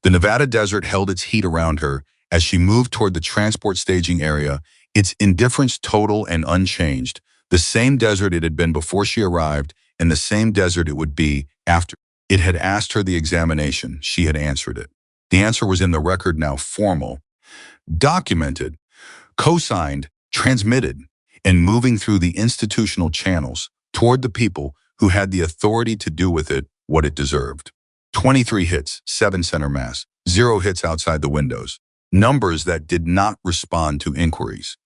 The Nevada desert held its heat around her as she moved toward the transport staging area, its indifference total and unchanged, the same desert it had been before she arrived and the same desert it would be after. It had asked her the examination. She had answered it. The answer was in the record, now formal, documented, co-signed, transmitted, and moving through the institutional channels toward the people who had the authority to do with it what it deserved. 23 hits, 7 center mass, 0 hits outside the windows, numbers that did not respond to inquiries.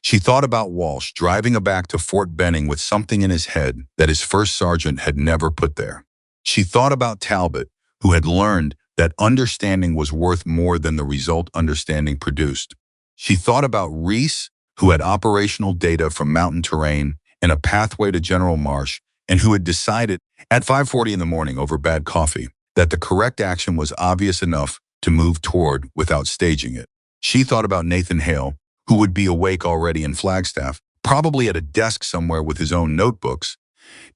She thought about Walsh driving back to Fort Benning with something in his head that his first sergeant had never put there. She thought about Talbot, who had learned that understanding was worth more than the result understanding produced. She thought about Reese, who had operational data from mountain terrain and a pathway to General Marsh, and who had decided at 5:40 in the morning over bad coffee that the correct action was obvious enough to move toward without staging it. She thought about Nathan Hale, who would be awake already in Flagstaff, probably at a desk somewhere with his own notebooks,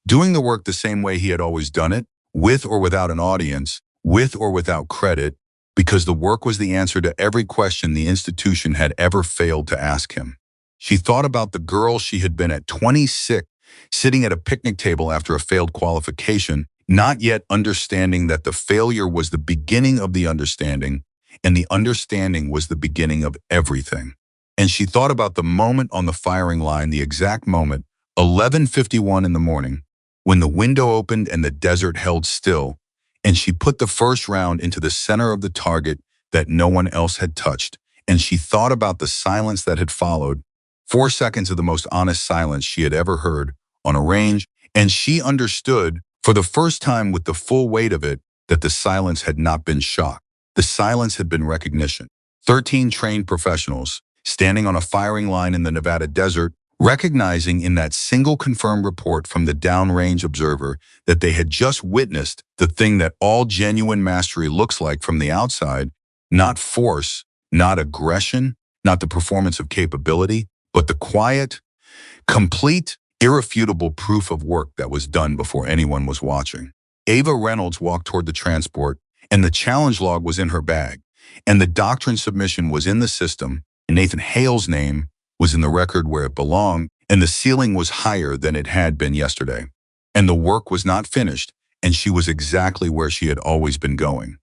doing the work the same way he had always done it, with or without an audience, with or without credit, because the work was the answer to every question the institution had ever failed to ask him. She thought about the girl she had been at 26, sitting at a picnic table after a failed qualification, not yet understanding that the failure was the beginning of the understanding, and the understanding was the beginning of everything. And she thought about the moment on the firing line, the exact moment, 11:51 in the morning, when the window opened and the desert held still, and she put the first round into the center of the target that no one else had touched. And she thought about the silence that had followed, 4 seconds of the most honest silence she had ever heard on a range, And she understood, for the first time with the full weight of it, that the silence had not been shock. The silence had been recognition. 13 trained professionals, standing on a firing line in the Nevada desert, recognizing in that single confirmed report from the downrange observer that they had just witnessed the thing that all genuine mastery looks like from the outside, not force, not aggression, not the performance of capability, but the quiet, complete, irrefutable proof of work that was done before anyone was watching. Ava Reynolds walked toward the transport, and the challenge log was in her bag, and the doctrine submission was in the system, and Nathan Hale's name was in the record where it belonged, and the ceiling was higher than it had been yesterday. And the work was not finished, and she was exactly where she had always been going.